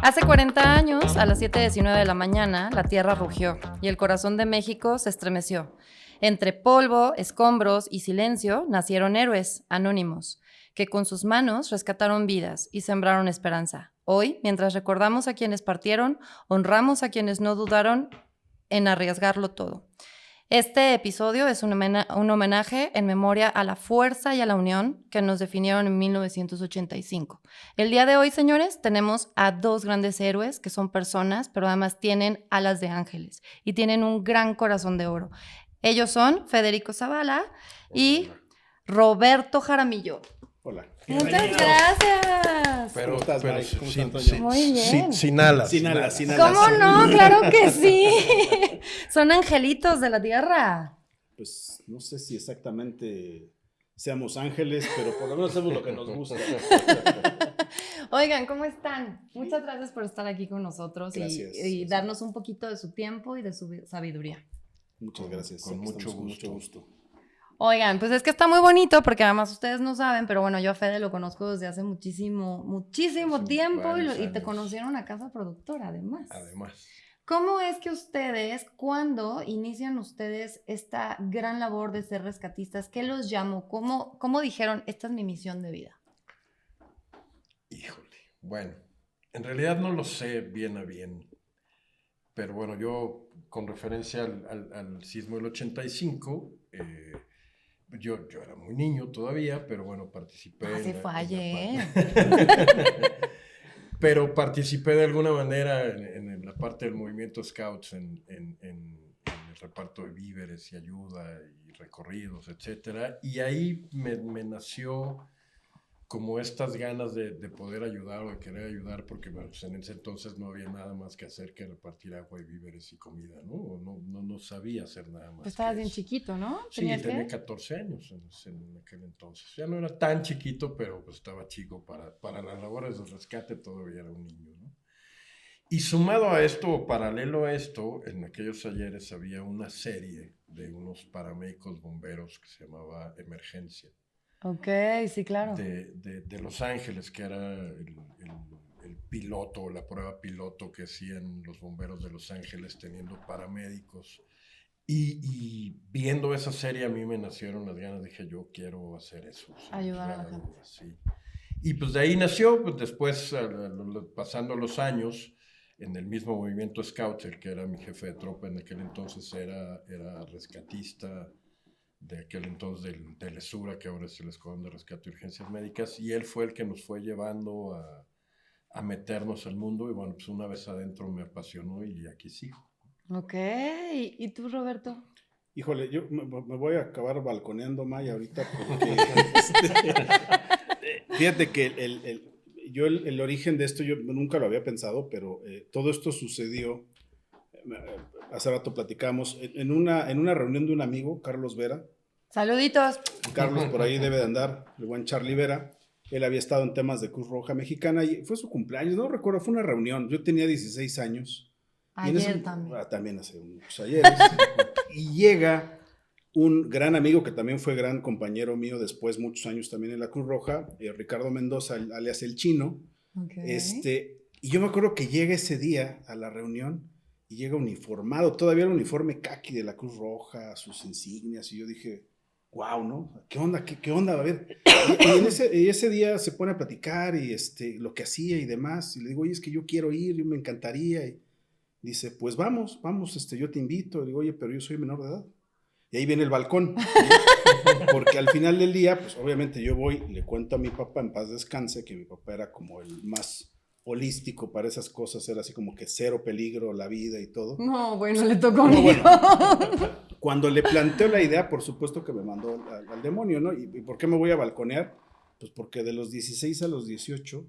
Hace 40 años, a las 7:19 de la mañana, la tierra rugió y el corazón de México se estremeció. Entre polvo, escombros y silencio nacieron héroes anónimos que con sus manos rescataron vidas y sembraron esperanza. Hoy, mientras recordamos a quienes partieron, honramos a quienes no dudaron en arriesgarlo todo. Este episodio es un homenaje en memoria a la fuerza y a la unión que nos definieron en 1985. El día de hoy, señores, tenemos a dos grandes héroes que son personas, pero además tienen alas de ángeles y tienen un gran corazón de oro. Ellos son Federico Zavala y Roberto Jaramillo. Hola. Muchas gracias. ¿Cómo estás, Mike? ¿Cómo estás, Antonio? Muy bien. Sin alas. ¿Cómo no? Claro que sí. Son angelitos de la tierra. Pues no sé si exactamente seamos ángeles, pero por lo menos hacemos lo que nos gusta. Oigan, ¿cómo están? Muchas gracias por estar aquí con nosotros y darnos un poquito de su tiempo y de su sabiduría. Muchas gracias. Con mucho gusto. Oigan, pues es que está muy bonito porque además ustedes no saben, pero bueno, yo a Fede lo conozco desde hace muchísimo tiempo y te conocí en una casa productora, además. ¿Cómo es que ustedes, cuando inician ustedes esta gran labor de ser rescatistas, qué los llamó? ¿Cómo dijeron, esta es mi misión de vida? Híjole, bueno, en realidad no lo sé bien a bien, pero bueno, yo con referencia al sismo del 85, yo era muy niño todavía, pero bueno, participé. Así fue ayer. Pero participé de alguna manera en la parte del movimiento Scouts, en el reparto de víveres y ayuda y recorridos, etcétera. Y ahí me nació como estas ganas de poder ayudar o de querer ayudar, porque bueno, pues en ese entonces no había nada más que hacer que repartir agua y víveres y comida, ¿no? No sabía hacer nada más. Pues estabas bien chiquito, ¿no? Sí, tenía 14 años en aquel entonces. Ya no era tan chiquito, pero pues estaba chico para las labores de rescate, todavía era un niño, ¿no? Y sumado a esto, o paralelo a esto, en aquellos ayeres había una serie de unos paramédicos bomberos que se llamaba Emergencia. Ok, sí, claro. De Los Ángeles, que era el piloto, la prueba piloto que hacían los bomberos de Los Ángeles teniendo paramédicos. Y viendo esa serie a mí me nacieron las ganas, dije yo quiero hacer eso. Ayudar a la gente. Sí. Y pues de ahí nació, pues después pasando los años, en el mismo movimiento Scout, el que era mi jefe de tropa en aquel entonces era rescatista de aquel entonces del ESURA, que ahora es el Escuadrón de Rescate y Urgencias Médicas, y él fue el que nos fue llevando a meternos al mundo, y bueno, pues una vez adentro me apasionó y aquí sigo. Ok, ¿y tú, Roberto? Híjole, yo me voy a acabar balconeando, Maya, ahorita, porque fíjate que el origen de esto yo nunca lo había pensado, pero todo esto sucedió, hace rato platicamos, en una reunión de un amigo, Carlos Vera. Saluditos. Carlos por ahí debe de andar, el buen Charlie Vera. Él había estado en temas de Cruz Roja Mexicana y fue su cumpleaños, no recuerdo, fue una reunión. Yo tenía 16 años. Ayer también. También hace muchos ayeres. Y llega un gran amigo que también fue gran compañero mío después, muchos años también en la Cruz Roja, Ricardo Mendoza, alias El Chino. Okay. Y yo me acuerdo que llega ese día a la reunión y llega uniformado, todavía el uniforme caqui de la Cruz Roja, sus insignias, y yo dije, wow, ¿no? ¿Qué onda? ¿Qué onda? A ver. Y ese día se pone a platicar y lo que hacía y demás, y le digo, oye, es que yo quiero ir, me encantaría, y dice, pues vamos, yo te invito. Le digo, oye, pero yo soy menor de edad. Y ahí viene el balcón, ¿sí? Porque al final del día, pues obviamente yo voy, le cuento a mi papá, en paz descanse, que mi papá era como el más holístico para esas cosas, era así como que cero peligro, la vida y todo. No, bueno, le tocó a mí. Bueno, cuando le planteo la idea, por supuesto que me mandó al demonio, ¿no? ¿Y por qué me voy a balconear? Pues porque de los 16 a los 18...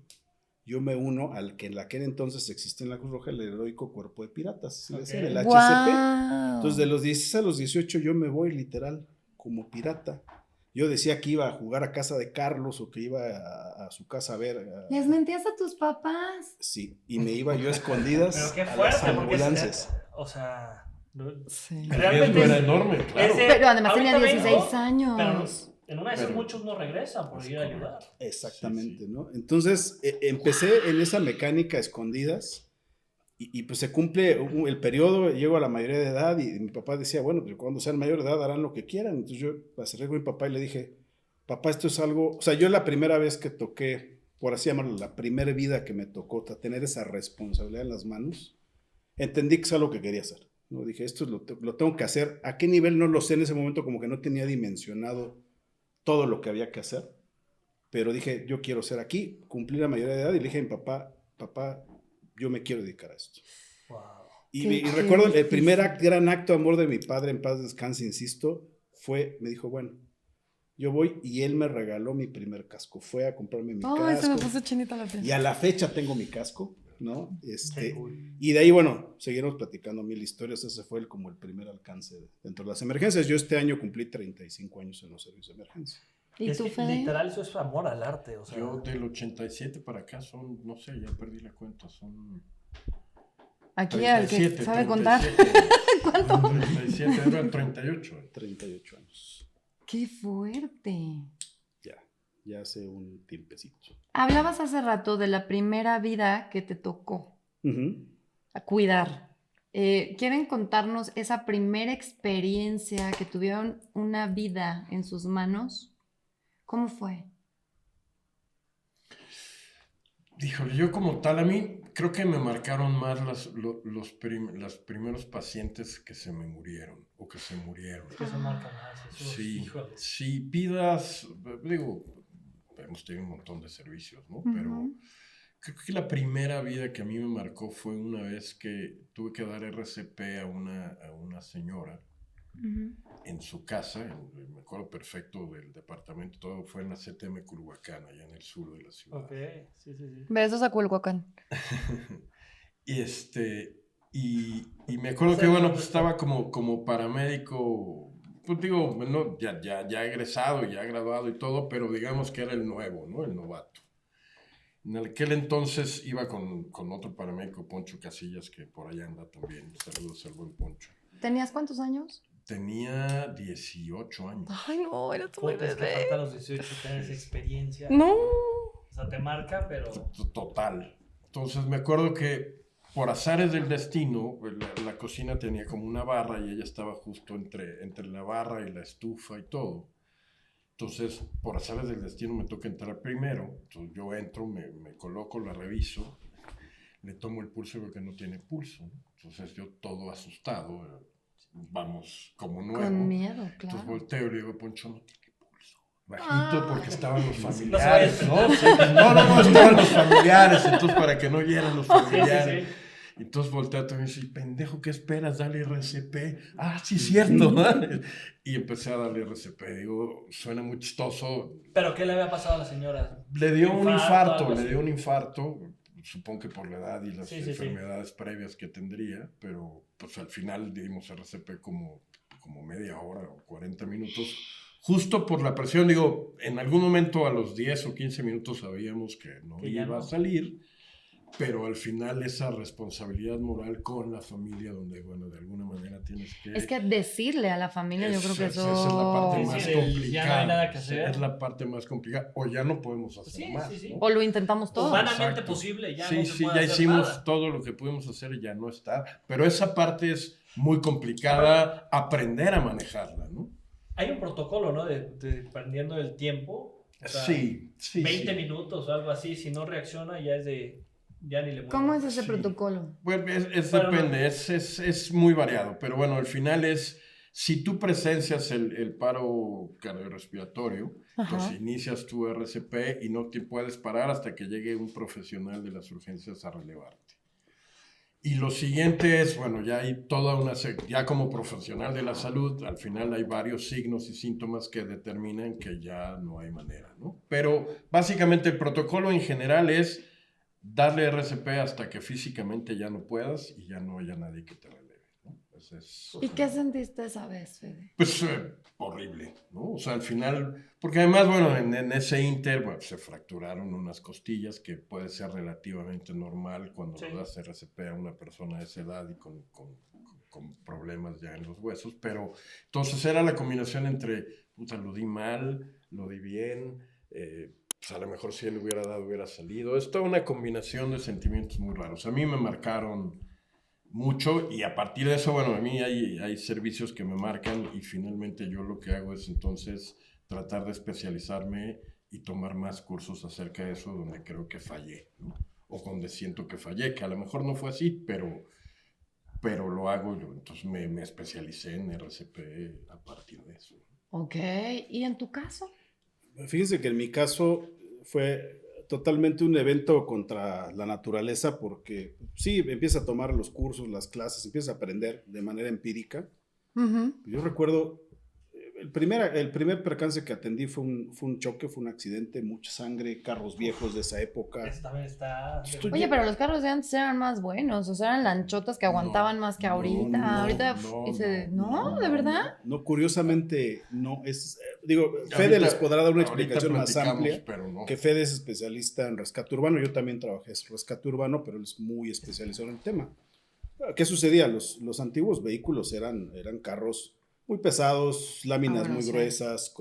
yo me uno al que en aquel entonces existe en la Cruz Roja el heroico cuerpo de piratas, ¿sí? Okay. El HCP. Wow. Entonces, de los 16 a los 18 yo me voy literal como pirata. Yo decía que iba a jugar a casa de Carlos o que iba a su casa a ver. ¿Les mentías a tus papás? Sí, y me iba yo a escondidas pero qué fuerte, a las ambulancias. O sea, sí. Realmente era enorme, claro. Pero además tenía 16 años. Pero En una de esas Pero- muchos no regresan por Es ir a ayudar. correcto. Exactamente, Sí, sí. ¿no? Entonces, empecé en esa mecánica a escondidas y pues se cumple el periodo, llego a la mayoría de edad y mi papá decía, bueno, pues cuando sean mayor de edad harán lo que quieran. Entonces yo me acerqué con mi papá y le dije, papá, esto es algo, o sea, yo la primera vez que toqué, por así llamarlo, la primera vida que me tocó tener esa responsabilidad en las manos, entendí que es algo que quería hacer, ¿no? Dije, esto lo tengo que hacer. ¿A qué nivel? No lo sé en ese momento, como que no tenía dimensionado todo lo que había que hacer, pero dije, yo quiero ser aquí, cumplí la mayoría de edad y le dije a mi papá, papá, yo me quiero dedicar a esto. Wow. Y recuerdo el primer gran acto de amor de mi padre, en paz descanse, insisto, me dijo, bueno, yo voy y él me regaló mi primer casco, fue a comprarme mi Ay, se me casco puso chinita la piel. y a la fecha tengo mi casco, ¿no? Qué cool. Y de ahí, bueno, seguimos platicando mil historias, ese fue como el primer alcance dentro de las emergencias. Yo este año cumplí 35 años en los servicios de emergencia. ¿Y Es tú, que Fede? literal eso es amor al arte, o sea. Yo del 87 para acá son, no sé, ya perdí la cuenta, son Aquí al que 37, sabe contar. 37. ¿Cuánto? 37, eran 38. 38 años, ¡Qué fuerte! ya hace un tiempecito. Hablabas hace rato de la primera vida que te tocó a cuidar. ¿Quieren contarnos esa primera experiencia que tuvieron una vida en sus manos? ¿Cómo fue? Híjole, yo como tal, a mí creo que me marcaron más los primeros pacientes que se me murieron o que se murieron. Es que se marca más. Eso, Sí, híjole. sí, pidas, digo, hemos tenido un montón de servicios, ¿no? Pero Ujú. creo que la primera vida que a mí me marcó fue una vez que tuve que dar RCP a una señora Ujú. en su casa, me acuerdo perfecto del departamento, todo fue en la CTM Culhuacán, allá en el sur de la ciudad. Ok, sí. Besos a Culhuacán. Y y me acuerdo que, bueno, pues estaba como paramédico, pues digo, no, ya egresado, ya graduado y todo, pero digamos que era el nuevo, ¿no? El novato. En aquel entonces iba con otro paramédico, Poncho Casillas, que por allá anda también. Saludos al buen Poncho. ¿Tenías cuántos años? Tenía 18 años. Ay, no, eras muy Puta, es que bebé. falta a los 18 tener esa experiencia. No. O sea, te marca, pero. Total. Entonces me acuerdo que por azares del destino, la cocina tenía como una barra y ella estaba justo entre la barra y la estufa y todo. Entonces, por azares del destino me toca entrar primero. Entonces yo entro, me coloco, la reviso, le tomo el pulso y veo que no tiene pulso, ¿no? Entonces yo todo asustado, vamos, como nuevo. Con miedo, Entonces claro. volteo y le digo, Poncho, no tiene pulso. Bajito, porque estaban los No se familiares, vaya a ¿no? Sí, no, estaban los familiares, entonces para que no hieran los Sí. familiares. Entonces volteé a también y dije, pendejo, ¿qué esperas? Dale RCP. Ah, sí, cierto. Y empecé a darle RCP. Digo, suena muy chistoso. ¿Pero qué le había pasado a la señora? Le dio un infarto, algo le así. dio un infarto. Supongo que por la edad y las Sí, sí. enfermedades previas que tendría, pero pues al final dimos RCP como media hora o 40 minutos, justo por la presión. Digo, en algún momento a los 10 o 15 minutos sabíamos que no Que ya iba no. a salir, pero al final esa responsabilidad moral con la familia, donde, bueno, de alguna manera tienes que... Es que decirle a la familia, yo creo que eso... Esa es la parte Sí, más sí, complicada. ya no hay nada que hacer. Es la parte más complicada. O ya no podemos hacer Sí, más. sí. ¿no? O lo intentamos todos. Humanamente Exacto. posible, ya sí, no se sí, puede ya hacer hicimos nada. todo lo que pudimos hacer y ya no está. Pero esa parte es muy complicada aprender a manejarla, ¿no? Hay un protocolo, ¿no? Dependiendo del tiempo. O sea, Sí. 20 minutos o algo así, si no reacciona ya es de... Ya ni le muevo. ¿Cómo es ese Sí. protocolo? Bueno, Bueno, depende, es muy variado, pero bueno, al final es, si tú presencias el paro cardiorrespiratorio, Ajá. pues inicias tu RCP y no te puedes parar hasta que llegue un profesional de las urgencias a relevarte. Y lo siguiente es, bueno, ya hay ya como profesional de la salud, al final hay varios signos y síntomas que determinan que ya no hay manera, ¿no? Pero básicamente el protocolo en general es darle RCP hasta que físicamente ya no puedas y ya no haya nadie que te releve, ¿no? ¿Y qué sentiste esa vez, Fede? Pues horrible, ¿no? O sea, al final, porque además, bueno, en ese inter, bueno, se fracturaron unas costillas que puede ser relativamente normal cuando Sí. le das RCP a una persona de esa edad y con con problemas ya en los huesos, pero entonces era la combinación entre, puta, lo di mal, lo di bien, pues a lo mejor si él hubiera dado, hubiera salido. Es toda una combinación de sentimientos muy raros. A mí me marcaron mucho y a partir de eso, bueno, a mí hay servicios que me marcan y finalmente yo lo que hago es entonces tratar de especializarme y tomar más cursos acerca de eso donde creo que fallé, ¿no? O donde siento que fallé, que a lo mejor no fue así, pero lo hago yo. Entonces me especialicé en RCP a partir de eso. Ok, ¿y en tu caso? Fíjense que en mi caso fue totalmente un evento contra la naturaleza porque sí, empieza a tomar los cursos, las clases, empieza a aprender de manera empírica. Ujú. Yo recuerdo, el primer percance que atendí fue un choque, fue un accidente, mucha sangre, carros viejos de esa época. Eso también está... Oye, pero los carros de antes eran más buenos, o sea, eran lanchotas que aguantaban más que ahorita. Ahorita, ¿no? ¿De verdad? No, curiosamente, no. Digo, Fede Ahorita- les podrá dar una ahorita explicación más platicamos, amplia. pero no. Que Fede es especialista en rescate urbano. Yo también trabajé en rescate urbano, pero él es muy especializado en el tema. ¿Qué sucedía? Los antiguos vehículos eran carros muy pesados, láminas bueno, muy sí. gruesas.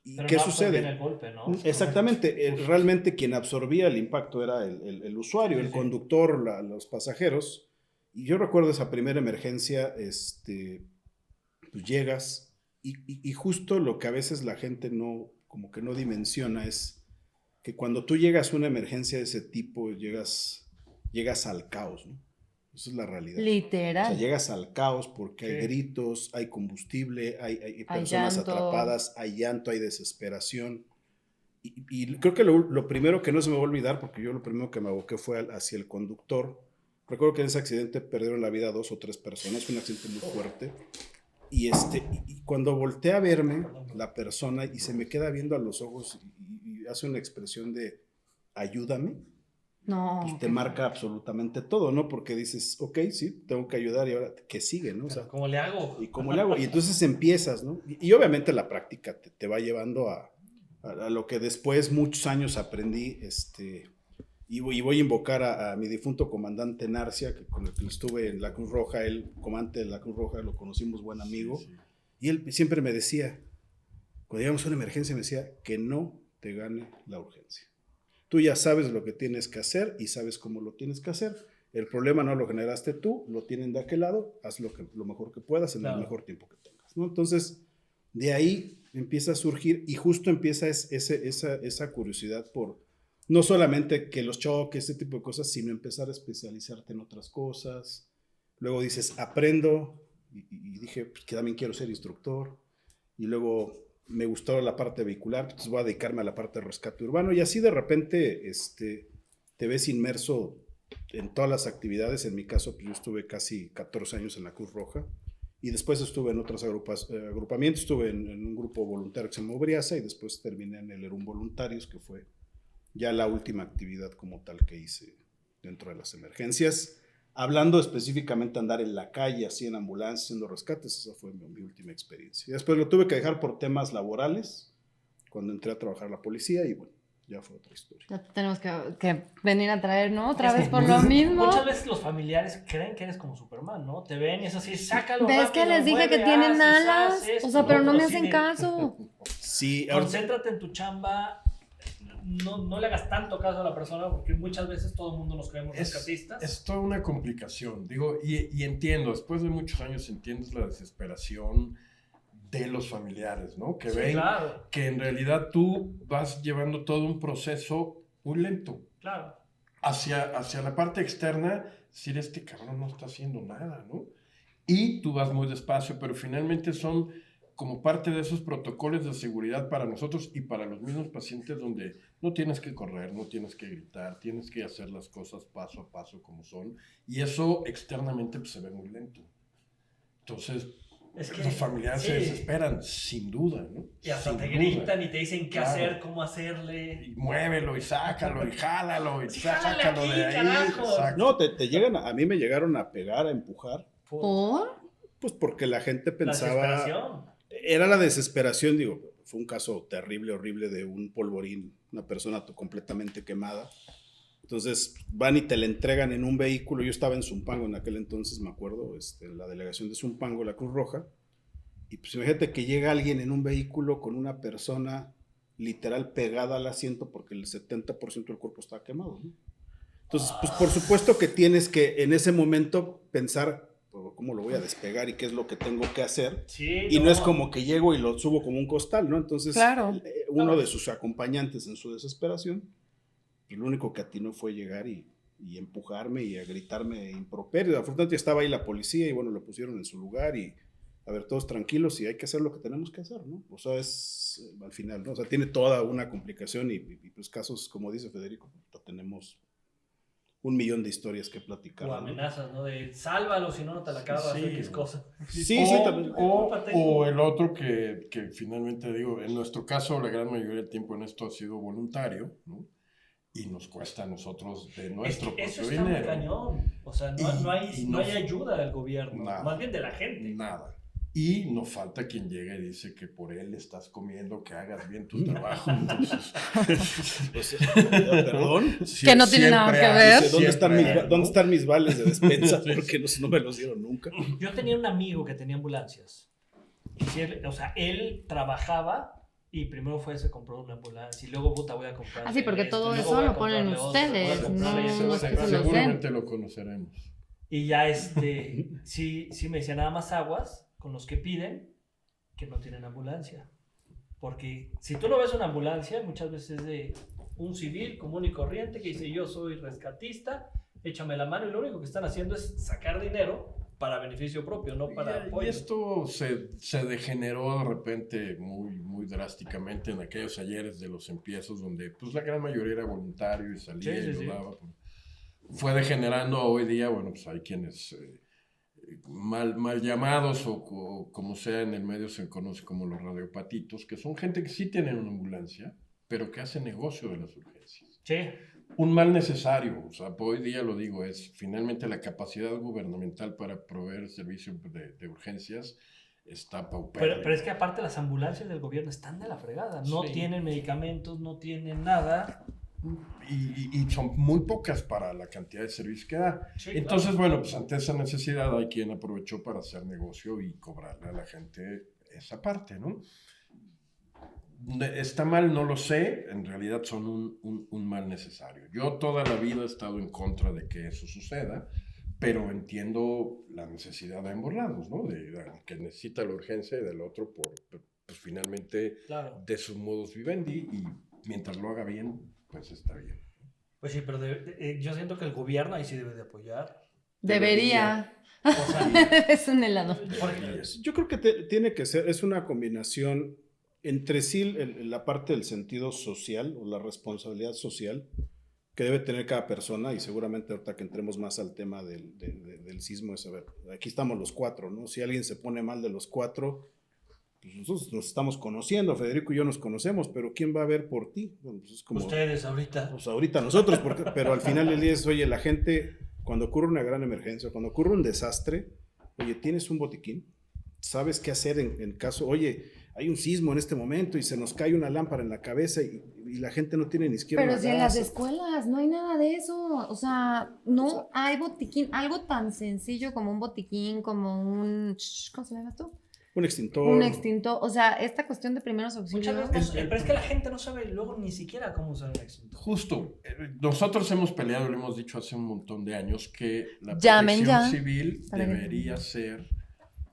¿Y Pero qué no absorbían sucede? el golpe, ¿no? Exactamente, realmente quien absorbía el impacto era el usuario, Sí, el sí. conductor, los pasajeros. Y yo recuerdo esa primera emergencia, pues llegas y justo lo que a veces la gente como que no dimensiona es que cuando tú llegas a una emergencia de ese tipo, llegas al caos, ¿no? Esa es la realidad. O sea, Literal. llegas al caos porque hay Sí. gritos, hay combustible, hay Hay personas llanto. atrapadas, hay llanto, hay desesperación. Y creo que lo primero que no se me va a olvidar, porque yo lo primero que me aboqué fue hacia el conductor. Recuerdo que en ese accidente perdieron la vida 2 o 3 personas, fue un accidente muy fuerte. Y cuando volteé a verme la persona y se me queda viendo a los ojos y hace una expresión de ayúdame, No. pues te marca absolutamente todo, ¿no? Porque dices, ok, sí, tengo que ayudar y ahora, ¿qué sigue, no? O sea, Pero ¿cómo le hago? ¿y cómo le hago? Y entonces empiezas, ¿no? Y obviamente la práctica te va llevando a lo que después muchos años aprendí, y voy a invocar a mi difunto comandante Narcia, con el que estuve en la Cruz Roja, él, comandante de la Cruz Roja, lo conocimos, buen amigo, Sí, sí. y él siempre me decía, cuando llegamos a una emergencia, me decía, que no te gane la urgencia. Tú ya sabes lo que tienes que hacer y sabes cómo lo tienes que hacer. El problema no lo generaste tú, lo tienen de aquel lado, haz lo mejor que puedas en Claro. el mejor tiempo que tengas, ¿no? Entonces, de ahí empieza a surgir y justo empieza esa curiosidad por no solamente que los choques, ese tipo de cosas, sino empezar a especializarte en otras cosas. Luego dices, aprendo, y dije, pues, que también quiero ser instructor. Y luego me gustó la parte vehicular, entonces voy a dedicarme a la parte de rescate urbano. Y así de repente te ves inmerso en todas las actividades. En mi caso, pues yo estuve casi 14 años en la Cruz Roja. Y después estuve en otros agrupamientos, estuve en un grupo voluntario que se llama Obriaza y después terminé en el Erum Voluntarios, que fue ya la última actividad como tal que hice dentro de las emergencias. Hablando específicamente de andar en la calle, así en ambulancia, haciendo rescates, esa fue mi última experiencia. Y después lo tuve que dejar por temas laborales, cuando entré a trabajar a la policía y bueno, ya fue otra historia. Ya te tenemos que venir a traer, ¿no? Otra Es vez que por lo mismo. Muchas veces los familiares creen que eres como Superman, ¿no? Te ven y es así, sácalo ¿Ves rápido, que les dije mueve, que tienen haz, alas? esto, O sea, lo pero no otro, me así hacen de, caso. Sí, ahora, Concéntrate en tu chamba, no le hagas tanto caso a la persona porque muchas veces todo el mundo nos creemos rescatistas. Es toda una complicación, digo, y entiendo, después de muchos años entiendes la desesperación de los familiares, ¿no? Que Sí, ven claro, que en realidad tú vas llevando todo un proceso muy lento. claro. Hacia la parte externa, decir, este cabrón no está haciendo nada, ¿no? Y tú vas muy despacio, pero finalmente son como parte de esos protocolos de seguridad para nosotros y para los mismos pacientes donde no tienes que correr, no tienes que gritar, tienes que hacer las cosas paso a paso como son, y eso externamente pues, se ve muy lento. Entonces, Es que, los familiares sí. se desesperan, sin duda, ¿no? Y hasta Sin te duda. gritan y te dicen qué Claro. hacer, cómo hacerle. Y muévelo, y sácalo, y jálalo, y Sí, jálale sácalo aquí, de ahí. carajo. Exacto. no, te llegan, a mí me llegaron a pegar, a empujar, ¿Por? pues porque la gente La pensaba, desesperación. era la desesperación, digo, fue un caso terrible, horrible de un polvorín, una persona completamente quemada. Entonces van y te la entregan en un vehículo. Yo estaba en Zumpango en aquel entonces, me acuerdo, la delegación de Zumpango, la Cruz Roja. Y pues imagínate que llega alguien en un vehículo con una persona literal pegada al asiento porque el 70% del cuerpo estaba quemado, ¿no? Entonces, pues por supuesto que tienes que en ese momento pensar cómo lo voy a despegar y qué es lo que tengo que hacer. Sí, y no es como que llego y lo subo como un costal, ¿no? Entonces, Claro. uno de sus acompañantes en su desesperación, pues lo único que atinó fue llegar y empujarme y a gritarme improperio. Afortunadamente estaba ahí la policía y bueno, lo pusieron en su lugar y a ver, todos tranquilos y hay que hacer lo que tenemos que hacer, ¿no? O sea, es al final, ¿no? O sea, tiene toda una complicación y pues casos, como dice Federico, tenemos 1,000,000 de historias que platicar. O amenazas, ¿no? De sálvalo, si no, no te la acabas, Sí. X cosa. Sí, también. O el otro que finalmente digo, en nuestro caso la gran mayoría del tiempo en esto ha sido voluntario, ¿no? Y nos cuesta a nosotros de nuestro propio eso está dinero. muy cañón. O sea, no hay ayuda del gobierno, Nada. más bien de la gente. Nada. Y no falta quien llega y dice que por él estás comiendo, que hagas bien tu trabajo. Entonces, Perdón. Que no tiene nada que ver. Dice, ¿dónde están mis vales de despensa? Sí. Porque no me los dieron nunca. Yo tenía un amigo que tenía ambulancias. O sea, él trabajaba y primero se compró una ambulancia y luego, puta, voy a comprar. Ah, sí, porque todo eso lo ponen ustedes, no es que se los den. Seguramente lo conoceremos. Y ya sí me decía nada más aguas con los que piden que no tienen ambulancia. Porque si tú no ves una ambulancia, muchas veces es de un civil común y corriente que dice yo soy rescatista, échame la mano y lo único que están haciendo es sacar dinero para beneficio propio, no para apoyo. Y esto se degeneró de repente muy, muy drásticamente en aquellos ayeres de los empiezos donde pues la gran mayoría era voluntario y salía y lo daba. Fue degenerando hoy día, bueno, pues hay quienes mal llamados o como sea en el medio se conoce como los radiopatitos, que son gente que sí tienen una ambulancia, pero que hace negocio de las urgencias. Sí. Un mal necesario, o sea, hoy día lo digo, es finalmente la capacidad gubernamental para proveer servicio de urgencias está paupérrima. Pero es que aparte las ambulancias del gobierno están de la fregada, no tienen medicamentos, no tienen nada. Y son muy pocas para la cantidad de servicios que da. Sí, entonces, claro. bueno, pues ante esa necesidad hay quien aprovechó para hacer negocio y cobrarle a la gente esa parte, ¿no? ¿Está mal? No lo sé, en realidad son un mal necesario. Yo toda la vida he estado en contra de que eso suceda, pero entiendo la necesidad de ambos lados, ¿no? De que necesita la urgencia y del otro pues finalmente Claro. de sus modos vivendi y mientras lo haga bien, pues está bien. Pues sí, pero yo siento que el gobierno ahí sí debe de apoyar. Debería. O sea, Es un helado. porque, Yo creo que tiene que ser, es una combinación entre sí la parte del sentido social o la responsabilidad social que debe tener cada persona y seguramente ahorita que entremos más al tema del sismo es, a ver, aquí estamos los cuatro, ¿no? Si alguien se pone mal de los cuatro, pues nosotros nos estamos conociendo, Federico y yo nos conocemos, pero ¿quién va a ver por ti? Bueno, pues es como, ustedes ahorita. pues ahorita nosotros, pero al final del día es, oye, la gente, cuando ocurre una gran emergencia, cuando ocurre un desastre, oye, ¿tienes un botiquín? ¿Sabes qué hacer en caso, oye, hay un sismo en este momento y se nos cae una lámpara en la cabeza y la gente no tiene ni siquiera Pero una si en las gasa? escuelas no hay nada de eso, o sea, no hay botiquín, algo tan sencillo como un botiquín, como un, ¿cómo se llama esto? Un extintor. Un extintor, o sea, esta cuestión de primeros Muchas auxilios. veces pero es que la gente no sabe luego ni siquiera cómo usar un extintor. Justo, nosotros hemos peleado, lo hemos dicho hace un montón de años, que la Llamen protección ya civil para que- debería ser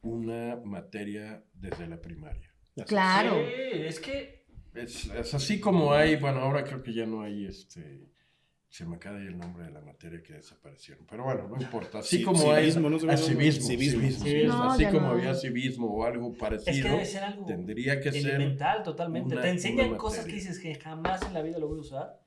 una materia desde la primaria. Claro. Sí, es que Es así como hay, bueno, ahora creo que ya no hay se me acaba de ir el nombre de la materia que desaparecieron, pero bueno, no importa. Así Sí, como hay civismo, ¿no? civismo, No, así ya como no. había civismo o algo es parecido, que debe ser algo tendría que ser elemental totalmente. una- Te enseñan una cosas que materia. dices que jamás en la vida lo voy a usar.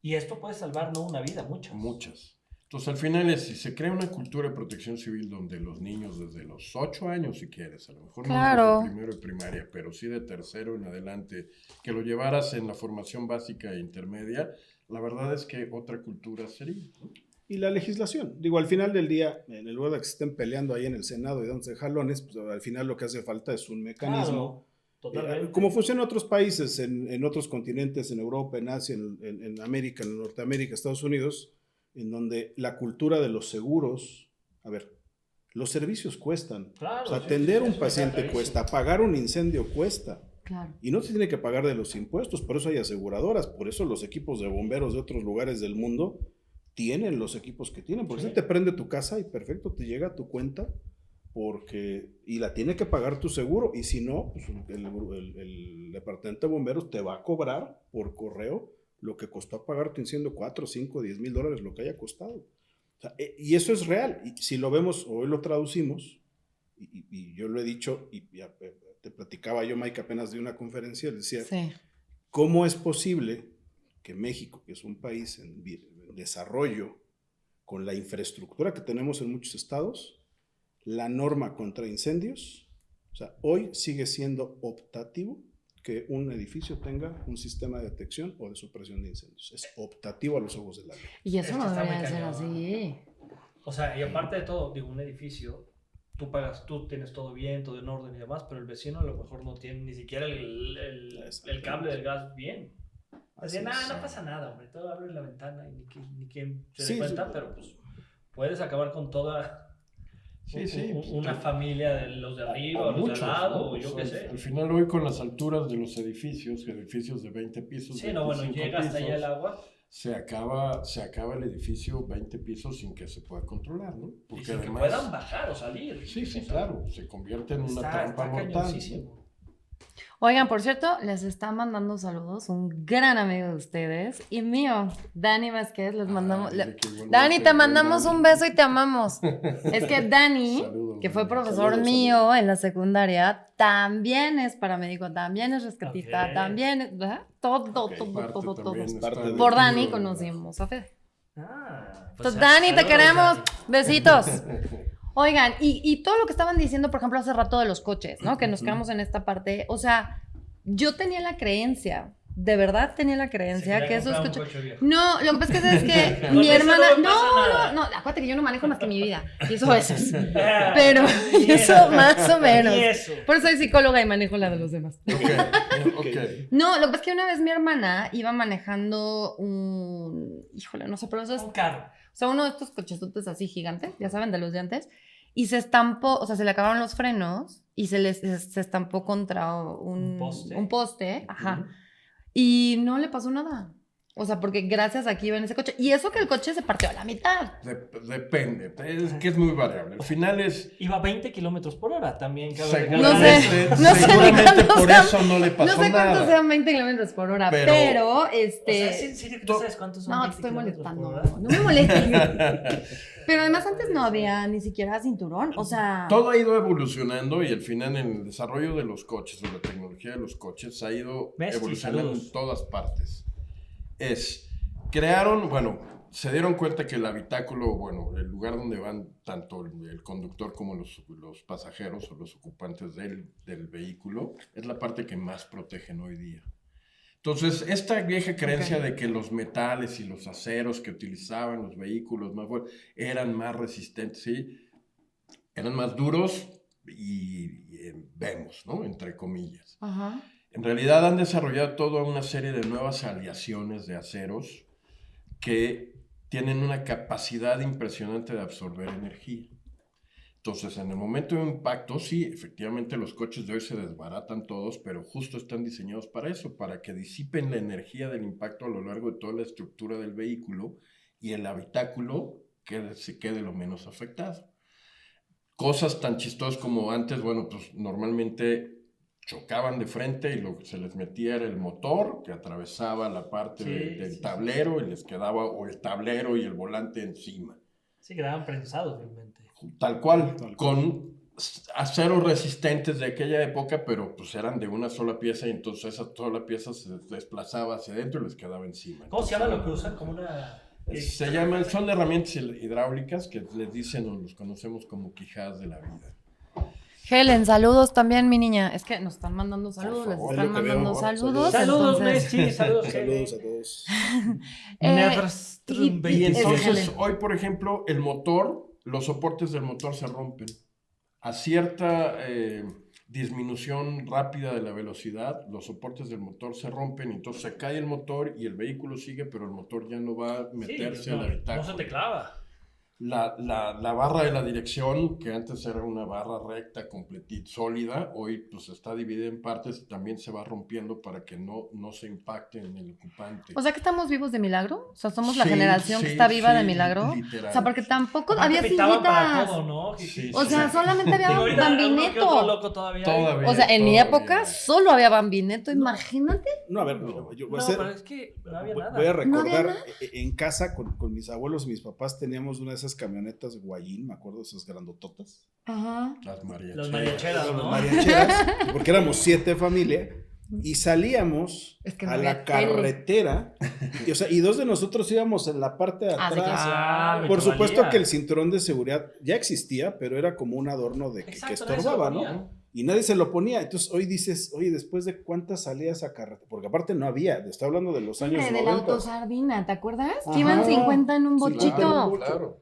Y esto puede salvar no una vida, muchas. muchas. Entonces, al final es, si se crea una cultura de protección civil donde los niños desde los 8 años, si quieres, a lo mejor Claro. no desde primero de primaria, pero sí de tercero en adelante, que lo llevaras en la formación básica e intermedia, la verdad es que otra cultura sería, ¿no? Y la legislación. Digo, al final del día, en lugar de que se estén peleando ahí en el Senado y dándose jalones, pues al final lo que hace falta es un mecanismo Totalmente. Como funciona en otros países, en otros continentes, en Europa, en Asia, en América, en Norteamérica, Estados Unidos, en donde la cultura de los seguros, a ver, los servicios cuestan. Claro, O sea, sí, atender a sí, un paciente carísimo. cuesta, apagar un incendio cuesta. Claro. Y no se tiene que pagar de los impuestos, por eso hay aseguradoras, por eso los equipos de bomberos de otros lugares del mundo tienen los equipos que tienen, porque Sí. si te prende tu casa y perfecto, te llega a tu cuenta, y la tiene que pagar tu seguro, y si no, pues el departamento de bomberos te va a cobrar por correo lo que costó apagar tu incendio, 4, 5, 10 mil dólares, lo que haya costado. O sea, y eso es real, y si lo vemos, hoy lo traducimos, y yo lo he dicho, y ya te platicaba yo, Mike, apenas de una conferencia, decía, Sí. ¿cómo es posible que México, que es un país en desarrollo, con la infraestructura que tenemos en muchos estados, la norma contra incendios, o sea, hoy sigue siendo optativo que un edificio tenga un sistema de detección o de supresión de incendios? Es optativo a los ojos de la ley. Y eso Es que no está debería muy de ser cañón. así. O sea, y aparte de todo, digo, un edificio, tú pagas, tú tienes todo bien, todo en orden y demás, pero el vecino a lo mejor no tiene ni siquiera el cable del gas bien. Así, Así nada, es. no pasa nada, hombre, todo abre la ventana y ni quien se Sí, dé cuenta, sí. pero pues puedes acabar con toda Sí, sí. una familia de los de arriba, o los muchos, de al lado, ¿no? o yo O qué sea, sé. Al final hoy con las alturas de los edificios de 20 pisos, Sí, no, bueno, 25 llega hasta allá el pisos, agua. se acaba el edificio 20 pisos sin que se pueda controlar, ¿no? Y Porque sin que además, puedan bajar o salir. sí, O sea, claro, se convierte en una Está trampa mortal, ¿no? cañoncísimo. Oigan, por cierto, les está mandando saludos un gran amigo de ustedes y mío, Dani Vázquez. Les mandamos. Dile que igualmente, Dani, te buen mandamos Dani. un beso y te amamos. Es que Dani, Saludos, que fue Dani. profesor Saludos, mío saludos. en la secundaria, también es paramédico, también es rescatista, Ok. también es. ¿verdad? Todo, Ok, todo, parte todo, todo. también Parte está de- Por Dani metido en la- conocimos a Fede. Pues Entonces, Dani, te saludos, queremos. Dani. Besitos. Oigan, y todo lo que estaban diciendo, por ejemplo, hace rato de los coches, ¿no? Que nos Ujú. quedamos en esta parte. O sea, yo tenía la creencia, de verdad tenía la Se creencia quería que esos comprar un coches. coche viejo. No, lo que pasa es que, ¿sabes qué? Con Mi eso hermana. no me pasa nada. No, acuérdate que yo no manejo más que mi vida. Y eso es. Ah, Pero ni eso más o menos. Ni eso. Por eso soy psicóloga y manejo la de los demás. Ok. No, lo que pasa es que una vez mi hermana iba manejando híjole, no sé, pero eso es. Un carro. O sea, uno de estos cochesotes así gigantes, ya saben, de los de antes, y se estampó, o sea, se le acabaron los frenos y se estampó contra ¿Un poste? un poste, ajá, y no le pasó nada. O sea, porque gracias a que iba en ese coche. Y eso que el coche se partió a la mitad. Depende, es que es muy variable. Al final es... Iba a 20 kilómetros por hora también. cabe Seguramente, recalcar. No sé. No sé ni seguramente cuánto por sean- eso no le No pasó sé cuántos nada. sean 20 kilómetros por hora, Pero- pero O sea, ¿es en serio que no To- sabes cuántos son? No, te 20 estoy kilómetros molestando. por hora? No me molestes. Pero además antes no había ni siquiera cinturón. O sea. Todo ha ido evolucionando y al final en el desarrollo de los coches o la tecnología de los coches ha ido Messi, evolucionando saludos. en todas partes. Crearon, bueno, se dieron cuenta que el habitáculo, bueno, el lugar donde van tanto el conductor como los pasajeros o los ocupantes del vehículo, es la parte que más protegen hoy día. Entonces, esta vieja creencia de que los metales y los aceros que utilizaban los vehículos más fuertes eran más resistentes, ¿sí? Eran más duros y vemos, ¿no? Entre comillas. Ajá. En realidad han desarrollado toda una serie de nuevas aleaciones de aceros que tienen una capacidad impresionante de absorber energía. Entonces, en el momento de un impacto, sí, efectivamente los coches de hoy se desbaratan todos, pero justo están diseñados para eso, para que disipen la energía del impacto a lo largo de toda la estructura del vehículo y el habitáculo se quede lo menos afectado. Cosas tan chistosas como antes, bueno, pues normalmente chocaban de frente y lo que se les metía era el motor que atravesaba la parte del tablero y les quedaba o el tablero y el volante encima. Sí, quedaban prensados realmente. Tal cual, con aceros resistentes de aquella época, pero pues eran de una sola pieza y entonces esa sola pieza se desplazaba hacia adentro y les quedaba encima. ¿Cómo se llama lo que usan? Como una... Se llaman, son herramientas hidráulicas que les dicen o los conocemos como quijadas de la vida. Helen, saludos también, mi niña. Es que nos están mandando saludos, les favor, están es lo que veo, mandando amor. saludos. Saludos, entonces- Messi, saludos, Saludos a todos. y- Y Es entonces Helen. hoy, por ejemplo, el motor, los soportes del motor se rompen. A cierta disminución rápida de la velocidad, los soportes del motor se rompen, entonces se cae el motor y el vehículo sigue, pero el motor ya no va a meterse al habitáculo. No se te clava. La barra de la dirección, que antes era una barra recta, completita, sólida, hoy pues está dividida en partes y también se va rompiendo para que no se impacte en el ocupante. O sea, que estamos vivos de milagro. O sea, somos la Sí, generación que sí, está viva sí, de milagro. literal. O sea, porque tampoco Aparte, había pitaban para sillitas. todo, ¿no? Sí, O sea, solamente había Digo, ahorita uno que otro Bambineto. loco todavía. Todavía. O sea, en mi Todavía. época solo había Bambineto, imagínate. No, a ver, mira, yo voy a No, hacer- pero es que no había nada. voy a ¿No recordar, había en casa con mis abuelos y mis papás teníamos una de esas camionetas Guayín, me acuerdo, esas grandototas. Ajá. Las mariacheras. Los mariacheras, Las ¿no? mariacheras, porque éramos 7 familia, y salíamos Es que no a había la tele. carretera, y, o sea, y 2 de nosotros íbamos en la parte de Ah, sí, atrás. Claro, Por te supuesto valía. que el cinturón de seguridad ya existía, pero era como un adorno de que Exacto, estorbaba, nadie se lo ¿no? ponía. Y nadie se lo ponía. Entonces hoy dices, oye, después de cuántas salidas a carretera, porque aparte no había, estoy hablando de los años De la 90. autosardina, ¿te acuerdas? Ajá. Que iban 50 en un Sí, bochito. claro. Claro.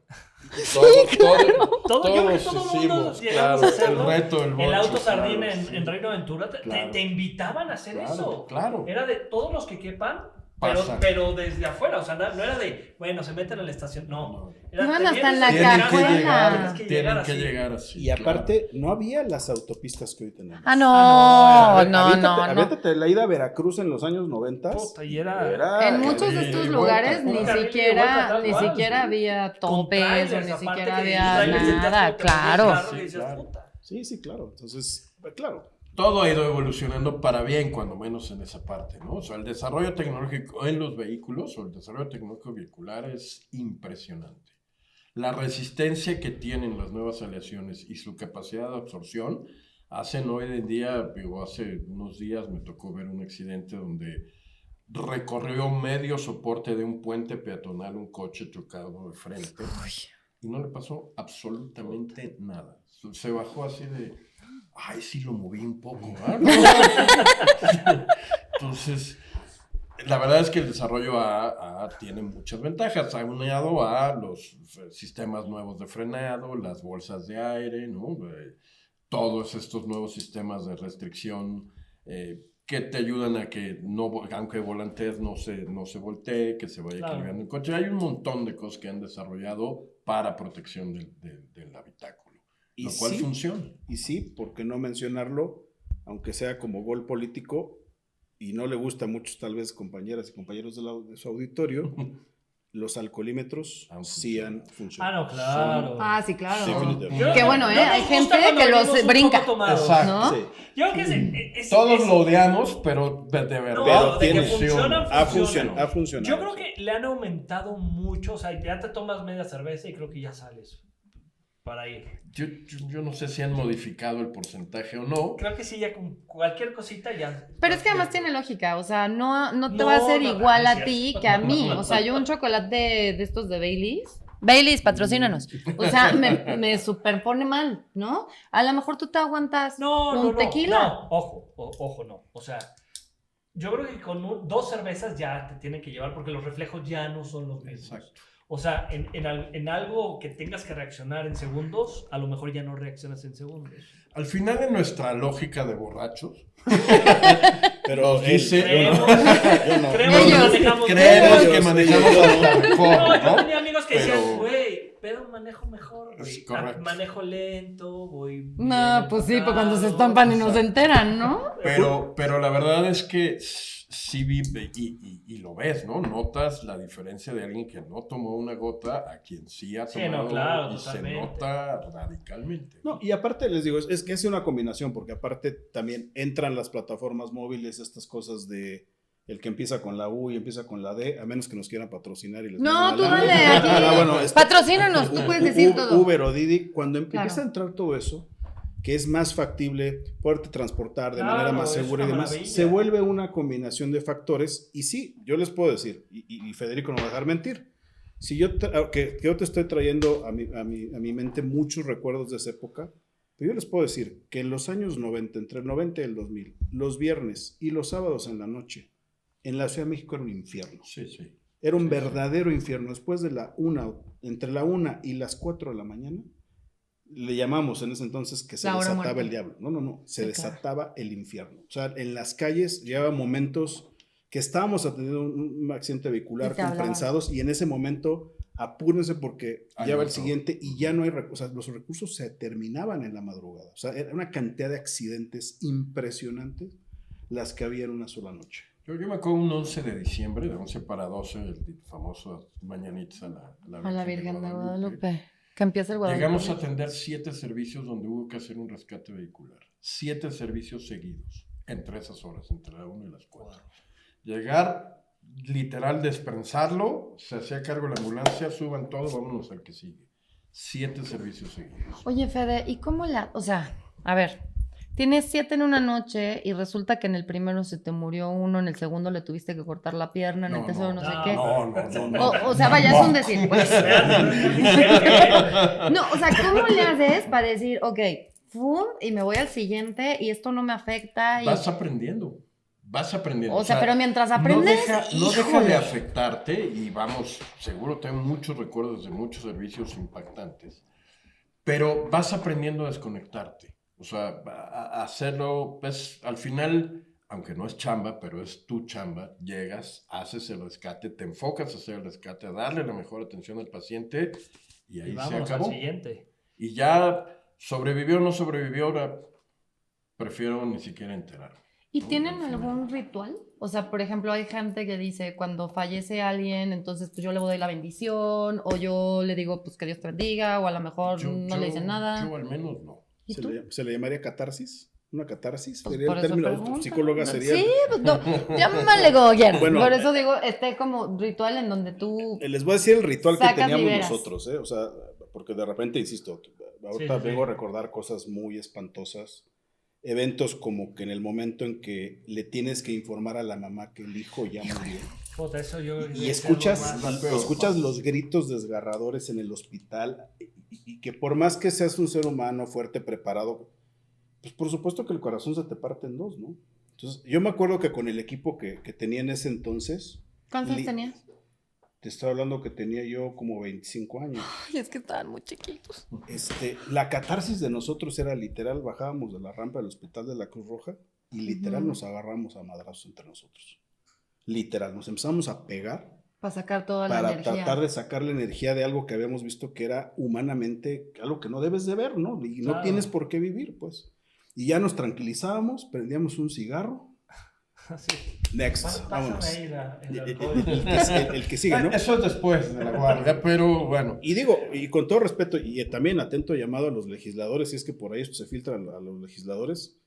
Yo creo que Todos todo el mundo hicimos, llegamos claro, a hacerlo. el reto del El boche, auto sardina claro, en, sí. en Reino Aventura Claro. te invitaban a hacer Claro, eso. claro. Era de todos los que quepan, Pasa. pero desde afuera. O sea, no era de, bueno, se meten a la estación. No. Era, Iban te hasta vienes en la de Tienen casa, que cajuela. llegar, tienes que tienen llegar que así. llegar así. Y aparte, no había las autopistas que hoy tenemos. Ah, no, Ah, no, Aviéntate la ida a Veracruz en los años 90. Puta, y era- En muchos de estos y lugares vuelta, ni vuelta, siquiera, tal ni cual, siquiera sí. había Con topes o trailers, ni aparte siquiera que había trailers sentías nada, como te metías claro. en el carro y Sí, decías, claro. puta. Sí, claro. Entonces, claro. Todo ha ido evolucionando para bien, cuando menos en esa parte, ¿no? O sea, el desarrollo tecnológico en los vehículos o el desarrollo tecnológico vehicular es impresionante. La resistencia que tienen las nuevas aleaciones y su capacidad de absorción hacen hoy en día, digo, hace unos días me tocó ver un accidente donde recorrió medio soporte de un puente peatonal un coche chocado de frente y no le pasó absolutamente nada. Se bajó así de, ay, sí lo moví un poco, ¿ah? Entonces, la verdad es que el desarrollo tiene muchas ventajas, aunado a los sistemas nuevos de frenado, las bolsas de aire, ¿no? Todos estos nuevos sistemas de restricción que te ayudan a que, no, aunque volantees, no se voltee, que se vaya Claro. equilibrando el coche. Hay un montón de cosas que han desarrollado para protección del habitáculo, Y lo cual sí, funciona. Y sí, ¿por qué no mencionarlo? Aunque sea como gol político, y no le gusta a muchos, tal vez, compañeras y compañeros de su auditorio, los alcoholímetros sí han funcionado. Ah, no, claro. Ah, sí, claro. Definitivamente. Qué bueno, ¿eh? No nos Hay gente gusta cuando que venimos los un brinca. poco tomados. Exacto. ¿no? Sí. Yo creo que Todos lo odiamos, pero de verdad No, de que funciona. funcionan, Ha funcionado. Yo creo que le han aumentado mucho, o sea, ya te tomas media cerveza y creo que ya sales para ir. Yo no sé si han modificado el porcentaje o no. Creo que sí, ya con cualquier cosita ya. Pero es que además tiene lógica, o sea, no te No, va a hacer no, igual no a es ti cierto. que a mí. O sea, yo un chocolate de estos de Baileys. Baileys, patrocínanos. O sea, me superpone mal, ¿no? A lo mejor tú te aguantas un tequila. No, ojo, no. O sea, yo creo que con 2 cervezas ya te tienen que llevar porque los reflejos ya no son los mismos. Exacto. O sea, en algo que tengas que reaccionar en segundos, a lo mejor ya no reaccionas en segundos. Al final, en nuestra lógica de borrachos, Pero Nos dice- Creemos, yo no. creemos que Ellos manejamos creemos Ellos, que manejamos ellos. hasta mejor, No, yo ¿no? tenía amigos que decían, Pero- güey, pero manejo mejor, güey. Es correcto. Manejo lento, voy bien No, pues sí, pues cuando se enfocado. estampan y no se enteran, ¿no? Pero la verdad es que sí vive y lo ves, ¿no? Notas la diferencia de alguien que no tomó una gota a quien sí ha Sí, tomado no, claro, y totalmente. se nota radicalmente. No, y aparte les digo, es que es una combinación, porque aparte también entran las plataformas móviles, estas cosas de el que empieza con la U y empieza con la D, a menos que nos quieran patrocinar y les No, manden tú la lana. dale, aquí. Ah, bueno, Patrocínanos, tú puedes decir todo. Uber o Didi, cuando Claro. empieza a entrar todo eso, que es más factible poderte transportar de Claro, manera más es segura y una demás, maravilla. se vuelve una combinación de factores. Y sí, yo les puedo decir, y Federico no va a dejar mentir, si que yo te estoy trayendo a mi mente muchos recuerdos de esa época, pero yo les puedo decir que en los años 90, entre el 90 y el 2000, los viernes y los sábados en la noche, en la Ciudad de México era un infierno. Sí, sí. Era un verdadero infierno. Después de entre la 1 y las 4 de la mañana, le llamamos en ese entonces que se La hora desataba muerta. el diablo. No, se Sí, desataba el infierno. O sea, en las calles llegaba momentos que estábamos atendiendo un accidente Y vehicular te con hablaban. prensados y en ese momento apúrense porque Hay ya va el otro. siguiente y ya no hay recursos. O sea, los recursos se terminaban en la madrugada. O sea, era una cantidad de accidentes impresionantes las que había en una sola noche. Yo me acuerdo un 11 de diciembre, de 11 para 12, el famoso mañanitas A la Virgen de Guadalupe. Que empieza el Guadalupe. Llegamos a atender 7 servicios donde hubo que hacer un rescate vehicular. 7 servicios seguidos, entre esas horas, entre la 1 y las 4. Llegar, literal, desprensarlo, se hacía cargo la ambulancia, suban todo, vámonos al que sigue. 7 servicios seguidos. Oye, Fede, ¿y cómo o sea, a ver, tienes 7 en una noche y resulta que en el primero se te murió uno, en el segundo le tuviste que cortar la pierna, en el tercero no sé qué. No. O sea, vaya, es un decir, pues. No, o sea, ¿cómo le haces para decir, ok, ¡fum! Y me voy al siguiente y esto no me afecta? Y... Vas aprendiendo. O sea, pero mientras aprendes, no deja híjole. de afectarte y vamos, seguro tengo muchos recuerdos de muchos servicios impactantes, pero vas aprendiendo a desconectarte. O sea, a hacerlo, pues al final, aunque no es chamba, pero es tu chamba, llegas, haces el rescate, te enfocas a hacer el rescate, a darle la mejor atención al paciente y ahí Y se vámonos acabó. al siguiente. Y ya sobrevivió o no sobrevivió, ahora prefiero ni siquiera enterarme. ¿Y ¿no? tienen Al final. algún ritual? O sea, por ejemplo, hay gente que dice, cuando fallece alguien, entonces pues yo le doy la bendición, o yo le digo, pues que Dios te bendiga, o a lo mejor no le dicen nada. Yo al menos no. ¿Y ¿Se tú? se le llamaría catarsis? ¿Una catarsis? Pues Sería por el eso término, pregunto. psicóloga sería. Sí, pues no, llámale como quieras. Bueno. Por eso digo, como ritual en donde tú... Les voy a decir el ritual que Sacas teníamos liberas. nosotros, ¿eh? O sea, porque de repente, insisto, ahorita Sí. vengo a recordar cosas muy espantosas. Eventos como que en el momento en que le tienes que informar a la mamá que el hijo ya murió. Puta, eso yo Y escuchas más. los gritos desgarradores en el hospital y que por más que seas un ser humano fuerte, preparado, pues por supuesto que el corazón se te parte en dos, ¿no? Entonces, yo me acuerdo que con el equipo que tenía en ese entonces, ¿Cuántos años tenías? te estaba hablando que tenía yo como 25 años. Ay, es que estaban muy chiquitos. La catarsis de nosotros era literal, bajábamos de la rampa del hospital de la Cruz Roja y literal nos agarramos a madrazos entre nosotros. Literal, nos empezamos a pegar Para sacar toda la para energía. tratar de sacar la energía de algo que habíamos visto que era humanamente algo que no debes de ver, ¿no? Y no Claro. tienes por qué vivir, pues. Y ya nos tranquilizábamos, prendíamos un cigarro. Sí. Next, Pásame vámonos. ahí el El, alcohol. el que sigue, ¿no? Eso es después de la guardia, pero bueno. Y digo, y con todo respeto, y también atento llamado a los legisladores, si es que por ahí se filtran a los legisladores,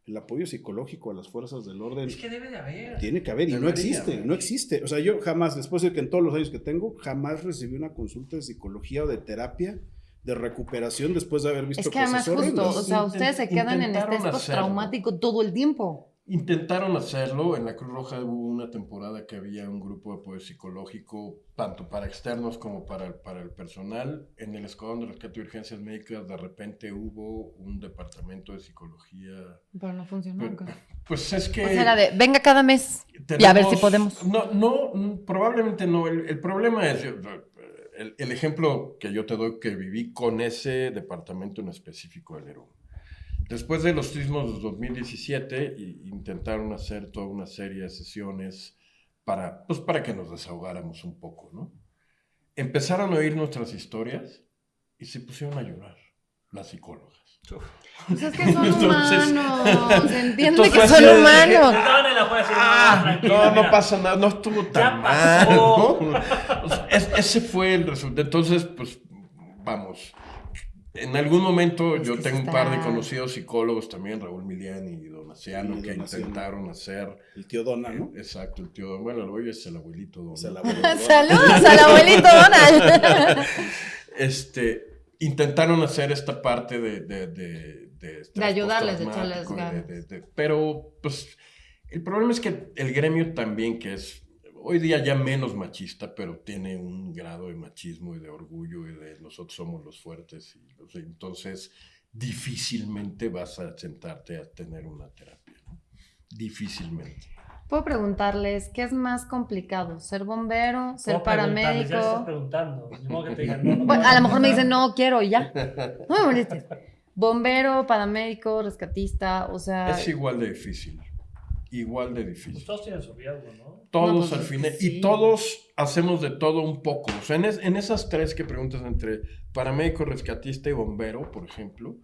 el apoyo psicológico a las fuerzas del orden Es que debe de haber. tiene que haber, y no Debería existe, haber. no existe. O sea, yo jamás, después de que en todos los años que tengo, jamás recibí una consulta de psicología o de terapia de recuperación después de haber visto Es que cosas además justo, horrendas. o sea, ustedes se quedan en Intentaron estrés hacerlo. postraumático todo el tiempo. Intentaron hacerlo, en la Cruz Roja hubo una temporada que había un grupo de apoyo psicológico, tanto para externos como para el personal. En el Escuadrón de Rescate y Urgencias Médicas de repente hubo un departamento de psicología. Pero no funcionó. ¿o qué? Pues es que... O sea, era de, venga cada mes y a ver si podemos. No, probablemente no. El problema es, el ejemplo que yo te doy que viví con ese departamento en específico del Herón. Después de los sismos de 2017, intentaron hacer toda una serie de sesiones para que nos desahogáramos un poco, ¿no? Empezaron a oír nuestras historias y se pusieron a llorar las psicólogas. Pues es que son Entonces- humanos, se entiende Entonces, que así son de- humanos. Estaban en la fuera así, tranquila, No mira. pasa nada, no estuvo tan pasó. mal, ¿no? O sea, ese fue el resultado. Entonces, pues, vamos. En algún momento Es yo que tengo sí un par de está- conocidos psicólogos también, Raúl Milian y Donaciano, Sí, que Donaciano. intentaron hacer... El tío Dona, ¿no? Exacto, el tío... Bueno, hoy es el abuelito Dona. O sea, la abuela Dona. Saludos al abuelito Donald. Intentaron hacer esta parte de estrés ayudarles, de postraumático echarles y ganas. pero, pues, el problema es que el gremio también, que es hoy día ya menos machista, pero tiene un grado de machismo y de orgullo y de nosotros somos los fuertes. Entonces, difícilmente vas a sentarte a tener una terapia, ¿no? Difícilmente. Puedo preguntarles, ¿qué es más complicado? ¿Ser bombero? ¿Ser Puedo preguntarles, ya le estás paramédico? preguntando. Ni modo que te digan, no, no, Bueno, no. a lo mejor me dicen, no, quiero y ya. No me molestes. Bombero, paramédico, rescatista, o sea... Es igual de difícil. Igual de Pues difícil. todos tienen su riesgo, ¿no? Todos No, pues, al final. sí. Y todos hacemos de todo un poco. O sea, en esas tres que preguntas entre paramédico, rescatista y bombero, por ejemplo,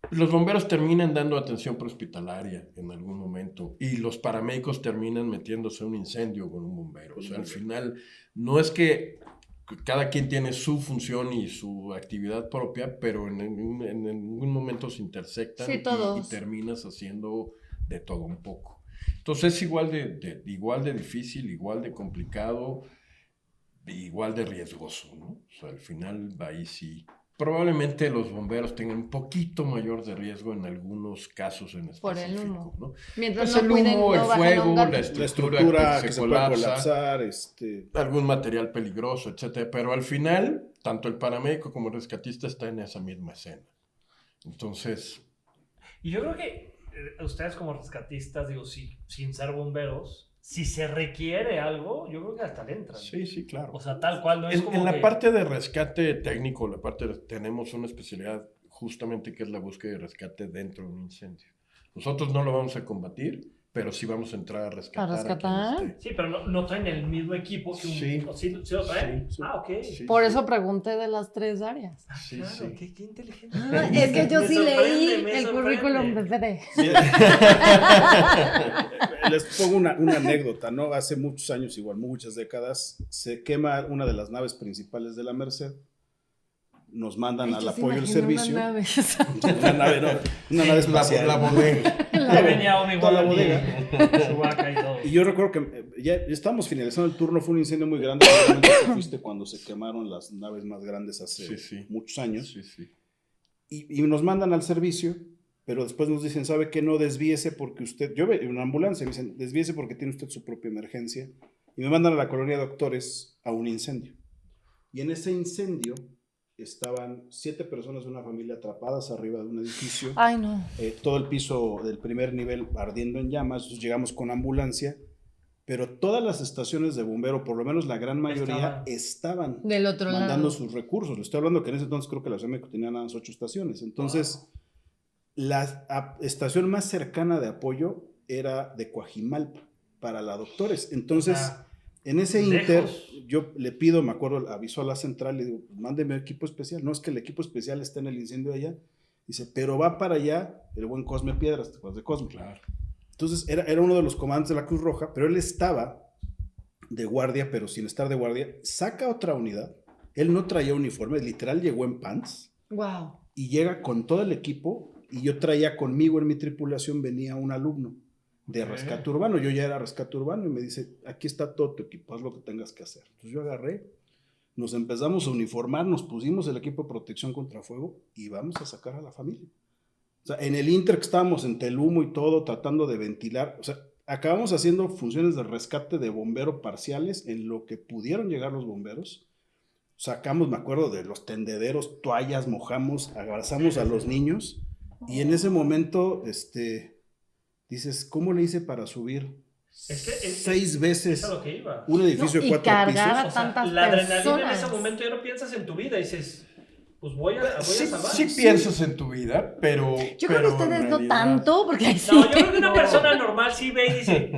los bomberos terminan dando atención prehospitalaria en algún momento y los paramédicos terminan metiéndose a un incendio con un bombero. O sea, al final no es que cada quien tiene su función y su actividad propia, pero en algún momento se intersectan Sí, y todos. terminas haciendo de todo un poco. Entonces es igual de difícil, igual de complicado, igual de riesgoso, ¿no? O sea, al final ahí sí. Probablemente los bomberos tengan un poquito mayor de riesgo en algunos casos en Por el específico, humo. ¿no? Mientras Pues no el cuiden, humo, el no bajen a fuego, un gato. la La estructura estructura que que se se puede colapsa, colapsar, algún material peligroso, etcétera. Pero al final, tanto el paramédico como el rescatista está en esa misma escena. Entonces, Y yo creo que ustedes como rescatistas, digo, sin ser bomberos, si se requiere algo, yo creo que hasta le entran. sí, claro. O sea, tal cual, no es como En la que- parte de rescate técnico, tenemos una especialidad justamente que es la búsqueda y rescate dentro de un incendio. Nosotros no lo vamos a combatir, pero sí vamos a entrar a rescatar. ¿A rescatar? quien esté. Sí, pero no traen el mismo equipo que un... Sí. ¿o ¿Sí lo traen? Sí, sí. Ah, ok. Sí, Por sí. eso pregunté de las 3 áreas. Sí, Claro, sí. qué inteligente. Es que yo Me sí sorprende, leí me el sorprende. currículum de Fede. Les pongo una anécdota, ¿no? Hace muchos años, igual muchas décadas, se quema una de las naves principales de la Merced. Nos mandan al apoyo del servicio. Una nave. Una nave, no, una nave espacial. La bodega. Ya venía Obi-Wan Toda la y bodega. Chewbacca y todo. Y yo recuerdo que ya estábamos finalizando el turno, fue un incendio muy grande. Seguramente tú fuiste cuando se quemaron las naves más grandes hace Sí. muchos años. Sí. Y nos mandan al servicio, pero después nos dicen, ¿sabe qué? No desvíese porque usted, yo veo una ambulancia, me dicen, desvíese porque tiene usted su propia emergencia. Y me mandan a la colonia de doctores a un incendio. Y en ese incendio estaban 7 personas de una familia atrapadas arriba de un edificio. Ay, no. Todo el piso del primer nivel ardiendo en llamas. Entonces llegamos con ambulancia, pero todas las estaciones de bombero, por lo menos la gran mayoría, estaban Del otro mandando lado. sus recursos. Le estoy hablando que en ese entonces creo que la Ciudad de México tenía nada más 8 estaciones. Entonces, la estación más cercana de apoyo era de Coajimalpa para la Doctores. Entonces, en ese lejos. inter, yo le pido, me acuerdo, aviso a la central, le digo, mándeme equipo especial. No, es que el equipo especial está en el incendio allá. Dice, pero va para allá el buen Cosme Piedras, ¿te acuerdas de Cosme? Claro. Entonces, era uno de los comandantes de la Cruz Roja, pero él estaba de guardia, pero sin estar de guardia. Saca otra unidad. Él no traía uniforme, literal llegó en pants. Wow. Y llega con todo el equipo, y yo traía conmigo en mi tripulación, venía un alumno de rescate urbano. Yo ya era rescate urbano y me dice, aquí está todo tu equipo, haz lo que tengas que hacer. Entonces yo agarré, nos empezamos a uniformar, nos pusimos el equipo de protección contra fuego y vamos a sacar a la familia. O sea, en el inter que estábamos entre el humo y todo, tratando de ventilar, o sea, acabamos haciendo funciones de rescate de bombero parciales en lo que pudieron llegar los bomberos. Sacamos, me acuerdo, de los tendederos, toallas, mojamos, abrazamos a los niños y en ese momento, dices, ¿cómo le hice para subir Es que 6 veces es a lo que iba. un edificio No, de y 4 cargar pisos? a O sea, tantas la adrenalina en personas. ese momento ya no piensas en tu vida y dices, pues voy a salvar. Sí piensas en tu vida, pero... Yo creo que en ustedes no realidad- tanto, porque ahí sí. No, yo creo que una no. persona normal sí ve y dice,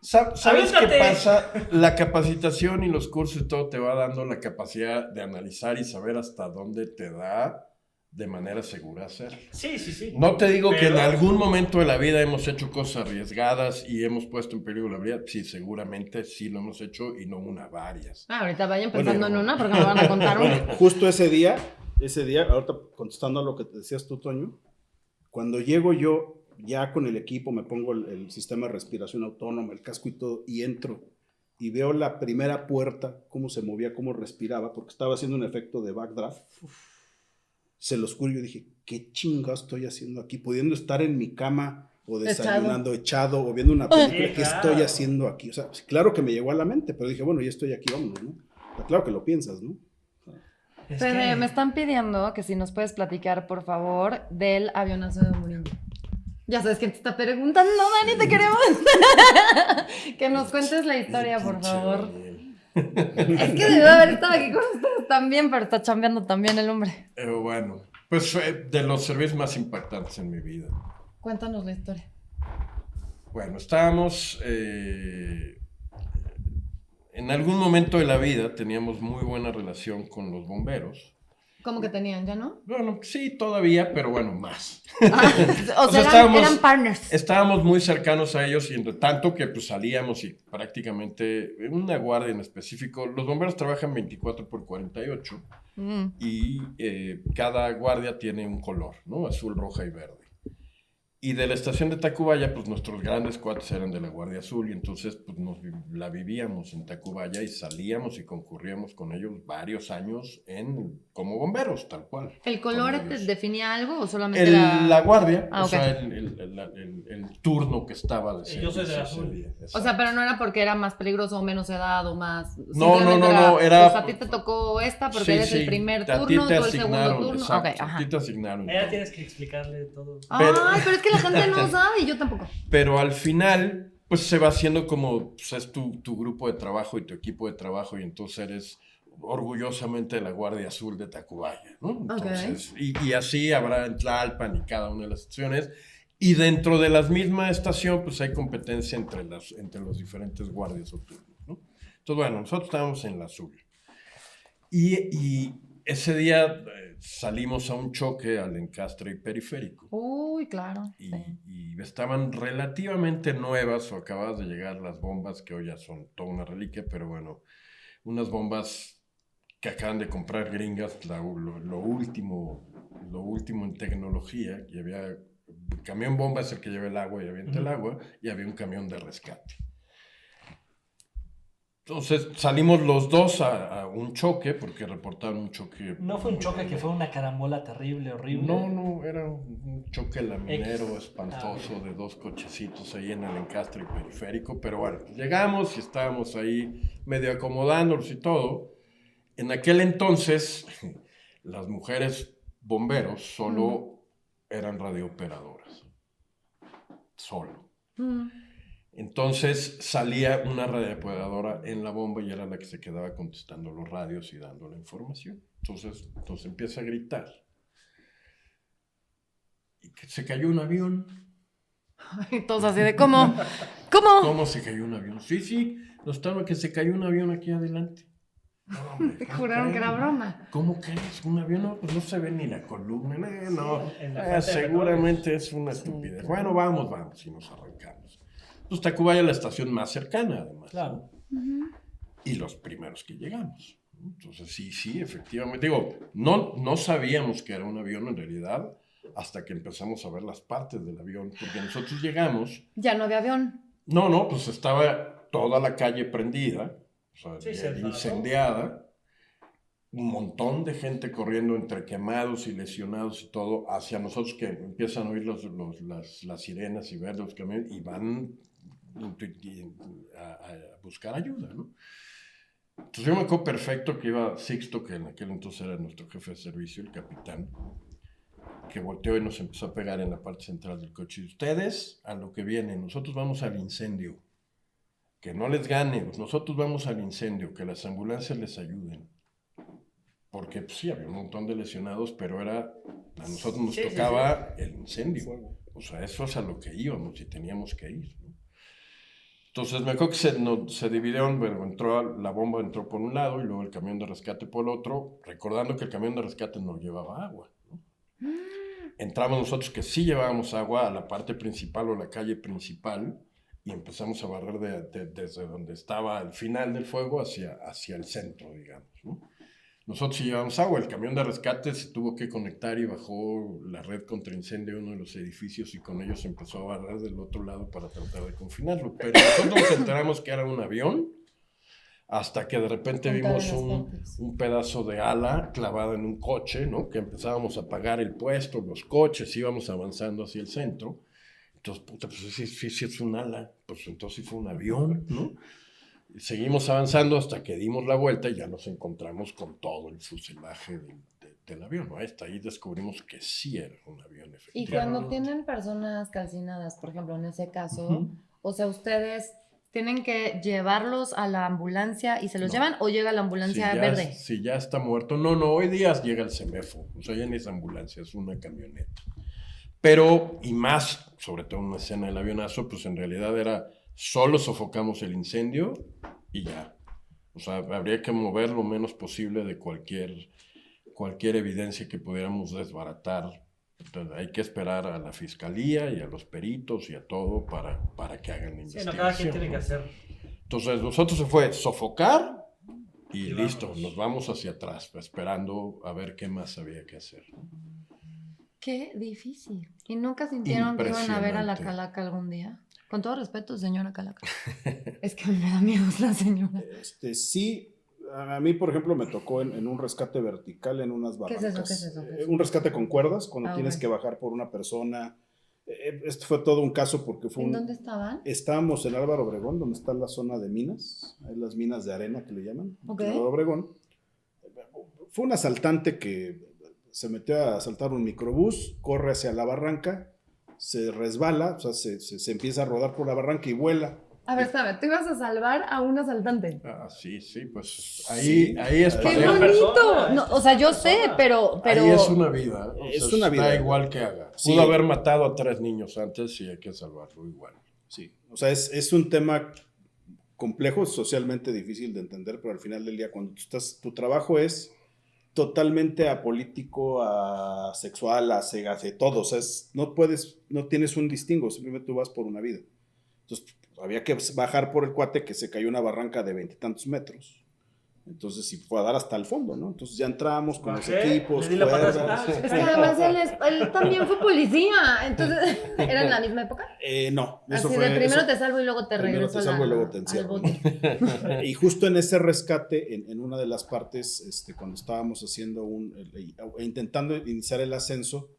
¿Sabes qué Aviéntate. pasa? La capacitación y los cursos y todo te va dando la capacidad de analizar y saber hasta dónde te da de manera segura hacerlo. sí. No te digo que en Pero- algún momento de la vida hemos hecho cosas arriesgadas y hemos puesto en peligro la vida. Sí, seguramente sí lo hemos hecho y no una, varias. Ah, ahorita vayan pensando Bueno, en una porque me van a contar una. Justo ese día, ahorita contestando a lo que te decías tú, Toño, cuando llego yo ya con el equipo, me pongo el sistema de respiración autónoma, el casco y todo, y entro y veo la primera puerta, cómo se movía, cómo respiraba, porque estaba haciendo un efecto de backdraft. Se los juro, yo dije, ¿qué chingados estoy haciendo aquí? Pudiendo estar en mi cama o desayunando, echado o viendo una película, Sí, ¿qué claro. estoy haciendo aquí? O sea, claro que me llegó a la mente, pero dije, bueno, ya estoy aquí, vámonos, ¿no? Pero claro que lo piensas, ¿no? Es Pero que- me están pidiendo que si nos puedes platicar, por favor, del avionazo de Murillo. Ya sabes quién te está preguntando, Dani, te queremos. Que nos cuentes la historia, por favor. Es que debió haber estado aquí con ustedes también, pero está chambeando también el hombre. Bueno, pues fue de los servicios más impactantes en mi vida. Cuéntanos la historia. Bueno, estábamos... en algún momento de la vida teníamos muy buena relación con los bomberos. ¿Cómo que tenían, ya no? Bueno, sí, todavía, pero bueno, más. O sea, eran partners. Estábamos muy cercanos a ellos y entre tanto que pues salíamos y prácticamente en una guardia en específico, los bomberos trabajan 24/48 y cada guardia tiene un color, ¿no? Azul, roja y verde. Y de la estación de Tacubaya, pues nuestros grandes cuates eran de la Guardia Azul y entonces pues la vivíamos en Tacubaya y salíamos y concurríamos con ellos varios años como bomberos, tal cual. ¿El color te definía algo o solamente era...? La guardia, o sea, okay. el turno que estaba de yo soy de azul. O sea, pero no era porque era más peligroso o menos edad o más... No, era... Pues a ti te tocó esta porque eres el primer turno, tú el segundo turno. Exacto, okay, a ti te asignaron. Ella tienes que explicarle todo. Ay, pero es que la gente no sabe y yo tampoco. Pero al final, pues se va haciendo como, pues es tu grupo de trabajo y tu equipo de trabajo y entonces eres orgullosamente de la Guardia Azul de Tacubaya, ¿no? Entonces, y así habrá en Tlalpan y cada una de las estaciones. Y dentro de la misma estación, pues hay competencia entre los diferentes guardias o turnos, ¿no? Entonces, bueno, nosotros estábamos en la azul. Y ese día salimos a un choque al encastre periférico. Uy, claro. Y estaban relativamente nuevas o acabadas de llegar las bombas, que hoy ya son toda una reliquia, pero bueno, unas bombas que acaban de comprar gringas, lo último en tecnología, y había el camión bomba es el que lleva el agua y avienta el agua, y había un camión de rescate. Entonces salimos los dos a un choque, porque reportaron un choque. No fue un choque, que fue una carambola terrible, horrible. No, era un choque laminero espantoso de dos cochecitos ahí en el encastre periférico, pero bueno, llegamos y estábamos ahí medio acomodándolos y todo. En aquel entonces, las mujeres bomberos solo eran radiooperadoras. Solo. Entonces salía una radiooperadora en la bomba y era la que se quedaba contestando los radios y dando la información. Entonces empieza a gritar. Y que se cayó un avión. Ay, todos así de, ¿cómo? ¿Cómo? ¿Cómo se cayó un avión? Sí, nos estaban que se cayó un avión aquí adelante. No, hombre, juraron que era broma. ¿Cómo crees? ¿Un avión? No, pues no se ve ni la columna. No, seguramente es una estupidez. Bueno, vamos, y nos arrancamos. Pues Tacubaya es la estación más cercana, además. Claro. Y los primeros que llegamos. Entonces, sí, efectivamente. Digo, no sabíamos que era un avión en realidad hasta que empezamos a ver las partes del avión, porque nosotros llegamos... Ya no había avión. No, pues estaba toda la calle prendida, o sea, incendiada, un montón de gente corriendo entre quemados y lesionados y todo hacia nosotros, que empiezan a oír las sirenas y ver los camiones y van a buscar ayuda, ¿no? Entonces yo me acuerdo perfecto que iba Sixto, que en aquel entonces era nuestro jefe de servicio, el capitán, que volteó y nos empezó a pegar en la parte central del coche. Y ustedes, a lo que vienen, nosotros vamos al incendio. Que no les gane, nosotros vamos al incendio, que las ambulancias les ayuden. Porque pues, sí, había un montón de lesionados, pero a nosotros nos tocaba el incendio. O sea, eso es a lo que íbamos y teníamos que ir, ¿no? Entonces me acuerdo que se dividieron, bueno, la bomba entró por un lado y luego el camión de rescate por el otro, recordando que el camión de rescate no llevaba agua, ¿no? Entramos nosotros que sí llevábamos agua a la parte principal o la calle principal y empezamos a barrer desde donde estaba el final del fuego hacia el centro, digamos, ¿no? Nosotros sí llevamos agua, el camión de rescate se tuvo que conectar y bajó la red contra incendio de uno de los edificios y con ellos empezó a barrer del otro lado para tratar de confinarlo. Pero nosotros nos enteramos que era un avión hasta que de repente vimos un pedazo de ala clavada en un coche, ¿no? Que empezábamos a apagar el puesto, los coches, íbamos avanzando hacia el centro. Entonces, puta, pues sí es un ala, pues entonces sí fue un avión, ¿no? Seguimos avanzando hasta que dimos la vuelta y ya nos encontramos con todo el fuselaje parte del avión, ¿no? Hasta ahí descubrimos que sí era un avión Y efectivo. cuando tienen personas calcinadas, por ejemplo, en ese caso, o sea, ustedes tienen que llevarlos a la ambulancia y se los No. llevan o llega la ambulancia verde. Si ya está muerto. No, hoy día llega el CEMEFO. O sea, ya no es ambulancia, es una camioneta. Pero, y más, sobre todo en una escena del avionazo, pues en realidad era solo sofocamos el incendio y ya. O sea, habría que mover lo menos posible de cualquier evidencia que pudiéramos desbaratar. Entonces, hay que esperar a la fiscalía y a los peritos y a todo para que hagan la Sí, investigación. no, cada quien tiene que hacer. Entonces, nosotros se fue sofocar y Y listo, vámonos. nos vamos hacia atrás, esperando a ver qué más había que hacer. Qué difícil. ¿Y nunca sintieron que iban a ver a la Impresionante. Calaca algún día? Con todo respeto, señora Calaca. Es que a mí me da miedo la señora. Sí, a mí, por ejemplo, me tocó en un rescate vertical en unas ¿Qué es barrancas. eso? ¿Qué es eso? ¿Qué es eso? Un rescate con cuerdas, cuando Ah, tienes ok. que bajar por una persona. Esto fue todo un caso porque fue ¿En dónde estaban? Estábamos en Álvaro Obregón, donde está la zona de minas, hay las minas de arena que le llaman, Ok. en Álvaro Obregón. Fue un asaltante que se metió a asaltar un microbús, corre hacia la barranca, se resbala, o sea, se empieza a rodar por la barranca y vuela. A ver, espérame, tú ibas a salvar a un asaltante. Ah, sí, pues Sí. ahí es ¡Qué ¡Qué pareja. bonito! persona, No, o sea, yo sé, pero... Ahí es una vida. Es sea, una vida. Da igual que haga. Sí. Pudo haber matado a 3 niños antes y hay que salvarlo igual. Sí, o sea, es un tema complejo, socialmente difícil de entender, pero al final del día, cuando tu trabajo es totalmente apolítico, asexual, de todo, o sea, no tienes un distingo, simplemente tú vas por una vida. Entonces, había que bajar por el cuate que se cayó una barranca de 20 y tantos metros. Entonces, sí fue a dar hasta el fondo, ¿no? Entonces ya entramos con los Bajé, equipos, le di la patada, cuerdas. ah, Es que además él también fue policía, entonces... ¿Era en la misma época? No, eso Así fue... de primero eso- te salvo y luego te primero regreso te salvo y luego te al encierro. bote. Y justo en ese rescate, en una de las partes, cuando estábamos haciendo intentando iniciar el ascenso,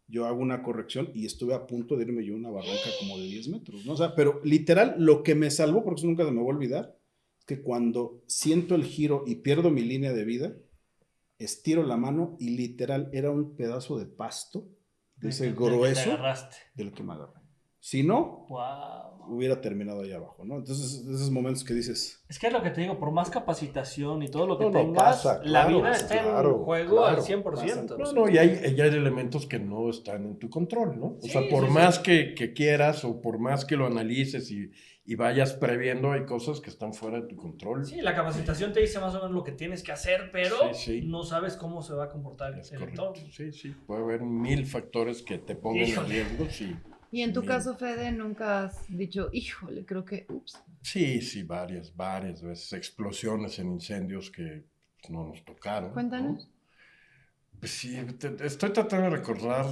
yo hago una corrección y estuve a punto de irme yo a una barranca como de 10 metros, ¿no? O sea, pero literal, lo que me salvó, porque eso nunca se me va a olvidar, es que cuando siento el giro y pierdo mi línea de vida, estiro la mano y literal era un pedazo de pasto, de ese grueso, del que me agarré. Si no, Wow. hubiera terminado ahí abajo, ¿no? Entonces, esos momentos que dices... Es que es lo que te digo, por más capacitación y todo lo que No, no, tengas, pasa, la claro, vida está claro, en juego al claro, 100%. No, y hay elementos que no están en tu control, ¿no? O Sí, sea, por sí, más sí. que quieras o por más que lo analices y vayas previendo, hay cosas que están fuera de tu control. Sí, la capacitación te dice más o menos lo que tienes que hacer, pero Sí, sí. no sabes cómo se va a comportar Es el correcto. entorno. Sí. Puede haber 1000 factores que te pongan en Híjole. riesgo, sí. Y en tu Mira. caso, Fede, nunca has dicho, híjole, creo que, ups. Sí, varias veces. Explosiones en incendios que no nos tocaron. Cuéntanos. ¿no? Pues sí, estoy tratando de recordar,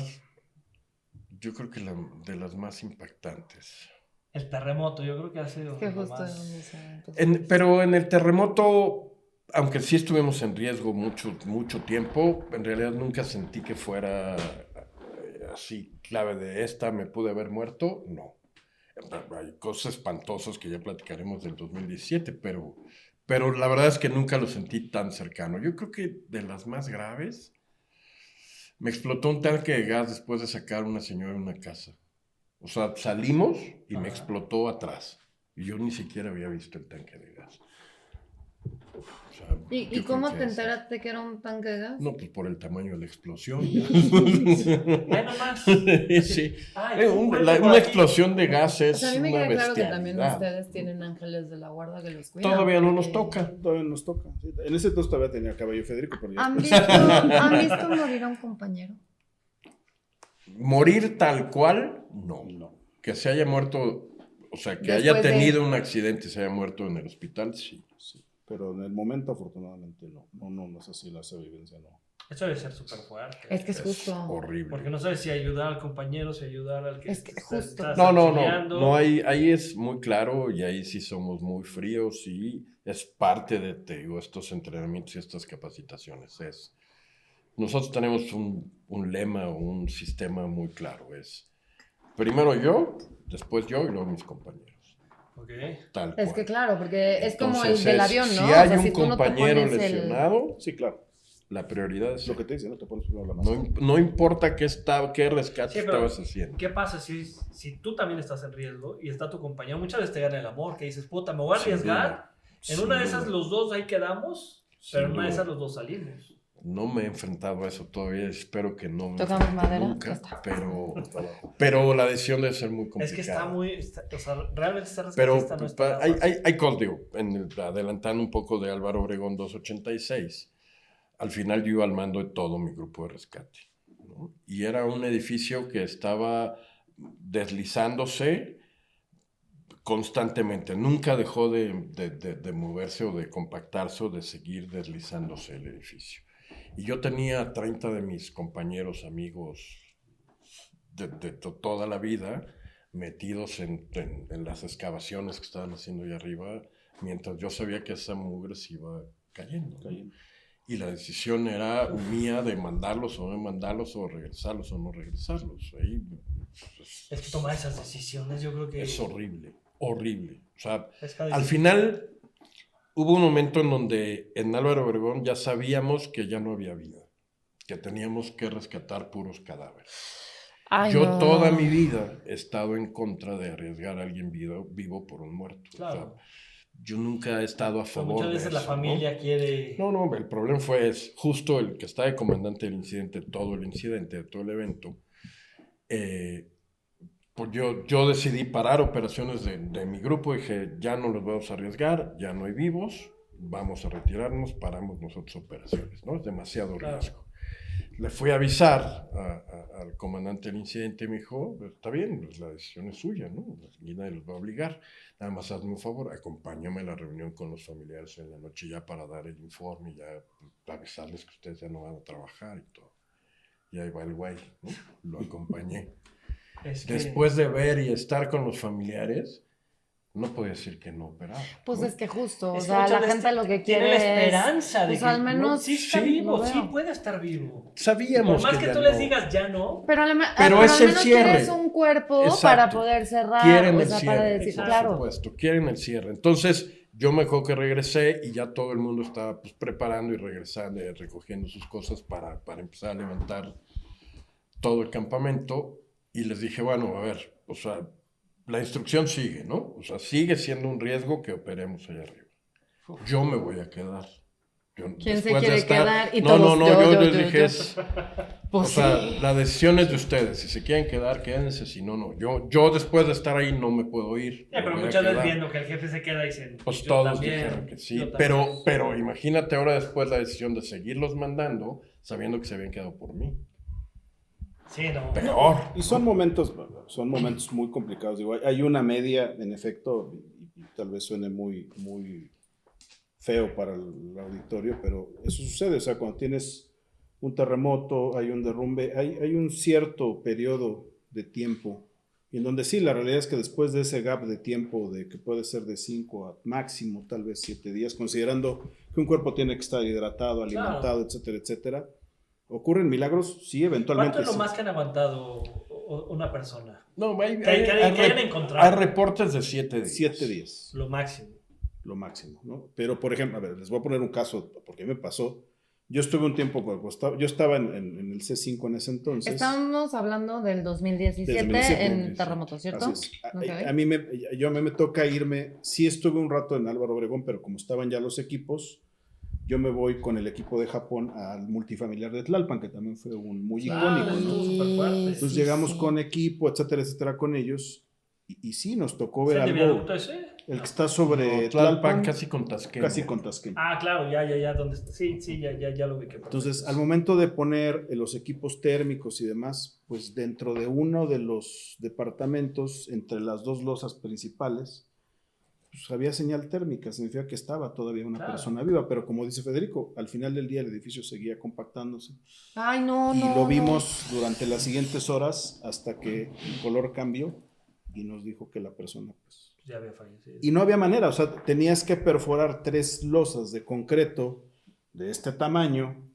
yo creo que de las más impactantes. El terremoto, yo creo que ha sido Que lo justo más... en ese- Pero en el terremoto, aunque sí estuvimos en riesgo mucho tiempo, en realidad nunca sentí que fuera así clave de esta, me pude haber muerto, no. Hay cosas espantosas que ya platicaremos del 2017, pero la verdad es que nunca lo sentí tan cercano. Yo creo que de las más graves, me explotó un tanque de gas después de sacar a una señora de una casa. O sea, salimos y me explotó atrás. Y yo ni siquiera había visto el tanque de gas. O sea, ¿Y yo cómo creo te que enteraste que era un tanque de gas? No, pues por el tamaño de la explosión. Ve nomás. Sí. Ay, Una por aquí. explosión de gas O es sea, a mí me una queda claro que también bestialidad. ustedes tienen ángeles de la guarda que los cuidan. Todavía no nos porque- toca. Todavía nos toca. Sí, en ese entonces todavía tenía cabello Federico, pero ya ¿Han después- visto, ¿Han visto morir a un compañero? Morir tal cual, no. No. Que se haya muerto, o sea, que Después haya de- tenido un accidente y se haya muerto en el hospital, sí. Sí, pero en el momento afortunadamente no. No es así, esa vivencia no. Eso debe ser súper fuerte. Es que es justo. Horrible. Porque no sabes si ayudar al compañero, si ayudar al que Es que te justo. estás No, auxiliando. no, ahí es muy claro y ahí sí somos muy fríos y es parte de, te digo, estos entrenamientos y estas capacitaciones. Nosotros tenemos un lema o un sistema muy claro, es primero yo, después yo y luego mis compañeros. Ok. Tal Es cual. que claro, porque es como el Entonces del avión, ¿no? Si O hay sea, un si tú no te compañero pones el- lesionado, Sí, claro. La prioridad es Lo que te dice, no te pones primero la máscara. no importa qué rescate Sí, pero estabas haciendo. ¿qué pasa si tú también estás en riesgo y está tu compañero? Muchas veces te gana el amor, que dices, puta, me voy a Sin arriesgar. duda, En sin una de esas duda. los dos ahí quedamos, Sin pero en una de duda. esas los dos salimos. No me he enfrentado a eso todavía, espero que no me Tocamos enfrente madera, ya nunca, está. pero la decisión debe ser muy complicada. Es que está muy, o sea, realmente ser Pero rescatista no está nada fácil. hay cosas, digo, adelantando un poco de Álvaro Obregón 286, al final yo iba al mando de todo mi grupo de rescate, ¿no? Y era un edificio que estaba deslizándose constantemente, nunca dejó de moverse o de compactarse o de seguir deslizándose el edificio. Y yo tenía 30 de mis compañeros, amigos de toda la vida metidos en las excavaciones que estaban haciendo ahí arriba, mientras yo sabía que esa mugre se iba cayendo. Y la decisión era mía de mandarlos o no mandarlos, o regresarlos o no regresarlos. Ahí, Es que tomar esas decisiones yo creo que es horrible, horrible. O sea, es cada al decisión. final hubo un momento en donde en Álvaro Obregón ya sabíamos que ya no había vida, que teníamos que rescatar puros cadáveres. Ay, Yo no. toda mi vida he estado en contra de arriesgar a alguien vivo por un muerto. Claro. O sea, yo nunca he estado a Pero favor muchas de veces eso, la familia ¿no? quiere... No, el problema es justo el que está de comandante del incidente, todo el incidente, todo el evento. Pues yo decidí parar operaciones de mi grupo, dije, ya no los vamos a arriesgar, ya no hay vivos, vamos a retirarnos, paramos nosotros operaciones, ¿no? Es demasiado Claro. riesgo. Le fui a avisar al comandante del incidente y me dijo, está bien, pues la decisión es suya, ¿no? Y nadie los va a obligar. Nada más hazme un favor, acompáñame a la reunión con los familiares en la noche ya para dar el informe y ya avisarles que ustedes ya no van a trabajar y todo. Y ahí va el güey, ¿no? Lo acompañé. Es que... Después de ver y estar con los familiares, no podía decir que no operaba. Pues ¿no? es que justo, o Es que sea, muchas la veces gente lo que tiene quiere la es, esperanza de pues que al menos no, sí está lo vivo, veo. sí puede estar vivo. Sabíamos Por más que ya tú les no. digas ya no, Pero, Pero es al el menos cierre. tienes un cuerpo Exacto. para poder cerrar, Quieren o el sea, cierre, para decir, exacto. claro. por supuesto, quieren el cierre. Entonces, yo me acuerdo que regresé y ya todo el mundo estaba pues, preparando y regresando y recogiendo sus cosas para empezar a levantar todo el campamento. Y les dije, bueno, a ver, o sea, la instrucción sigue, ¿no? O sea, sigue siendo un riesgo que operemos allá arriba. Yo me voy a quedar. ¿Quién se después de quiere estar- quedar? Y no, todos, yo les yo. dije, Pues o sea, sí. la decisión es de ustedes. Si se quieren quedar, quédense. Si no, no. Yo después de estar ahí no me puedo ir. ya, me pero voy a muchas veces quedar. viendo que el jefe se queda y dicen, Pues yo todos también, dijeron que sí. yo también. Pero imagínate ahora después la decisión de seguirlos mandando, sabiendo que se habían quedado por mí. Sí, no. Peor. Y son momentos muy complicados. Digo, hay una media, en efecto, y tal vez suene muy, muy feo para el auditorio, pero eso sucede. O sea, cuando tienes un terremoto, hay un derrumbe, hay un cierto periodo de tiempo en donde sí, la realidad es que después de ese gap de tiempo, de que puede ser de 5 a máximo, tal vez 7 días, considerando que un cuerpo tiene que estar hidratado, alimentado, Claro. etcétera, etcétera, ocurren milagros, sí, eventualmente. ¿Cuánto es lo sí. más que han aguantado una persona? No, Que hayan encontrado. hay reportes de 7 días. 7 días. Lo máximo. Lo máximo, ¿no? Pero, por ejemplo, a ver, les voy a poner un caso, porque me pasó. Yo estuve un tiempo, yo estaba en el C5 en ese entonces. Estábamos hablando del 2017, Desde 2017, en sí. terremoto, ¿cierto? Así es. Ok. A mí me toca irme, sí estuve un rato en Álvaro Obregón, pero como estaban ya los equipos, yo me voy con el equipo de Japón al multifamiliar de Tlalpan, que también fue un muy icónico, ¿no? estuvo súper fuerte. Entonces sí, llegamos sí. con equipo, etcétera, etcétera, con ellos, y sí, nos tocó ¿Es ver el de algo, viaducto ese? el que está sobre No, Tlalpan, Tlalpan, casi con Tasqueña. casi con Tasqueña. Ah, claro, ya, ¿dónde está? Sí, ya lo vi que Entonces, al momento de poner los equipos térmicos y demás, pues dentro de uno de los departamentos, entre las dos losas principales, pues había señal térmica, significa que estaba todavía una Claro. persona viva, pero como dice Federico, al final del día el edificio seguía compactándose. Ay, no, Y no. lo no. vimos durante las siguientes horas hasta que el color cambió y nos dijo que la persona, pues... Ya había fallecido. Y no había manera, o sea, tenías que perforar 3 losas de concreto de este tamaño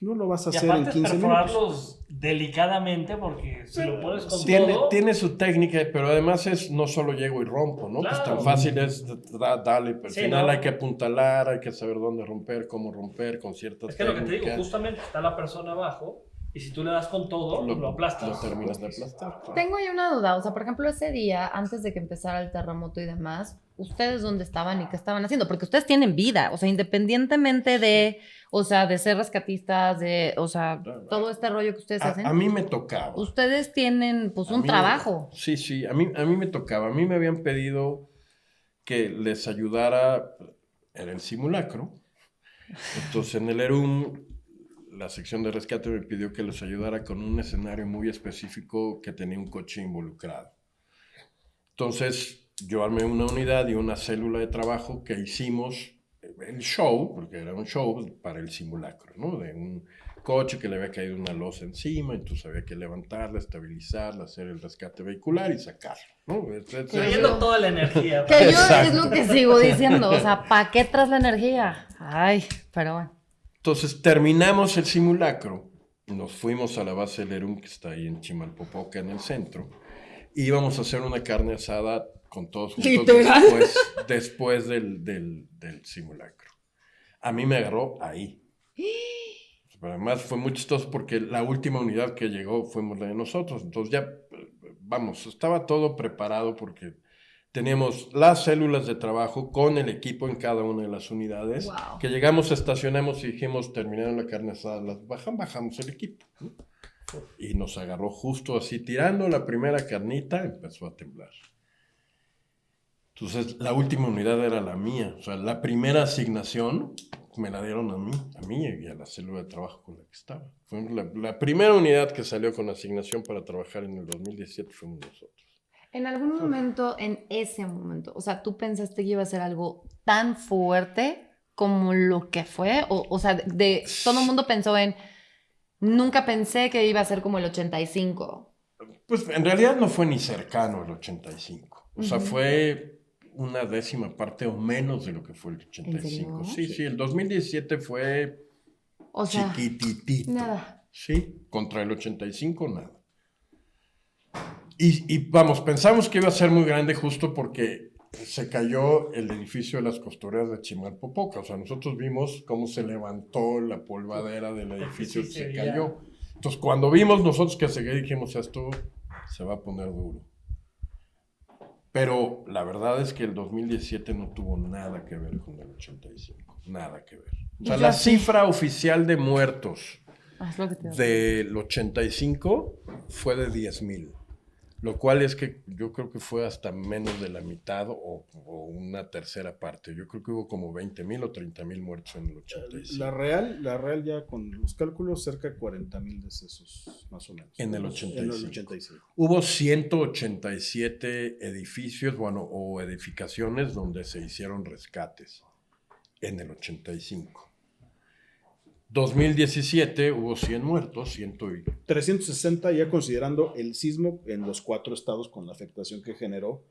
no lo vas a Y hacer en aparte 15 minutos. perforarlos delicadamente porque si lo pones con Tiene, todo... tiene su técnica, pero además es no solo llego y rompo, ¿no? Pues Claro. tan fácil es dale, pero al Sí, final ¿no? hay que apuntalar, hay que saber dónde romper, cómo romper con cierta Es que lo que te digo, técnica. justamente está la persona abajo y si tú le das con todo, lo aplastas. Lo terminas de aplastar. Tengo ahí una duda, o sea, por ejemplo, ese día, antes de que empezara el terremoto y demás, ¿ustedes dónde estaban y qué estaban haciendo? Porque ustedes tienen vida, o sea, independientemente de, o sea, de ser rescatistas, de, o sea, todo este rollo que ustedes hacen. A mí me tocaba. Ustedes tienen, pues, A un mí- trabajo. Sí, a mí me tocaba. A mí me habían pedido que les ayudara en el simulacro. Entonces, en el ERUM, la sección de rescate me pidió que les ayudara con un escenario muy específico que tenía un coche involucrado. Entonces, yo armé una unidad y una célula de trabajo que hicimos el show, porque era un show para el simulacro, ¿no? De un coche que le había caído una losa encima, entonces había que levantarla, estabilizarla, hacer el rescate vehicular y sacarlo, ¿no? Trayendo toda la energía. Que yo Exacto. es lo que sigo diciendo, o sea, ¿para qué traes la energía? Ay, pero bueno. Entonces terminamos el simulacro, nos fuimos a la base del ERUM, que está ahí en Chimalpopoca, en el centro, y íbamos a hacer una carne asada con todos juntos Literal. después del simulacro. A mí me agarró ahí. Pero además fue muy chistoso porque la última unidad que llegó fuimos la de nosotros. Entonces ya, vamos, estaba todo preparado porque teníamos las células de trabajo con el equipo en cada una de las unidades. Wow. Que llegamos, estacionamos y dijimos, terminaron la carne asada, bajamos el equipo, ¿no? Y nos agarró justo así, tirando la primera carnita, empezó a temblar. Entonces, la última unidad era la mía. O sea, la primera asignación me la dieron a mí y a la célula de trabajo con la que estaba. Fue la primera unidad que salió con asignación para trabajar en el 2017 fuimos nosotros. En algún momento, en ese momento, o sea, ¿tú pensaste que iba a ser algo tan fuerte como lo que fue? O sea, todo el mundo pensó en, nunca pensé que iba a ser como el 85. Pues en realidad no fue ni cercano el 85. O sea, Ujú. fue una décima parte o menos de lo que fue el 85. serio? Sí, el 2017 fue O sea, chiquititito. nada. Sí, contra el 85 nada. Y vamos, pensamos que iba a ser muy grande justo porque se cayó el edificio de las costureras de Chimalpopoca. O sea, nosotros vimos cómo se levantó la polvadera del edificio que Sí, se ya. cayó. Entonces, cuando vimos nosotros que se cayó, dijimos, esto se va a poner duro. Pero la verdad es que el 2017 no tuvo nada que ver con el 85. Nada que ver. O sea, Y la yo sí. cifra oficial de muertos Ah, es lo que te iba a decir. del 85 fue de 10,000. Lo cual es que yo creo que fue hasta menos de la mitad o una tercera parte. Yo creo que hubo como 20,000 o 30,000 muertos en el 85. La real ya con los cálculos cerca de 40,000 decesos, más o menos. En el En 85. el 85. Hubo 187 edificios, o edificaciones donde se hicieron rescates en el 85. 2017 hubo 100 muertos, 360 ya considerando el sismo en los 4 estados con la afectación que generó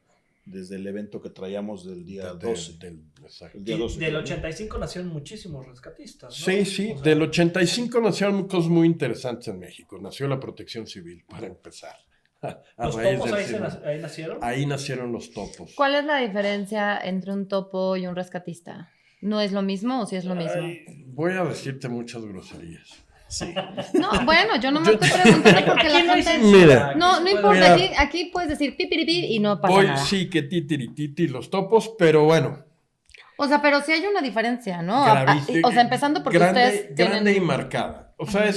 desde el evento que traíamos del día 12. exacto. El día 12. Del 85 nacieron muchísimos rescatistas, ¿no? Sí, O sea, del 85 nacieron cosas muy interesantes en México. Nació la protección civil, para empezar. A ¿Los raíz topos del ahí, sismo. ahí nacieron? Ahí nacieron los topos. ¿Cuál es la diferencia entre un topo y un rescatista? ¿No es lo mismo o sí es lo mismo? Ay, voy a decirte muchas groserías. Sí. No, bueno, yo no me estoy preguntando porque la Aquí no hay gente... censura, Mira. aquí No, se no puede importa, hablar. aquí puedes decir pipiripi y no pasa Voy, nada. sí, que titirititi los topos, pero bueno. O sea, pero sí hay una diferencia, ¿no? gravísimo, O sea, empezando porque grande, ustedes tienen... grande y marcada. O sea,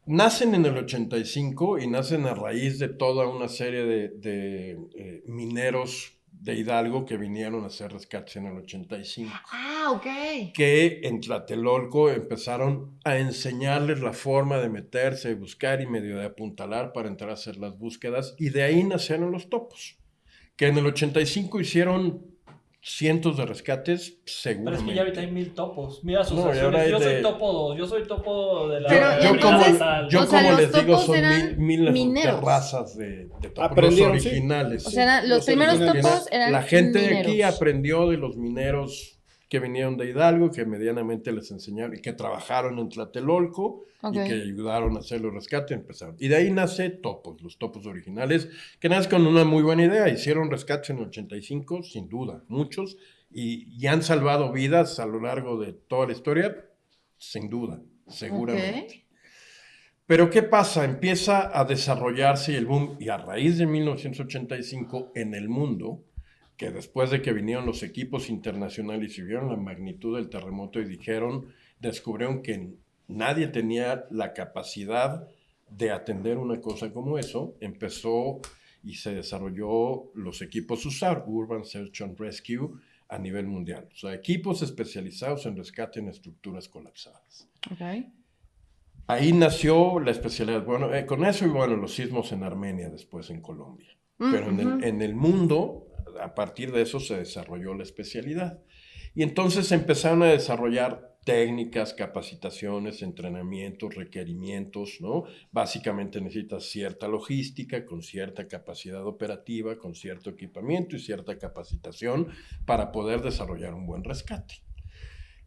nacen en el 85 y nacen a raíz de toda una serie de mineros de Hidalgo que vinieron a hacer rescates en el 85. Ah, ok. Que en Tlatelolco empezaron a enseñarles la forma de meterse, de buscar y medio de apuntalar para entrar a hacer las búsquedas, y de ahí nacieron los topos, que en el 85 hicieron cientos de rescates, Pero es seguramente. que ya ahorita hay 1000 topos. Mira sus No, y ahora hay yo soy de- topo 2, yo soy topo de la... Pero, yo entonces, como, yo o sea, como los les digo, topos son eran mil mineros. razas de topos, Aprendieron, los sí. originales. O sea, los primeros originales. topos eran La gente de mineros. aquí aprendió de los mineros que vinieron de Hidalgo, que medianamente les enseñaron y que trabajaron en Tlatelolco Ok. y que ayudaron a hacer los rescates, empezaron. Y de ahí nace Topos, los Topos originales, que nacen con una muy buena idea. Hicieron rescates en el 85, sin duda, muchos, y han salvado vidas a lo largo de toda la historia, sin duda, seguramente. Ok. Pero ¿qué pasa? Empieza a desarrollarse el boom, y a raíz de 1985 en el mundo, que después de que vinieron los equipos internacionales y vieron la magnitud del terremoto y descubrieron que nadie tenía la capacidad de atender una cosa como eso, empezó y se desarrolló los equipos USAR, Urban Search and Rescue, a nivel mundial. O sea, equipos especializados en rescate en estructuras colapsadas. Ok. Ahí nació la especialidad. Bueno, con eso y bueno, los sismos en Armenia, después en Colombia. Pero en el mundo, a partir de eso se desarrolló la especialidad. Y entonces empezaron a desarrollar técnicas, capacitaciones, entrenamientos, requerimientos, ¿no? Básicamente necesitas cierta logística, con cierta capacidad operativa, con cierto equipamiento y cierta capacitación para poder desarrollar un buen rescate.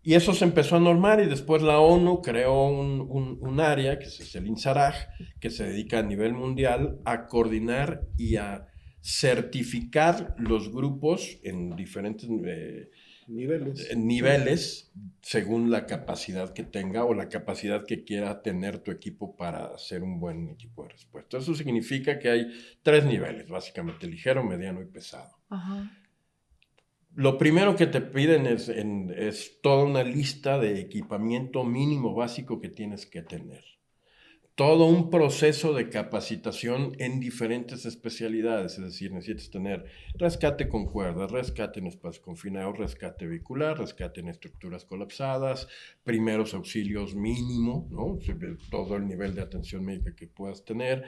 Y eso se empezó a normar y después la ONU creó un área, que es el INSARAG, que se dedica a nivel mundial a coordinar y a certificar los grupos en diferentes niveles según la capacidad que tenga o la capacidad que quiera tener tu equipo para hacer un buen equipo de respuesta. Eso significa que hay 3 niveles, básicamente, ligero, mediano y pesado. Ajá. Lo primero que te piden es toda una lista de equipamiento mínimo básico que tienes que tener. Todo un proceso de capacitación en diferentes especialidades, es decir, necesitas tener rescate con cuerdas, rescate en espacios confinados, rescate vehicular, rescate en estructuras colapsadas, primeros auxilios mínimo, ¿no? Todo el nivel de atención médica que puedas tener,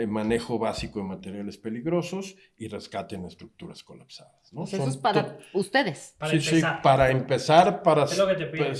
manejo básico de materiales peligrosos y rescate en estructuras colapsadas, ¿no? O sea, eso es para ustedes. Para Sí, empezar. sí, para empezar, para Es lo que te piden.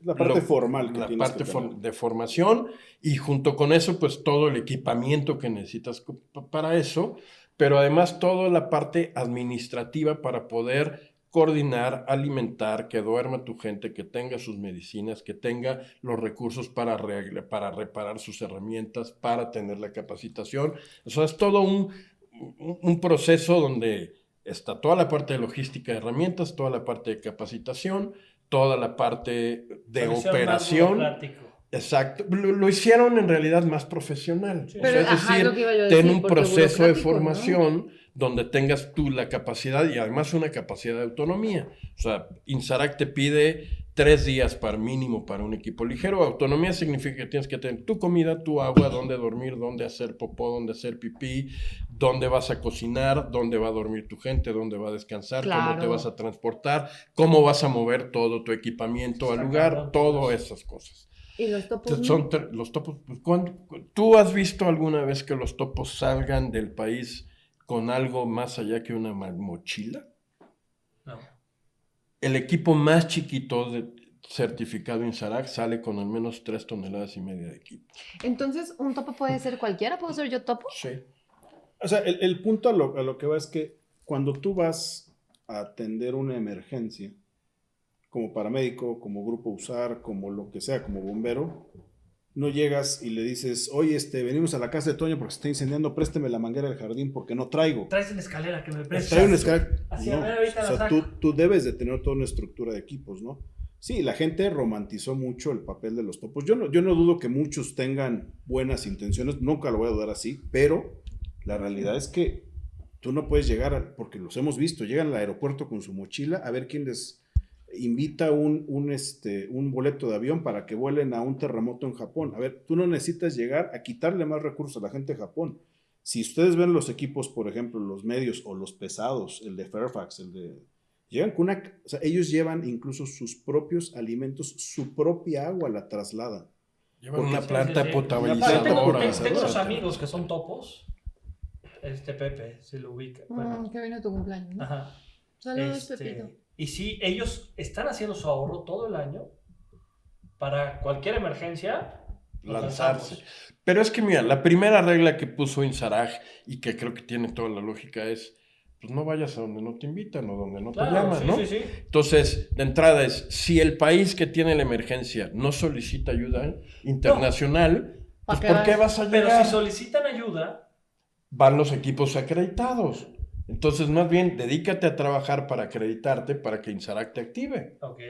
La parte formal que la tienes parte que tener. de formación y junto con eso, pues todo el equipamiento que necesitas para eso, pero además toda la parte administrativa para poder coordinar, alimentar, que duerma tu gente, que tenga sus medicinas, que tenga los recursos para reparar sus herramientas, para tener la capacitación. O sea, es todo un proceso donde está toda la parte de logística de herramientas, toda la parte de capacitación, toda la parte de Lo hicieron más operación. burocrático. Exacto. Lo hicieron en realidad más profesional. Sí. O Pero, sea, es ajá, decir, lo que iba yo a ten decir, un porque proceso de burocrático, ¿no? formación donde tengas tú la capacidad y además una capacidad de autonomía. O sea, INSARAG te pide 3 días mínimo para un equipo ligero. Autonomía significa que tienes que tener tu comida, tu agua, dónde dormir, dónde hacer popó, dónde hacer pipí, dónde vas a cocinar, dónde va a dormir tu gente, dónde va a descansar, cómo Claro. te vas a transportar, cómo vas a mover todo tu equipamiento al lugar, todas esas cosas. ¿Y los topos? Son los topos. Pues, ¿tú has visto alguna vez que los topos salgan del país con algo más allá que una mochila? No. El equipo más chiquito certificado INSARAG sale con al menos 3,5 toneladas de equipo. Entonces, ¿un topo puede ser cualquiera? ¿Puedo ser yo topo? Sí. O sea, el punto a lo que va es que cuando tú vas a atender una emergencia, como paramédico, como grupo USAR, como lo que sea, como bombero, no llegas y le dices, oye, venimos a la casa de Toño porque se está incendiando, présteme la manguera del jardín porque no traigo. Traes una escalera que me prestas. Trae una escalera. Así, No, a ver, ahorita o la sea, saco. tú debes de tener toda una estructura de equipos, ¿no? Sí, la gente romantizó mucho el papel de los topos. Yo no dudo que muchos tengan buenas intenciones, nunca lo voy a dudar así, pero la realidad es que tú no puedes llegar, porque los hemos visto, llegan al aeropuerto con su mochila a ver quién les invita un boleto de avión para que vuelen a un terremoto en Japón. A ver, tú no necesitas llegar a quitarle más recursos a la gente de Japón. Si ustedes ven los equipos, por ejemplo, los medios o los pesados, el de Fairfax, llegan con o sea, ellos llevan incluso sus propios alimentos, su propia agua la trasladan. Llevan Porque una sí, planta sí, sí. potabilizadora. Tengo unos etcétera. amigos que son topos. Pepe, si lo ubica. Bueno, Que vino tu cumpleaños, ¿no? ajá. Saludos, Pepito. Y sí, ellos están haciendo su ahorro todo el año para cualquier emergencia. nos Lanzarse. lanzamos. Pero es que mira, la primera regla que puso INSARAG y que creo que tiene toda la lógica es, pues no vayas a donde no te invitan o donde no te Claro, llaman, sí, ¿no? sí, sí. Entonces, de entrada es, si el país que tiene la emergencia no solicita ayuda internacional, pues ¿por qué vas a Pero llegar? si solicitan ayuda, Van los equipos acreditados. Entonces, más bien, dedícate a trabajar para acreditarte para que INSARAC te active. ok.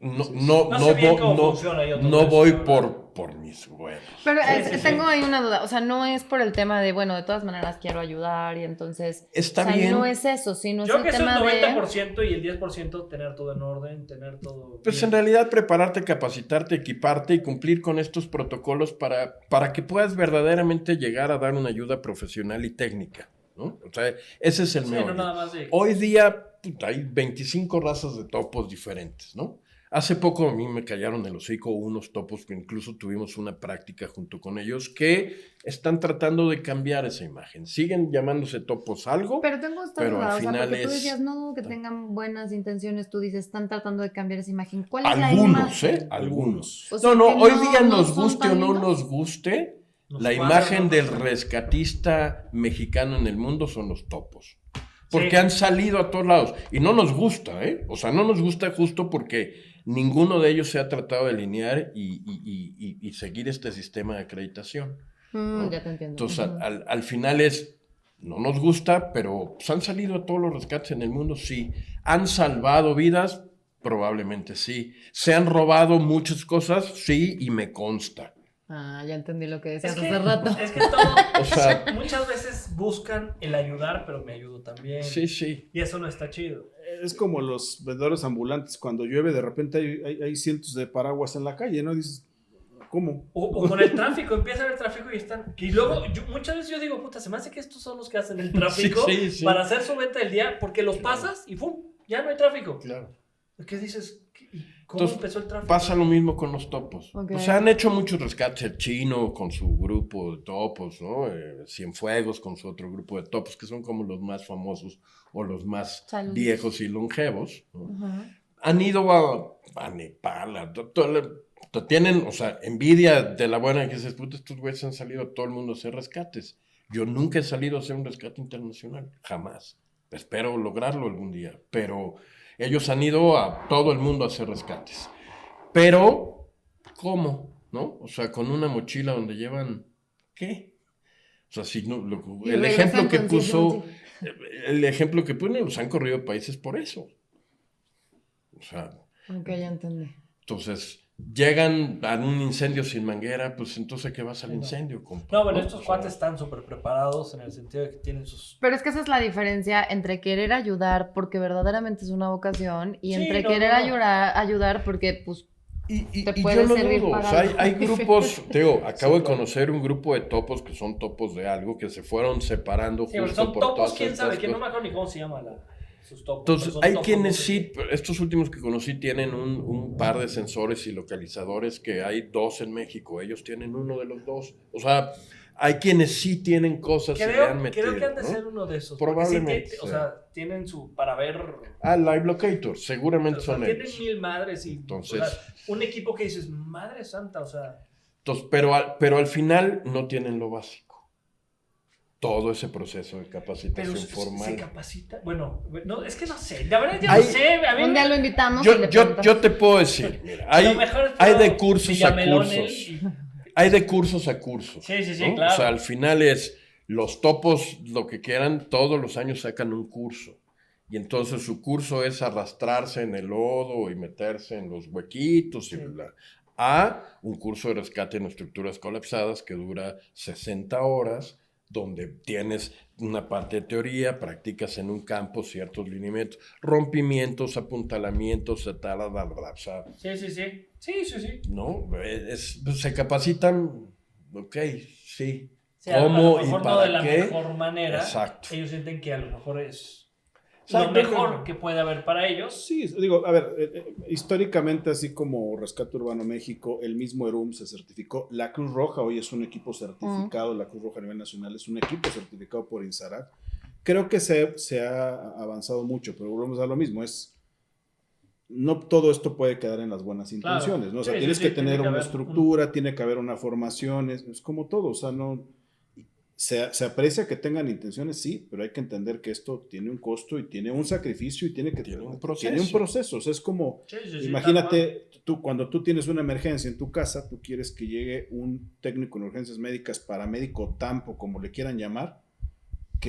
No, Sí, sí. No sé bien cómo funciona yo todo no eso, voy la verdad. por mis huevos. Pero Sí, sí, tengo sí. ahí una duda, o sea, no es por el tema de, bueno, de todas maneras quiero ayudar y entonces, Está o sea, bien. no es eso, sino es Yo el creo que es el tema de... 90% y el 10% tener todo en orden, tener todo Pues bien. en realidad prepararte, capacitarte, equiparte y cumplir con estos protocolos para que puedas verdaderamente llegar a dar una ayuda profesional y técnica, ¿no? O sea, ese es el Sí, meollo. no nada más de... Hoy día puta, hay 25 razas de topos diferentes, ¿no? Hace poco a mí me callaron el hocico unos topos que incluso tuvimos una práctica junto con ellos que están tratando de cambiar esa imagen. Siguen llamándose topos algo, Pero tengo esta pero duda, al o sea, final porque tú es... decías, no, que tengan buenas intenciones, tú dices, están tratando de cambiar esa imagen. ¿Cuál es la Algunos, imagen? Algunos. O sea, No, que hoy día no nos son guste o tan no lindos. nos guste, Nos la cuadra, imagen ¿no? del rescatista mexicano en el mundo son los topos. Porque Sí. han salido a todos lados. Y no nos gusta, ¿eh? O sea, no nos gusta justo porque ninguno de ellos se ha tratado de alinear y seguir este sistema de acreditación. ¿no? Ya te entiendo. Entonces, Ujú. al final es, no nos gusta, pero pues, han salido a todos los rescates en el mundo, sí. ¿Han salvado vidas? Probablemente sí. ¿Se han robado muchas cosas? Sí, y me consta. Ah, ya entendí lo que decías Es que, hace rato. es que todo, O sea, muchas veces buscan el ayudar, pero me ayudo también. sí, sí. Y eso no está chido. Es como los vendedores ambulantes, cuando llueve de repente hay cientos de paraguas en la calle, ¿no? Dices, ¿cómo? O con el tráfico, empieza a haber tráfico y están... Y luego, muchas veces yo digo, puta, se me hace que estos son los que hacen el tráfico Sí, sí. para hacer su venta del día, porque los pasas y ¡pum! Ya no hay tráfico. Claro. ¿Qué dices? ¿Cómo Entonces, empezó el tráfico? pasa lo mismo con los topos. Ok. O sea, han hecho muchos rescates. El chino con su grupo de topos, ¿no? Cienfuegos con su otro grupo de topos, que son como los más famosos o los más Saludos. viejos y longevos. ¿no? Ujú. Han ido a Nepal, tienen, o sea, envidia de la buena que dices, puta, estos güeyes han salido a todo el mundo a hacer rescates. Yo nunca he salido a hacer un rescate internacional, jamás. Espero lograrlo algún día, pero ellos han ido a todo el mundo a hacer rescates. Pero, ¿cómo? ¿No? O sea, con una mochila donde llevan, ¿qué? O sea, si no, Y el regresan ejemplo que con puso, 100 el ejemplo que pone, los han corrido países por eso. O sea, Ok, ya entendí. entonces, llegan a un incendio sin manguera, pues entonces, ¿qué vas al Sí, no. incendio, compa? No, bueno, O estos sea, cuates están súper preparados en el sentido de que tienen sus... Pero es que esa es la diferencia entre querer ayudar porque verdaderamente es una vocación y Sí, entre no, querer no, no. ayudar porque, pues, Y te yo puede no servir dudo, o para sea, algo. hay grupos, Teo, acabo Sí, de claro. conocer un grupo de topos que son topos de algo, que se fueron separando Sí, pero justo son por topos, todas quién sabe, estas que no me cosas. acuerdo ni cómo se llama sus topos. Entonces, pero son hay topos, quienes no sé sí, qué. estos últimos que conocí tienen un par de sensores y localizadores que hay 2 en México, ellos tienen uno de los 2. O sea, hay quienes sí tienen cosas y le han metido, Creo que han de ¿no? ser uno de esos. porque sí Probablemente, o sí. sea, tienen para ver... Ah, Live Locator, seguramente O sea, son tienen ellos. 1000 madres y... Entonces- o sea, un equipo que dices, madre santa, o sea... Entonces, pero al final no tienen lo básico. Todo ese proceso de Pero capacitación se formal. capacita... Bueno, no, es que no sé. La verdad, yo Hay- no sé. A mí un día me- lo invitamos y le Yo preguntamos. te puedo decir, mira, lo mejor es hay todo de cursos a Villamelón, cursos. y- Hay de cursos a cursos. Sí, sí, sí, ¿no? claro. O sea, al final es los topos, lo que quieran, todos los años sacan un curso. Y entonces su curso es arrastrarse en el lodo y meterse en los huequitos y Sí. bla. A un curso de rescate en estructuras colapsadas que dura 60 horas, donde tienes una parte de teoría, practicas en un campo ciertos lineamientos, rompimientos, apuntalamientos, o sea, Sí, sí, sí. Sí, sí, sí. ¿no? Pues, se capacitan, ok, sí. O sea, ¿Cómo a lo y mejor no para de la qué? mejor manera. Exacto. Ellos sienten que a lo mejor es Exacto. lo mejor que puede haber para ellos. Sí, digo, a ver, históricamente, así como Rescate Urbano México, el mismo ERUM se certificó. La Cruz Roja hoy es un equipo certificado, la Cruz Roja a nivel nacional es un equipo certificado por INSARAC. Creo que se ha avanzado mucho, pero volvemos a lo mismo, no todo esto puede quedar en las buenas Claro. intenciones, ¿no? O sea, Sí, tienes sí, que sí, tener tiene que una haber estructura, tiene que haber una formación, es como todo, o sea, no... se aprecia que tengan intenciones, sí, pero hay que entender que esto tiene un costo y tiene un sacrificio y tiene un proceso. O sea, es como, Sí, sí, sí, imagínate, cuando tú tienes una emergencia en tu casa, tú quieres que llegue un técnico en urgencias médicas, paramédico, tampo, como le quieran llamar,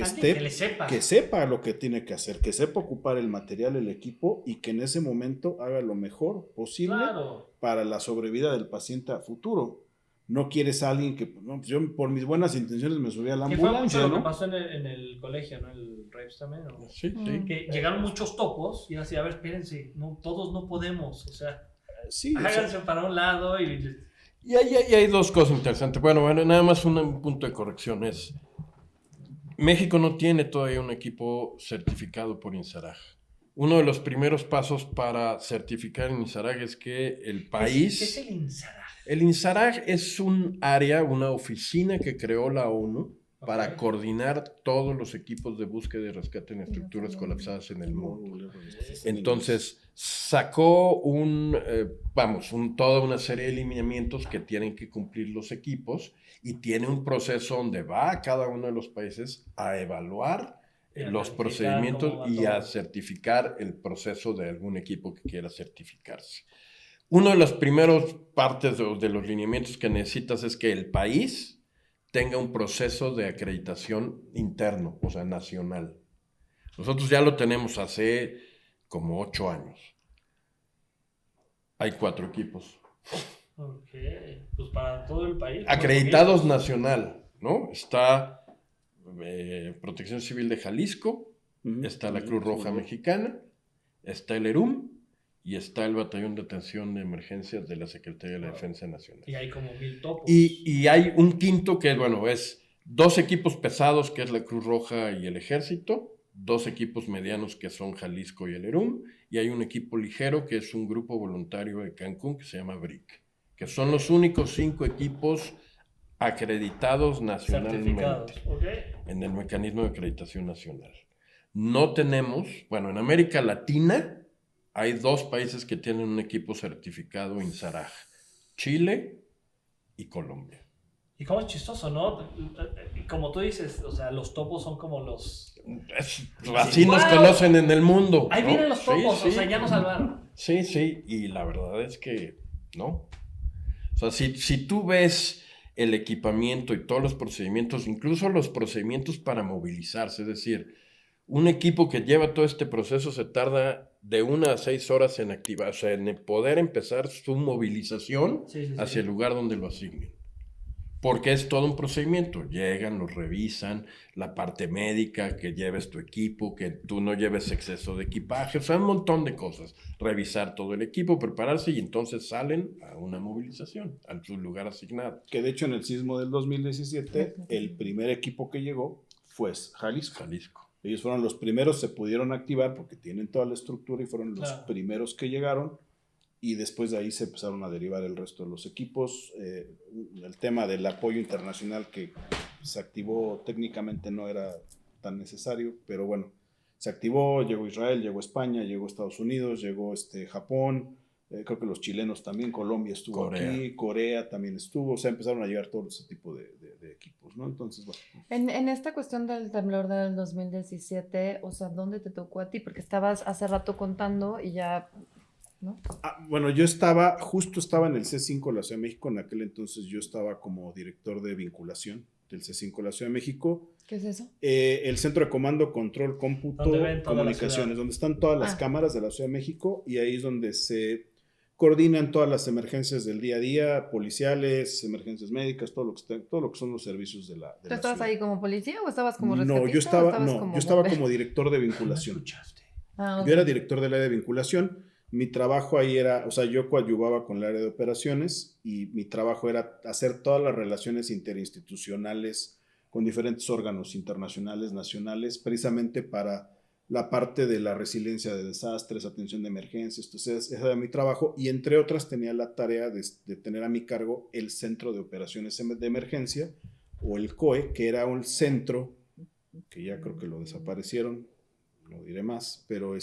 Alguien que le sepa. que sepa lo que tiene que hacer, que sepa ocupar el material, el equipo y que en ese momento haga lo mejor posible Claro. para la sobrevida del paciente a futuro. No quieres a alguien que, no, pues yo por mis buenas intenciones me subí a la Que fue mucho ambulancia, lo que ¿no? pasó en el colegio, ¿no? El Reps también, ¿no? Sí, sí. Que llegaron muchos topos y así, a ver, espérense, no, todos no podemos, o sea, Sí, o háganse sea, para un lado y... Y hay dos cosas interesantes. Bueno, nada más un punto de corrección es, México no tiene todavía un equipo certificado por INSARAG. Uno de los primeros pasos para certificar en INSARAG es que el país... ¿Qué es el INSARAG? El INSARAG es un área, una oficina que creó la ONU para coordinar todos los equipos de búsqueda y rescate en estructuras colapsadas en el mundo. Entonces, sacó toda una serie de lineamientos que tienen que cumplir los equipos y tiene un proceso donde va a cada uno de los países a evaluar los procedimientos y a certificar el proceso de algún equipo que quiera certificarse. Una de las primeras partes de los lineamientos que necesitas es que el país tenga un proceso de acreditación interno, o sea, nacional. Nosotros ya lo tenemos hace como 8 años. Hay 4 equipos. Ok, pues para todo el país. Acreditados nacional, ¿no? Está Protección Civil de Jalisco, está la Cruz Roja Mexicana, está el ERUM, y está el Batallón de Atención de Emergencias de la Secretaría de la Defensa Nacional. Y hay como 1000 topos. Y hay un quinto que, es 2 equipos pesados, que es la Cruz Roja y el Ejército, 2 equipos medianos, que son Jalisco y el ERUM, y hay un equipo ligero, que es un grupo voluntario de Cancún, que se llama BRIC, que son los únicos 5 equipos acreditados nacionalmente en el mecanismo de acreditación nacional. No tenemos, en América Latina, hay 2 países que tienen un equipo certificado INSARAG, Chile y Colombia. Y como es chistoso, ¿no? Como tú dices, o sea, los topos son como los... Así nos conocen en el mundo. Ahí vienen los topos, sí. O sea, ya nos salvaron. Sí, y la verdad es que no. O sea, si tú ves el equipamiento y todos los procedimientos, incluso los procedimientos para movilizarse, es decir, un equipo que lleva todo este proceso se tarda de 1 a 6 horas en activar, o sea, en poder empezar su movilización hacia el lugar donde lo asignen. Porque es todo un procedimiento. Llegan, los revisan, la parte médica, que lleves tu equipo, que tú no lleves exceso de equipaje, o sea, un montón de cosas. Revisar todo el equipo, prepararse y entonces salen a una movilización, a su lugar asignado. Que de hecho en el sismo del 2017, el primer equipo que llegó fue Jalisco. Ellos fueron los primeros, se pudieron activar porque tienen toda la estructura y fueron los primeros que llegaron y después de ahí se empezaron a derivar el resto de los equipos. El tema del apoyo internacional que se activó técnicamente no era tan necesario, pero bueno, se activó, llegó Israel, llegó España, llegó Estados Unidos, llegó Japón, creo que los chilenos también, Colombia estuvo aquí, Corea también estuvo, o sea, empezaron a llegar todo ese tipo de equipos, ¿no? Entonces, bueno. En esta cuestión del temblor del 2017, o sea, ¿dónde te tocó a ti? Porque estabas hace rato contando y ya, ¿no? Bueno, yo justo estaba en el C5 de la Ciudad de México, en aquel entonces yo estaba como director de vinculación del C5 de la Ciudad de México. ¿Qué es eso? El Centro de Comando, Control, Cómputo, Comunicaciones, donde están todas las cámaras de la Ciudad de México y ahí es donde se coordinan todas las emergencias del día a día, policiales, emergencias médicas, todo lo que son los servicios de la ¿Tú estabas ciudad. ahí como policía o estabas como rescatista? Yo estaba como director de vinculación. Yo era director del área de vinculación. Mi trabajo ahí era, o sea, yo coadyuvaba con el área de operaciones y mi trabajo era hacer todas las relaciones interinstitucionales con diferentes órganos internacionales, nacionales, precisamente para la parte de la resiliencia de desastres, atención de emergencias. Entonces, ese era mi trabajo y entre otras tenía la tarea de tener a mi cargo el Centro de Operaciones de Emergencia o el COE, que era un centro que ya creo que lo desaparecieron, no diré más, pero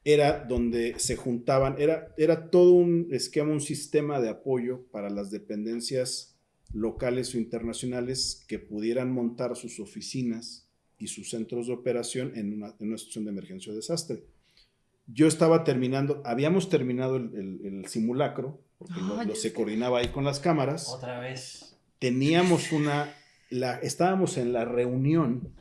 era donde se juntaban, era todo un esquema, un sistema de apoyo para las dependencias locales o internacionales que pudieran montar sus oficinas y sus centros de operación en una situación de emergencia o desastre. Yo estaba habíamos terminado el simulacro, porque se coordinaba ahí con las cámaras. Otra vez. Teníamos estábamos en la reunión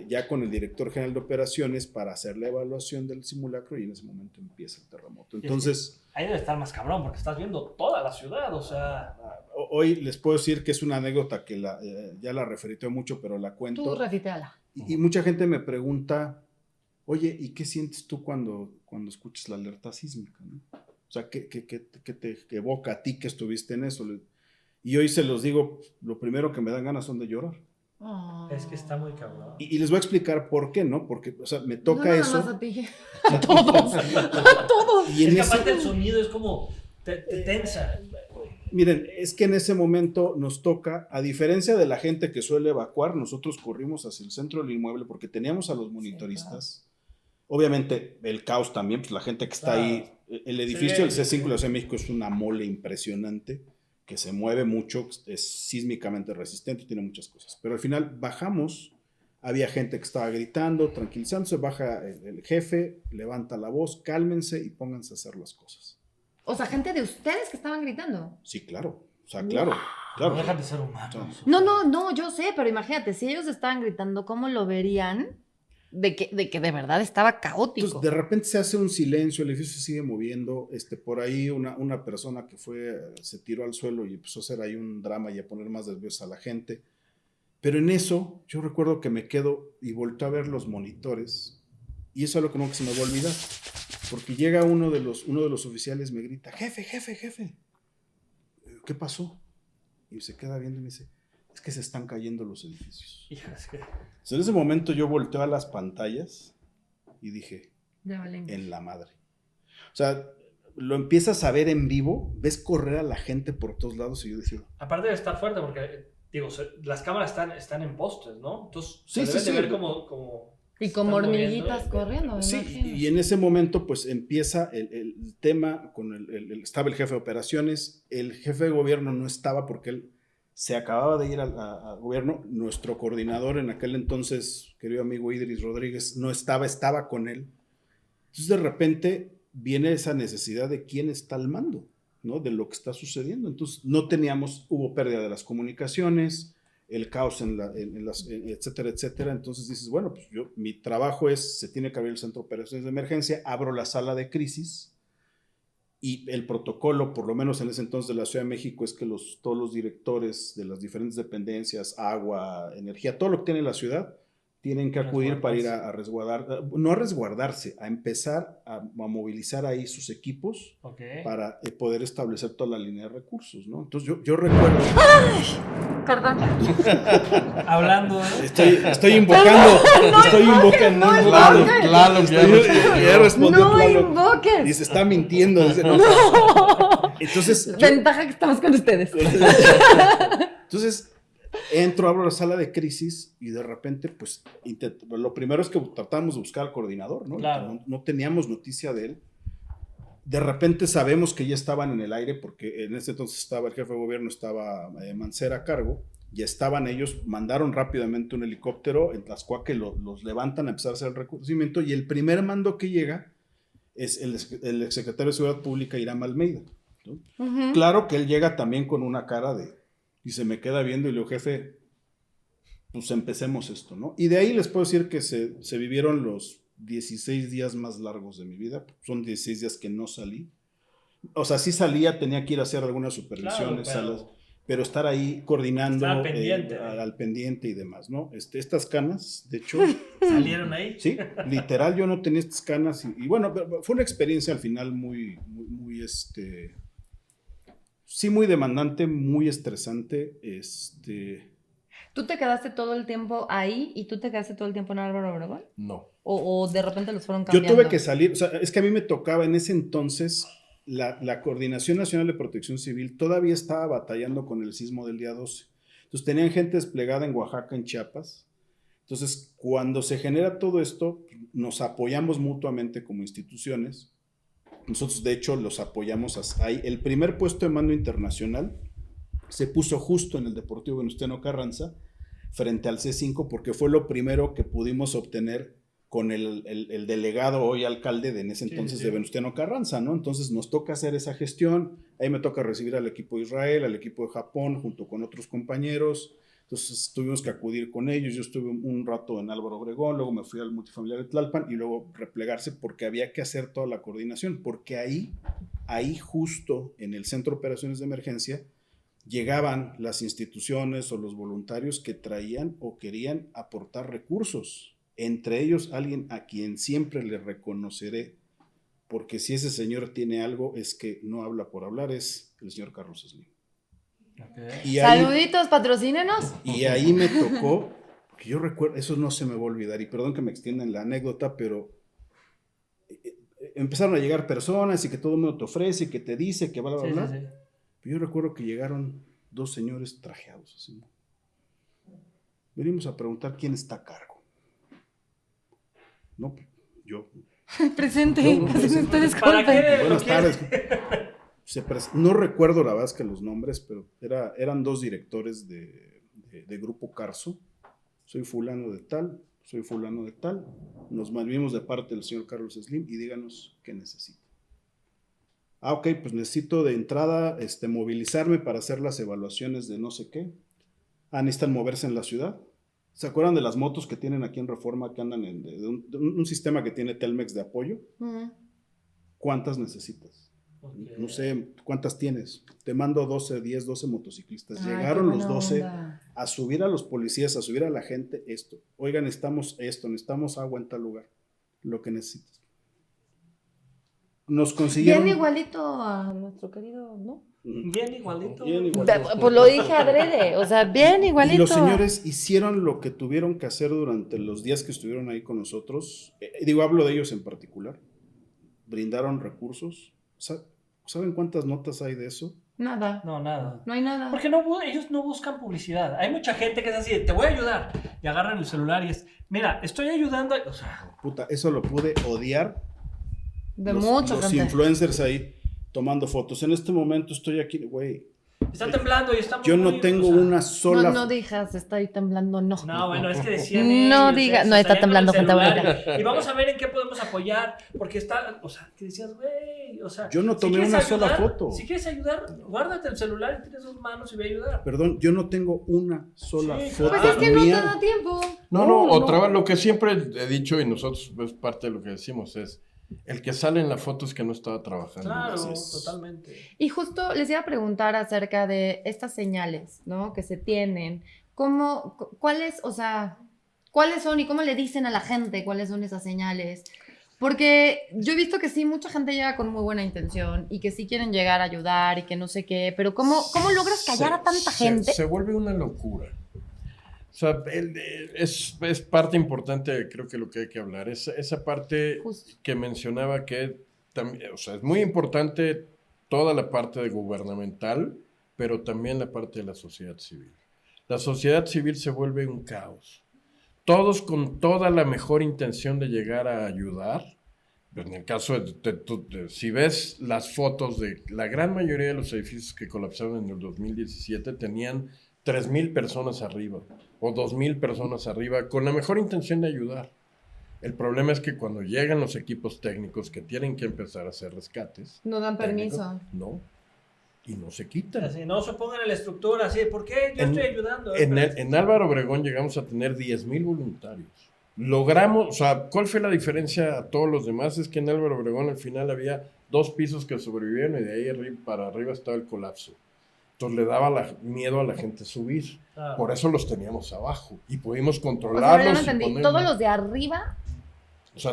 ya con el director general de operaciones para hacer la evaluación del simulacro y en ese momento empieza el terremoto. Entonces, ahí debe estar más cabrón porque estás viendo toda la ciudad, o sea... Hoy les puedo decir que es una anécdota que ya la referité mucho, pero la cuento. Tú refiteala. Y mucha gente me pregunta, oye, ¿y qué sientes tú cuando escuchas la alerta sísmica, ¿no? O sea, ¿qué te evoca a ti que estuviste en eso? Y hoy se los digo, lo primero que me dan ganas son de llorar. Oh. Es que está muy cabrón. Y les voy a explicar por qué, ¿no? Porque, o sea, me toca no, eso. Más a ti. A todos. A todos. Y es que aparte el sonido es como, te tensa. Miren, es que en ese momento nos toca, a diferencia de la gente que suele evacuar, nosotros corrimos hacia el centro del inmueble porque teníamos a los monitoristas. Sí, claro. Obviamente, el caos también, pues la gente que está ahí, el edificio del C5 de la Ciudad de México es una mole impresionante, que se mueve mucho, es sísmicamente resistente, tiene muchas cosas. Pero al final bajamos, había gente que estaba gritando, tranquilizándose, baja el jefe, levanta la voz, cálmense y pónganse a hacer las cosas. O sea, gente de ustedes que estaban gritando. Sí, claro. O sea, claro. No dejan de ser humanos. No, yo sé, pero imagínate, si ellos estaban gritando, ¿cómo lo verían? De que de verdad estaba caótico. Entonces, de repente se hace un silencio, el edificio se sigue moviendo. Por ahí una persona que se tiró al suelo y empezó a hacer ahí un drama y a poner más nerviosa a la gente. Pero en eso, yo recuerdo que me quedo y volteo a ver los monitores. Y eso es lo que no se me va a olvidar. Porque llega uno de los oficiales, me grita, jefe. ¿Qué pasó? Y se queda viendo y me dice, es que se están cayendo los edificios. Entonces, en ese momento yo volteo a las pantallas y dije, en la madre. O sea, lo empiezas a ver en vivo, ves correr a la gente por todos lados y yo decía... Aparte de estar fuerte, porque, digo, las cámaras están en postes, ¿no? Entonces, sí, se deben de ver sí. como y como hormiguitas corriendo. Sí, y en ese momento pues empieza el tema con estaba el jefe de operaciones, el jefe de gobierno no estaba porque él se acababa de ir al gobierno, nuestro coordinador en aquel entonces, querido amigo Idris Rodríguez, no estaba con él. Entonces de repente viene esa necesidad de quién está al mando, ¿no? De lo que está sucediendo. Entonces hubo pérdida de las comunicaciones, el caos etcétera, etcétera. Entonces dices, bueno, pues mi trabajo se tiene que abrir el centro de operaciones de emergencia, abro la sala de crisis y el protocolo, por lo menos en ese entonces de la Ciudad de México, es que todos los directores de las diferentes dependencias, agua, energía, todo lo que tiene la ciudad, tienen que acudir para ir a resguardar, no a resguardarse, a empezar a movilizar ahí sus equipos para poder establecer toda la línea de recursos, ¿no? Entonces yo recuerdo... ¡Ay! Perdón. Hablando, Estoy invocando. Claro, ya respondió. No invoques. Dice, está mintiendo. Dice, no. Entonces... Ventaja que estamos con ustedes. Entonces... abro la sala de crisis y de repente, pues, lo primero es que tratamos de buscar al coordinador, ¿no? Claro. No teníamos noticia de él. De repente sabemos que ya estaban en el aire porque en ese entonces estaba el jefe de gobierno, estaba Mancera a cargo, ya estaban ellos, mandaron rápidamente un helicóptero en Tlaxcuaque, los levantan a empezar a hacer el reconocimiento y el primer mando que llega es el exsecretario de Seguridad Pública, Irán Almeida, ¿no? Uh-huh. Claro que él llega también con una cara y se me queda viendo y le digo, jefe, pues empecemos esto, ¿no? Y de ahí les puedo decir que se vivieron los 16 días más largos de mi vida. Son 16 días que no salí. O sea, sí salía, tenía que ir a hacer algunas supervisiones, claro, pero estar ahí coordinando al pendiente y demás, ¿no? Estas canas, de hecho... ¿Salieron ahí? Sí, literal, yo no tenía estas canas y bueno, fue una experiencia al final muy sí, muy demandante, muy estresante. ¿Tú te quedaste todo el tiempo ahí y tú te quedaste todo el tiempo en Álvaro Obregón? No. ¿O de repente los fueron cambiando? Yo tuve que salir, o sea, es que a mí me tocaba en ese entonces, la Coordinación Nacional de Protección Civil todavía estaba batallando con el sismo del día 12. Entonces tenían gente desplegada en Oaxaca, en Chiapas. Entonces, cuando se genera todo esto, nos apoyamos mutuamente como instituciones. Nosotros, de hecho, los apoyamos ahí. El primer puesto de mando internacional se puso justo en el Deportivo Venustiano Carranza, frente al C5, porque fue lo primero que pudimos obtener con el delegado, hoy alcalde de en ese entonces de Venustiano Carranza, ¿no? Entonces nos toca hacer esa gestión, ahí me toca recibir al equipo de Israel, al equipo de Japón, junto con otros compañeros, entonces tuvimos que acudir con ellos, yo estuve un rato en Álvaro Obregón, luego me fui al multifamiliar de Tlalpan y luego replegarse porque había que hacer toda la coordinación, porque ahí justo en el Centro de Operaciones de Emergencia, llegaban las instituciones o los voluntarios que traían o querían aportar recursos. Entre ellos, alguien a quien siempre le reconoceré, porque si ese señor tiene algo, es que no habla por hablar, es el señor Carlos Slim. Okay. Saluditos, patrocínenos. Y ahí me tocó, porque yo recuerdo, eso no se me va a olvidar, y perdón que me extienda en la anécdota, pero empezaron a llegar personas y que todo el mundo te ofrece, y que te dice, que bla, bla, bla. Sí. Yo recuerdo que llegaron 2 señores trajeados. Así. Venimos a preguntar quién está a cargo. No, yo. Presente. Buenas tardes. No recuerdo la verdad que los nombres, pero eran 2 directores de Grupo Carso. Soy fulano de tal, soy fulano de tal. Nos movimos de parte del señor Carlos Slim y díganos qué necesita. Ok, pues necesito de entrada movilizarme para hacer las evaluaciones de no sé qué. Necesitan moverse en la ciudad. ¿Se acuerdan de las motos que tienen aquí en Reforma que andan de un sistema que tiene Telmex de apoyo? Uh-huh. ¿Cuántas necesitas? Okay. No sé, ¿cuántas tienes? Te mando 10, 12 motociclistas. Llegaron los 12 a subir a los policías, a subir a la gente esto. Oigan, necesitamos esto, necesitamos agua en tal lugar. Lo que necesitas. Nos consiguieron... Bien igualito a nuestro querido, ¿no? Bien igualito. Pues lo dije adrede, o sea, bien igualito. Y los señores hicieron lo que tuvieron que hacer durante los días que estuvieron ahí con nosotros. Hablo de ellos en particular. Brindaron recursos. ¿Saben cuántas notas hay de eso? Nada. No, nada. No hay nada. Porque ellos no buscan publicidad. Hay mucha gente que es así, te voy a ayudar. Y agarran el celular y es, mira, estoy ayudando. O sea, puta, eso lo pude odiar. De muchos los influencers ahí tomando fotos. En este momento estoy aquí, güey. Está temblando y estamos. Yo no tengo una sola. No digas, está ahí temblando, no. No, bueno, es que decían. No digas, no, está temblando, gente bonita. Y vamos a ver en qué podemos apoyar. Porque está, o sea, que decías, güey, o sea. Yo no tomé una sola foto. Si quieres ayudar, guárdate el celular y tienes 2 manos y ve a ayudar. Perdón, yo no tengo una sola foto. Pues es que no te da tiempo. No, otra vez, lo que siempre he dicho y nosotros es parte de lo que decimos es. El que sale en la foto es que no estaba trabajando. Claro, totalmente. Y justo les iba a preguntar acerca de estas señales, ¿no? Que se tienen. ¿Cuáles son y cómo le dicen a la gente cuáles son esas señales? Porque yo he visto que sí, mucha gente llega con muy buena intención y que sí quieren llegar a ayudar y que no sé qué, pero ¿cómo logras callar a tanta gente? Se vuelve una locura. O sea, es parte importante, creo que lo que hay que hablar, esa parte justo que mencionaba que también, o sea, es muy importante toda la parte gubernamental, pero también la parte de la sociedad civil. La sociedad civil se vuelve un caos. Todos con toda la mejor intención de llegar a ayudar. En el caso si ves las fotos de la gran mayoría de los edificios que colapsaron en el 2017, tenían 3,000 personas arriba o 2,000 personas arriba con la mejor intención de ayudar. El problema es que cuando llegan los equipos técnicos que tienen que empezar a hacer rescates, no dan permiso. No, y no se quitan. Así, no se pongan en la estructura así, ¿por qué? Yo estoy ayudando. En Álvaro Obregón llegamos a tener 10,000 voluntarios. Logramos, o sea, ¿cuál fue la diferencia a todos los demás? Es que en Álvaro Obregón al final había 2 pisos que sobrevivieron y de ahí para arriba estaba el colapso. Entonces le daba miedo a la gente subir. Ah. Por eso los teníamos abajo. Y pudimos controlarlos. O sea, no entendí. ¿Todos los de arriba? O sea,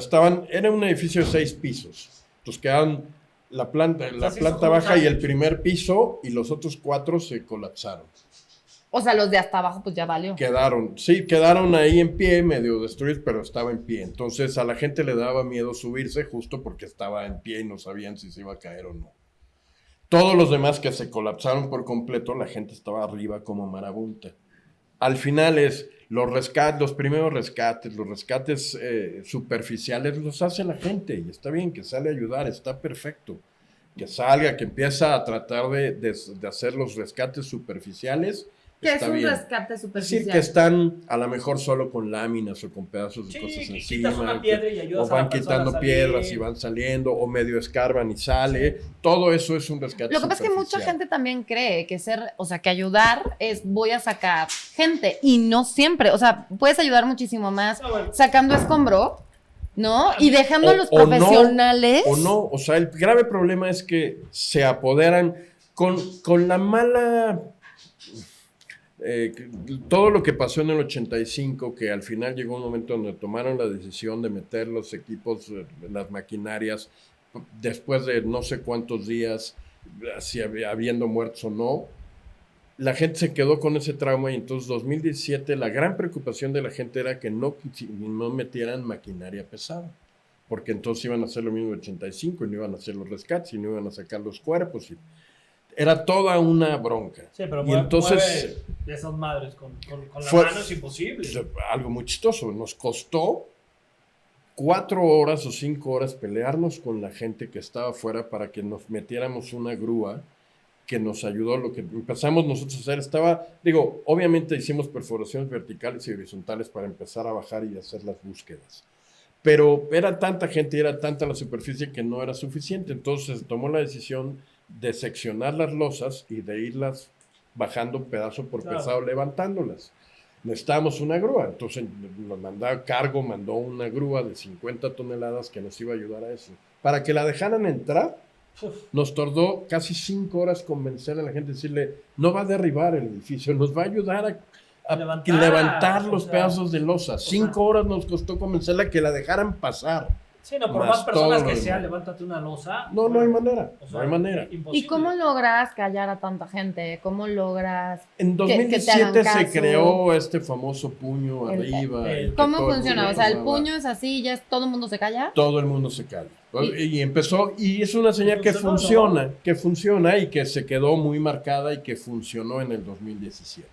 era un edificio de 6 pisos. Entonces quedaban la planta baja y el primer piso, y los otros 4 se colapsaron. O sea, los de hasta abajo pues ya valió. Quedaron ahí en pie, medio destruidos, pero estaba en pie. Entonces a la gente le daba miedo subirse justo porque estaba en pie y no sabían si se iba a caer o no. Todos los demás que se colapsaron por completo, la gente estaba arriba como marabunta. Al final los primeros rescates, los superficiales los hace la gente y está bien que sale a ayudar, está perfecto. que salga, que empieza a tratar de hacer los rescates superficiales. ¿Qué es está un bien. rescate Es superficial? decir, que están a lo mejor solo con láminas o con pedazos de Sí, cosas que encima. quitas una piedra y ayudas o a la van persona a quitando salir. piedras y van saliendo, o medio escarban y sale. Todo eso es un rescate Lo que pasa es que mucha superficial. gente también cree que que ayudar es voy a sacar gente y no siempre, o sea, puedes ayudar muchísimo más No, bueno. sacando escombro, ¿no? Y dejando a los O no, profesionales. O no, o sea, el grave problema es que se apoderan con la mala... todo lo que pasó en el 85, que al final llegó un momento donde tomaron la decisión de meter los equipos, las maquinarias, después de no sé cuántos días, si habiendo muertos o no, la gente se quedó con ese trauma y entonces 2017 la gran preocupación de la gente era que no metieran maquinaria pesada, porque entonces iban a hacer lo mismo en el 85 y no iban a hacer los rescates y no iban a sacar los cuerpos. Era toda una bronca. Sí, pero y entonces de esas madres con la fue- mano es imposible. algo muy chistoso. Nos costó 4 horas o 5 horas pelearnos con la gente que estaba afuera para que nos metiéramos una grúa que nos ayudó. Lo que empezamos nosotros a hacer obviamente hicimos perforaciones verticales y horizontales para empezar a bajar y hacer las búsquedas. Pero era tanta gente y era tanta la superficie que no era suficiente. Entonces se tomó la decisión de seccionar las losas y de irlas bajando pedazo por pedazo, levantándolas. Necesitábamos una grúa, entonces Cargo mandó una grúa de 50 toneladas que nos iba a ayudar a eso. Para que la dejaran entrar, nos tardó casi 5 horas convencer a la gente, decirle, no va a derribar el edificio, nos va a ayudar a levantar los pedazos de losa. 5 horas nos costó convencerla que la dejaran pasar. Sí, no, por Más más personas todo que lo sea, demás. levántate una losa. No, no hay manera, O sea, no hay manera. imposible. ¿Y cómo logras callar a tanta gente? ¿Cómo logras...? En que te 2017 hagan se caso? creó este famoso puño El- arriba. y que ¿Cómo todo el funciona? mundo O sea, el tomaba. puño es así, ya todo el mundo se calla. Todo el mundo se calla. Y empezó, y es una señal que Funcionó, funciona y que se quedó muy marcada y que funcionó en el 2017.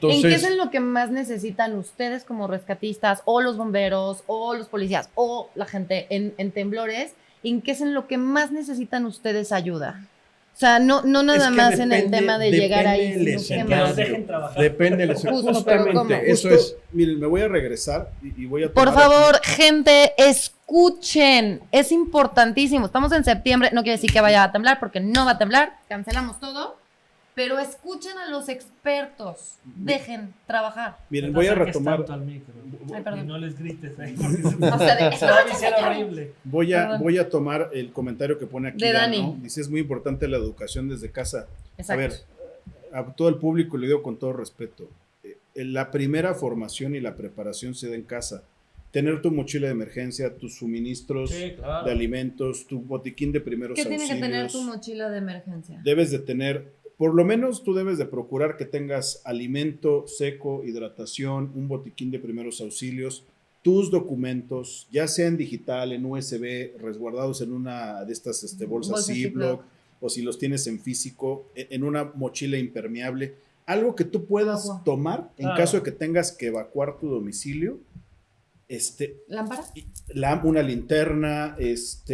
¿En qué es Entonces, en lo que más necesitan ustedes como rescatistas o los bomberos o los policías o la gente en temblores? ¿En qué es en lo que más necesitan ustedes ayuda? O sea, no nada es que más en el depende- tema de llegar ahí. depende el sino que Que más. los dejen trabajar. Depende del Justo, pero ¿cómo? justamente, eso Justo, es. Miren, me voy a regresar y voy a Por tomar favor, aquí- gente, escuchen. Es importantísimo. Estamos en septiembre. No quiere decir que vaya a temblar porque no va a temblar. Cancelamos todo. Pero escuchen a los expertos. Dejen trabajar. Miren, No voy a acerques retomar. tanto al micro. Ay, perdón. Y no les grites ahí. O sea, de- Se va a viciar horrible. Perdón. Voy a tomar el comentario que pone aquí De Dan, Dani. ¿no? Dice, es muy importante la educación desde casa. Exacto. A ver, a todo el público le digo con todo respeto, la primera formación y la preparación se da en casa. Tener tu mochila de emergencia, tus suministros Sí, claro. de alimentos, tu botiquín de primeros ¿Qué tiene auxilios. que tener tu mochila de emergencia? Debes de tener, por lo menos tú debes de procurar que tengas alimento seco, hidratación, un botiquín de primeros auxilios, tus documentos, ya sea en digital, en USB, resguardados en una de estas bolsas Bolsa Ziploc, o si los tienes en físico, en una mochila impermeable, algo que tú puedas Agua. tomar en Claro. caso de que tengas que evacuar tu domicilio, ¿Lámpara? una linterna,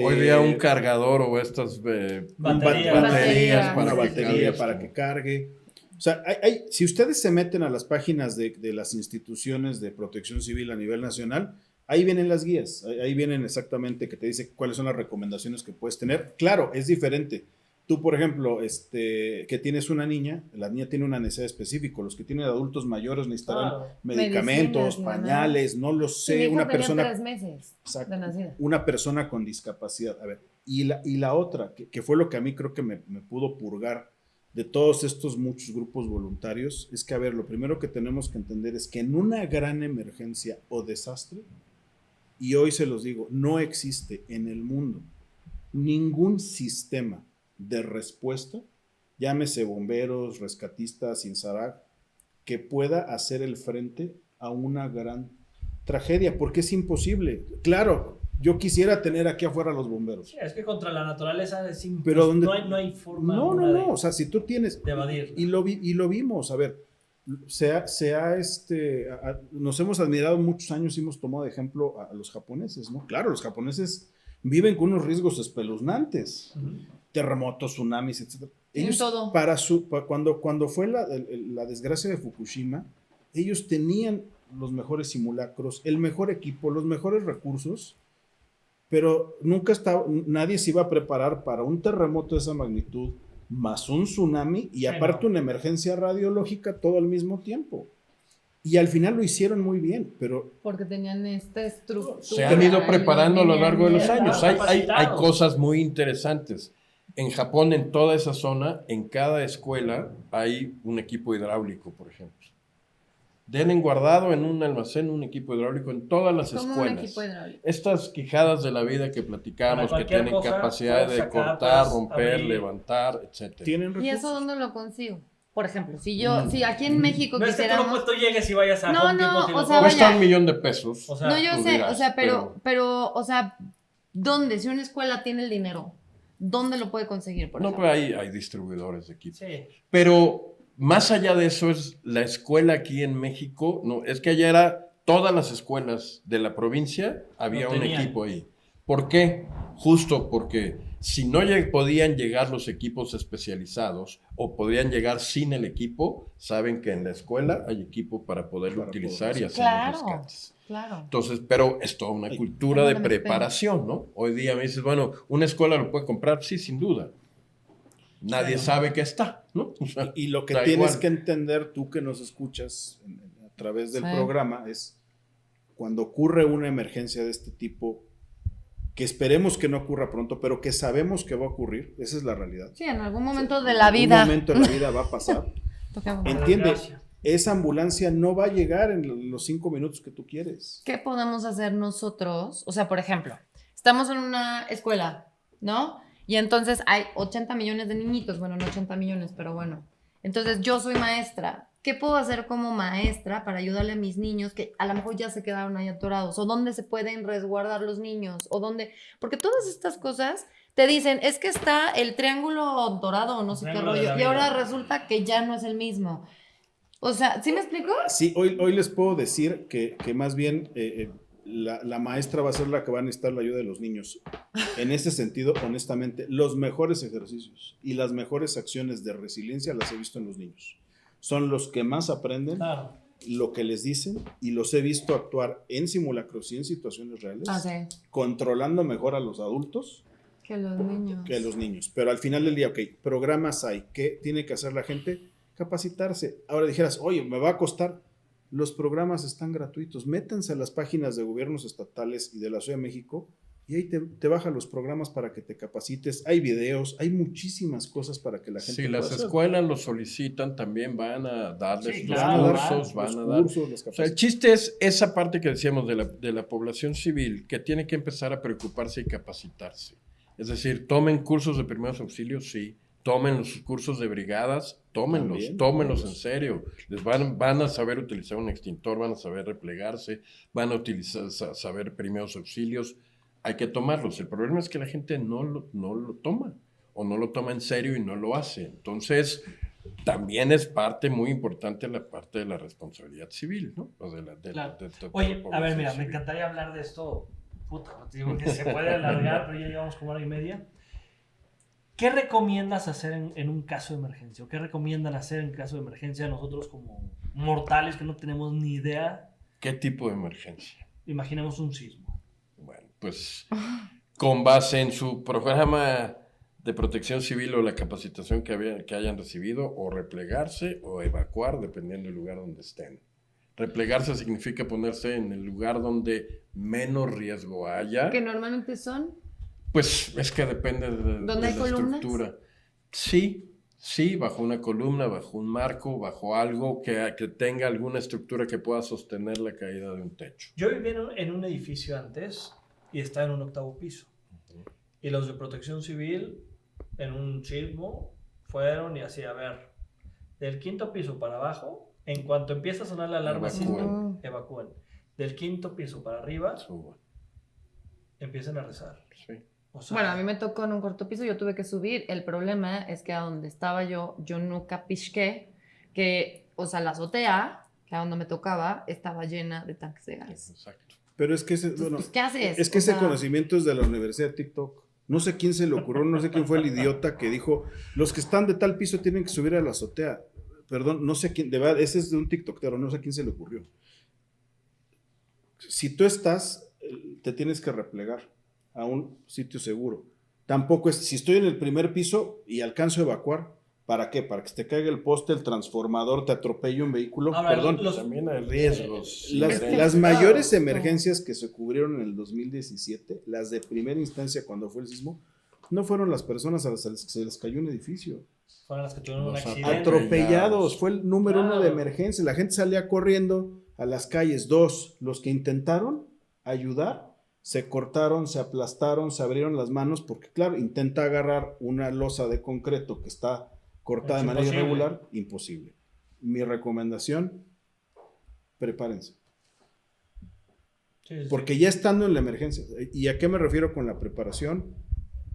Hoy día un cargador o estas Baterías. baterías una que batería cargues para tu- que cargue. O sea, si ustedes se meten a las páginas de las instituciones de protección civil a nivel nacional, ahí vienen las guías, ahí vienen exactamente que te dice cuáles son las recomendaciones que puedes tener. Claro, es diferente. Tú, por ejemplo, que tienes una niña, la niña tiene una necesidad específica. Los que tienen adultos mayores necesitarán Claro. medicamentos, Medicinas y demás. pañales, no lo Sí, sé. mi hija Una tenía persona 3 meses Exacto. de nacida. Una persona con discapacidad. A ver, y la otra, que fue lo que a mí creo que me pudo purgar de todos estos muchos grupos voluntarios, es que, a ver, lo primero que tenemos que entender es que en una gran emergencia o desastre, y hoy se los digo, no existe en el mundo ningún sistema de respuesta, llámese bomberos, rescatistas, INSARAG, que pueda hacer el frente a una gran tragedia, porque es imposible. Claro, yo quisiera tener aquí afuera los bomberos. Sí, es que contra la naturaleza es imposible. Pero ¿dónde? No hay forma No, alguna o sea, si tú tienes... de evadir. Y lo vimos, a ver, nos hemos admirado muchos años y hemos tomado de ejemplo a los japoneses, ¿no? Claro, los japoneses viven con unos riesgos espeluznantes. Ujú. terremotos, tsunamis, etc. Tienen todo. Cuando fue la desgracia de Fukushima, ellos tenían los mejores simulacros, el mejor equipo, los mejores recursos, pero nadie se iba a preparar para un terremoto de esa magnitud, más un tsunami y aparte una emergencia radiológica todo al mismo tiempo. Y al final lo hicieron muy bien, pero... Porque tenían esta estructura. Se han ido preparando a lo largo de los años. Hay Capacitados. cosas muy interesantes. En Japón, en toda esa zona, en cada escuela hay un equipo hidráulico, por ejemplo. Tienen guardado en un almacén un equipo hidráulico en todas las ¿Cómo escuelas. un equipo hidráulico? Estas quijadas de la vida que platicamos, Para que cualquier tienen cosa, capacidad puedes de sacar, cortar, puedes romper, abrir. levantar, etc. ¿Tienen ¿Y recursos? eso dónde lo consigo? Por ejemplo, si aquí en México No es que tú quisiéramos... no llegues y vayas a No, Home no, Depot y o lo sea, compres. Cuesta vaya. $1,000,000. O sea, no, yo tú sé, dirás, o sea, pero, o sea, ¿dónde? Si una escuela tiene el dinero, ¿dónde lo puede conseguir, por No, ejemplo? pero hay distribuidores de equipos. Sí. Pero más allá de eso es la escuela aquí en México, no, es que allá era todas las escuelas de la provincia, había Lo un tenían. equipo ahí. ¿Por qué? Justo porque si no podían llegar los equipos especializados o podían llegar sin el equipo, saben que en la escuela hay equipo para poderlo Para utilizar y poder- hacer Claro. los rescates. Claro. Entonces, pero es toda una Ay, cultura es de lo que me espero. preparación, ¿no? Hoy día me dices, bueno, ¿una escuela lo puede comprar? Sí, sin duda. Nadie sabe que está, ¿no? O sea, Y lo que da tienes igual. que entender tú que nos escuchas a través del Sí. programa es cuando ocurre una emergencia de este tipo, que esperemos que no ocurra pronto, pero que sabemos que va a ocurrir, esa es la realidad. Sí, en algún momento de la En vida. algún momento de la vida va a pasar. Toca- Entiende, Desgracia. esa ambulancia no va a llegar en los 5 minutos que tú quieres. ¿Qué podemos hacer nosotros? O sea, por ejemplo, estamos en una escuela, ¿no? Y entonces hay 80 millones de niñitos, bueno, no 80 millones, pero bueno. Entonces yo soy maestra. ¿Qué puedo hacer como maestra para ayudarle a mis niños que a lo mejor ya se quedaron ahí atorados? ¿O dónde se pueden resguardar los niños? ¿O dónde? Porque todas estas cosas te dicen, es que está el triángulo dorado o no sé qué Triángulo de rollo. la Y ahora vida. resulta que ya no es el mismo. O sea, ¿sí me explico? Sí, hoy les puedo decir que más bien la maestra va a ser la que va a necesitar la ayuda de los niños. En ese sentido, honestamente, los mejores ejercicios y las mejores acciones de resiliencia las he visto en los niños. Son los que más aprenden Claro. lo que les dicen y los he visto actuar en simulacros y en situaciones reales, Ah, sí. controlando mejor a los adultos Que los niños. que a los niños. Pero al final del día, ok, programas hay. ¿Qué tiene que hacer la gente? Capacitarse. Ahora dijeras, oye, me va a costar. Los programas están gratuitos. Métanse a las páginas de gobiernos estatales y de la Ciudad de México y ahí te bajan los programas para que te capacites. Hay videos, hay muchísimas cosas para que la gente Si las pueda hacer. escuelas lo solicitan, también van a darles Sí, los claro, cursos, Los van a dar... cursos, las O sea, el capacidades. chiste es esa parte que decíamos de la población civil que tiene que empezar a preocuparse y capacitarse. Es decir, tomen cursos de primeros auxilios, sí. Tomen los cursos de brigadas, tómenlos También, en tómenlos. serio. Van a saber utilizar un extintor, van a saber replegarse, van a saber primeros auxilios. Hay que tomarlos. El problema es que la gente no lo toma o no lo toma en serio y no lo hace. Entonces, también es parte muy importante la parte de la responsabilidad civil, ¿no? O de la Claro. de la Oye, a ver, población mira, me civil. encantaría hablar de esto. Puta, te digo que se puede alargar, pero ya llevamos como 1:30. ¿Qué recomiendas hacer en un caso de emergencia? ¿O qué recomiendan hacer en caso de emergencia nosotros como mortales que no tenemos ni idea? ¿Qué tipo de emergencia? Imaginemos un sismo. Bueno, pues con base en su programa de protección civil o la capacitación que hayan recibido, o replegarse o evacuar, dependiendo del lugar donde estén. Replegarse significa ponerse en el lugar donde menos riesgo haya. Que normalmente son. Pues es que depende de ¿Dónde hay la columnas? estructura. Sí, bajo una columna, bajo un marco, bajo algo que tenga alguna estructura que pueda sostener la caída de un techo. Yo viví en un edificio antes y estaba en un 8º piso. Y los de protección civil en un sismo fueron y así, a ver, del 5º piso para abajo, en cuanto empieza a sonar la alarma Evacúen. sísmica, evacúen. Del 5º piso para arriba, Suba, empiezan a rezar. sí. O sea, Bueno, a mí me tocó en un corto piso, yo tuve que subir. El problema es que a donde estaba yo nunca pisqué que, o sea, la azotea, que a donde me tocaba, estaba llena de tanques de gas. Exacto. Pero es que ese, Entonces, bueno, pues, ¿qué haces? es que O ese sea, conocimiento es de la Universidad de TikTok. No sé quién se le ocurrió, no sé quién fue el idiota que dijo, los que están de tal piso tienen que subir a la azotea. Perdón, no sé quién, de verdad, ese es de un tiktokero, no sé quién se le ocurrió. Si tú estás, te tienes que replegar a un sitio seguro. Tampoco es, si estoy en el primer piso y alcanzo a evacuar, ¿para qué? Para que se te caiga el poste, el transformador, te atropelle un vehículo. Ahora, Perdón. También hay riesgos. Las mayores emergencias que se cubrieron en el 2017, las de primera instancia cuando fue el sismo, no fueron las personas a las que se les cayó un edificio. Fueron las que tuvieron un Los accidente. Atropellados, fue el número uno de Claro. emergencia. La gente salía corriendo a las calles. Dos, los que intentaron ayudar, se cortaron, se aplastaron, se abrieron las manos, porque claro, intenta agarrar una losa de concreto que está cortada Es de manera imposible. irregular, imposible. Mi recomendación, prepárense. Sí, sí. Porque ya estando en la emergencia, ¿y a qué me refiero con la preparación?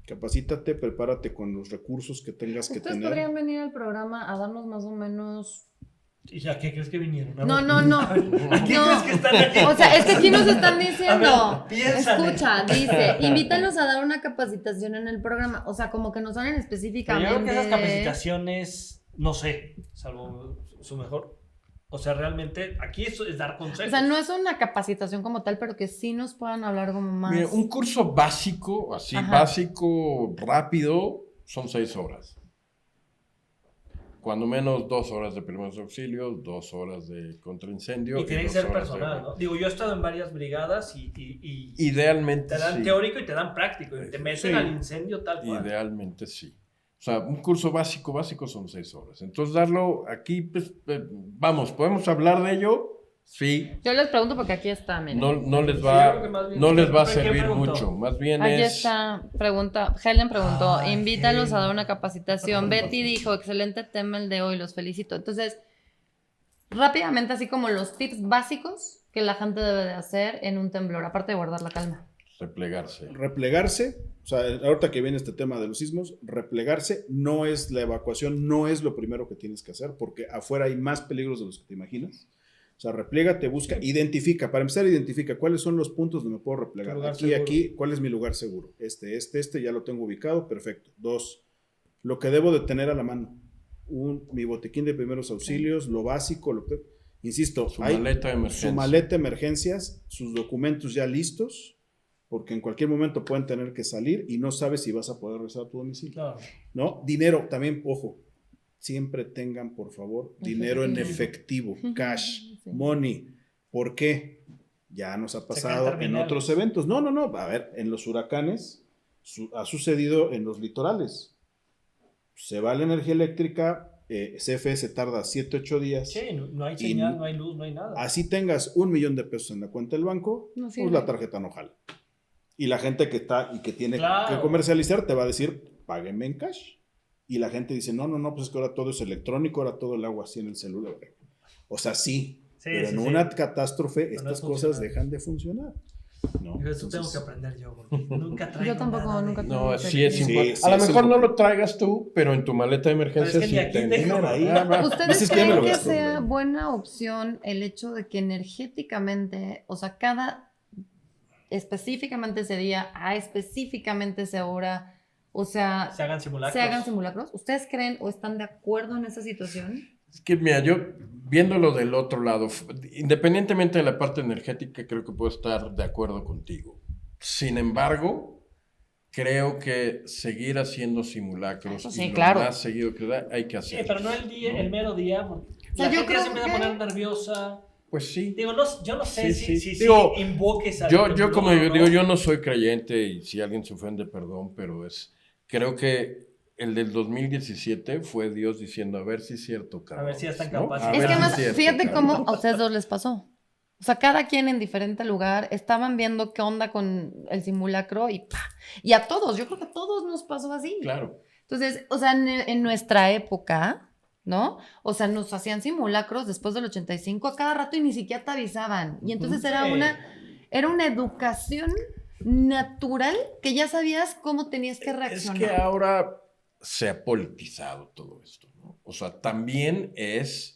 Capacítate, prepárate con los recursos que tengas que Ustedes tener. podrían venir al programa a darnos más o menos... ¿Y a qué crees que vinieron? A No, ver. no, no. ¿A qué No. crees que están aquí? O sea, es que aquí nos están diciendo, A ver, piénsale. escucha, dice, invítalos a dar una capacitación en el programa. O sea, como que nos hablen Pero específicamente. yo creo que esas capacitaciones, no sé, salvo su mejor. O sea, realmente aquí eso es dar consejos. O sea, no es una capacitación como tal, pero que sí nos puedan hablar como más. Mira, un curso básico, así, Ajá. básico, rápido, son 6 horas. Cuando menos 2 horas de primeros auxilios, 2 horas de contraincendio. Y tiene que 2 ser horas personal, ¿no? Digo, yo he estado en varias brigadas y Idealmente te dan sí. teórico y te dan práctico. Y te meten Sí. al incendio tal cual. Idealmente sí. O sea, un curso básico son 6 horas. Entonces, darlo aquí, pues, vamos, ¿podemos hablar de ello? Sí. Yo les pregunto porque aquí está, miren. No les Sí, va, yo creo que más bien- no les va a ¿quién servir preguntó? mucho. Más bien Aquí es... está, pregunta, Helen preguntó, Ay, invítalos a dar Helen. una capacitación. Betty dijo, excelente tema el de hoy, los felicito. Entonces, rápidamente, así como los tips básicos que la gente debe de hacer en un temblor, aparte de guardar la calma. Replegarse. Replegarse, o sea, ahorita que viene este tema de los sismos, replegarse no es la evacuación, no es lo primero que tienes que hacer, porque afuera hay más peligros de los que te imaginas. O sea, replégate, busca, identifica, para empezar identifica cuáles son los puntos donde me puedo replegar. Tu lugar Aquí, seguro. aquí, ¿cuál es mi lugar seguro? Este, ya lo tengo ubicado, perfecto. 2, lo que debo de tener a la mano. Mi botiquín de primeros auxilios, lo básico, insisto, Su maleta de emergencia. su maleta de emergencias, sus documentos ya listos, porque en cualquier momento pueden tener que salir y no sabes si vas a poder regresar a tu domicilio. Claro. ¿No? Dinero, también, ojo, siempre tengan, por favor, dinero en efectivo, cash, Sí. money. ¿Por qué? Ya nos ha pasado en terminales. otros eventos. No, a ver, en los huracanes ha sucedido en los litorales. Se va la energía eléctrica, CFE se tarda 7, 8 días. Sí, no hay Y señal, no hay luz, no hay nada. Así tengas $1,000,000 en la cuenta del banco, No pues sirve. la tarjeta no jala. Y la gente que está y que tiene Claro. que comercializar te va a decir, páguenme en cash. Y la gente dice, no, pues es que ahora todo es electrónico, ahora todo el agua así en el celular. O sea, sí, Sí, pero sí, en sí. una catástrofe Pero no estas es cosas funcional. dejan de funcionar. ¿No? Digo, esto tengo Entonces, que aprender yo, porque nunca traigo Yo tampoco, nada de- nunca No, No, sí es sí, importante. sí, A lo es mejor no importante. lo traigas tú, pero en tu maleta de emergencia Pero es que ni sí aquí ten tengo. dinero. ahí. Ah, va. ¿Ustedes Dices que ya me creen lo que gasto, sea ¿verdad? buena opción el hecho de que energéticamente, o sea, cada específicamente ese día, específicamente esa hora, o sea, Se hagan simulacros. se hagan simulacros? ¿Ustedes creen o están de acuerdo en esa situación? Es que mira, yo viéndolo del otro lado, independientemente de la parte energética, creo que puedo estar de acuerdo contigo. Sin embargo, creo que seguir haciendo simulacros Eso sí, y lo claro. más seguido que da, hay que Sí, hacer. pero no el día, el mero día. Porque sea, la yo gente ya se creo empieza a que- poner nerviosa. Pues sí. Digo, no, yo no sé Sí, si Digo, invoques a Yo como digo, yo no soy creyente y si alguien se ofende, perdón, pero creo que el del 2017 fue Dios diciendo, a ver si es cierto, cabrón. A ver si ya están ¿no? capaces. A Es ver que si además, cierto, fíjate cabrón. cómo a ustedes dos les pasó. O sea, cada quien en diferente lugar estaban viendo qué onda con el simulacro y ¡pah! Y a todos, yo creo que a todos nos pasó así. Claro. Entonces, o sea, en nuestra época, ¿no? O sea, nos hacían simulacros después del 85 a cada rato y ni siquiera te avisaban. Y entonces Sí. era una educación natural que ya sabías cómo tenías que Es reaccionar. que ahora se ha politizado todo esto, ¿no? O sea, también es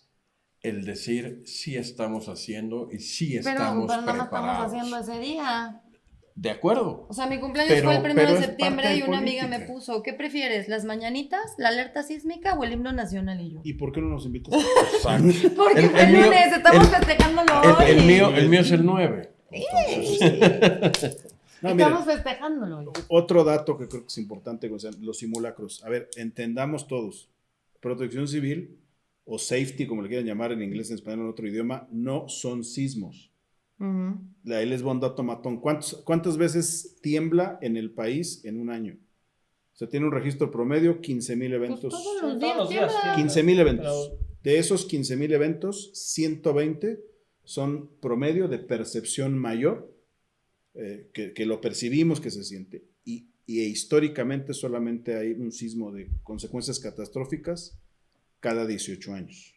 el decir sí estamos haciendo y sí pero estamos nada más estamos preparados. haciendo ese día. de acuerdo. O sea, mi cumpleaños Pero- fue el 1 pero de es septiembre parte y de una amiga me política. puso, ¿qué prefieres? ¿Las mañanitas, la alerta sísmica o el himno nacional? Y yo. ¿Y por qué no nos invitas? Exacto. Porque El- fue el el mío- lunes, estamos el- festejándolo hoy. El mío es el 9. Entonces, No, miren, Estamos festejándolo hoy. otro dato que creo que es importante, o sea, los simulacros. A ver, entendamos todos. Protección civil o safety, como le quieran llamar en inglés, en español, en otro idioma, no son sismos. Ujú. Ahí les va un dato matón. ¿Cuántas veces tiembla en el país en un año? O sea, tiene un registro promedio, 15,000 eventos. Pues todos los Sí, días, todos los días, tiembla. sí. 15,000 eventos. Pero- De esos 15,000 eventos, 120 son promedio de percepción mayor, que lo percibimos, que se siente. Y históricamente solamente hay un sismo de consecuencias catastróficas cada 18 años.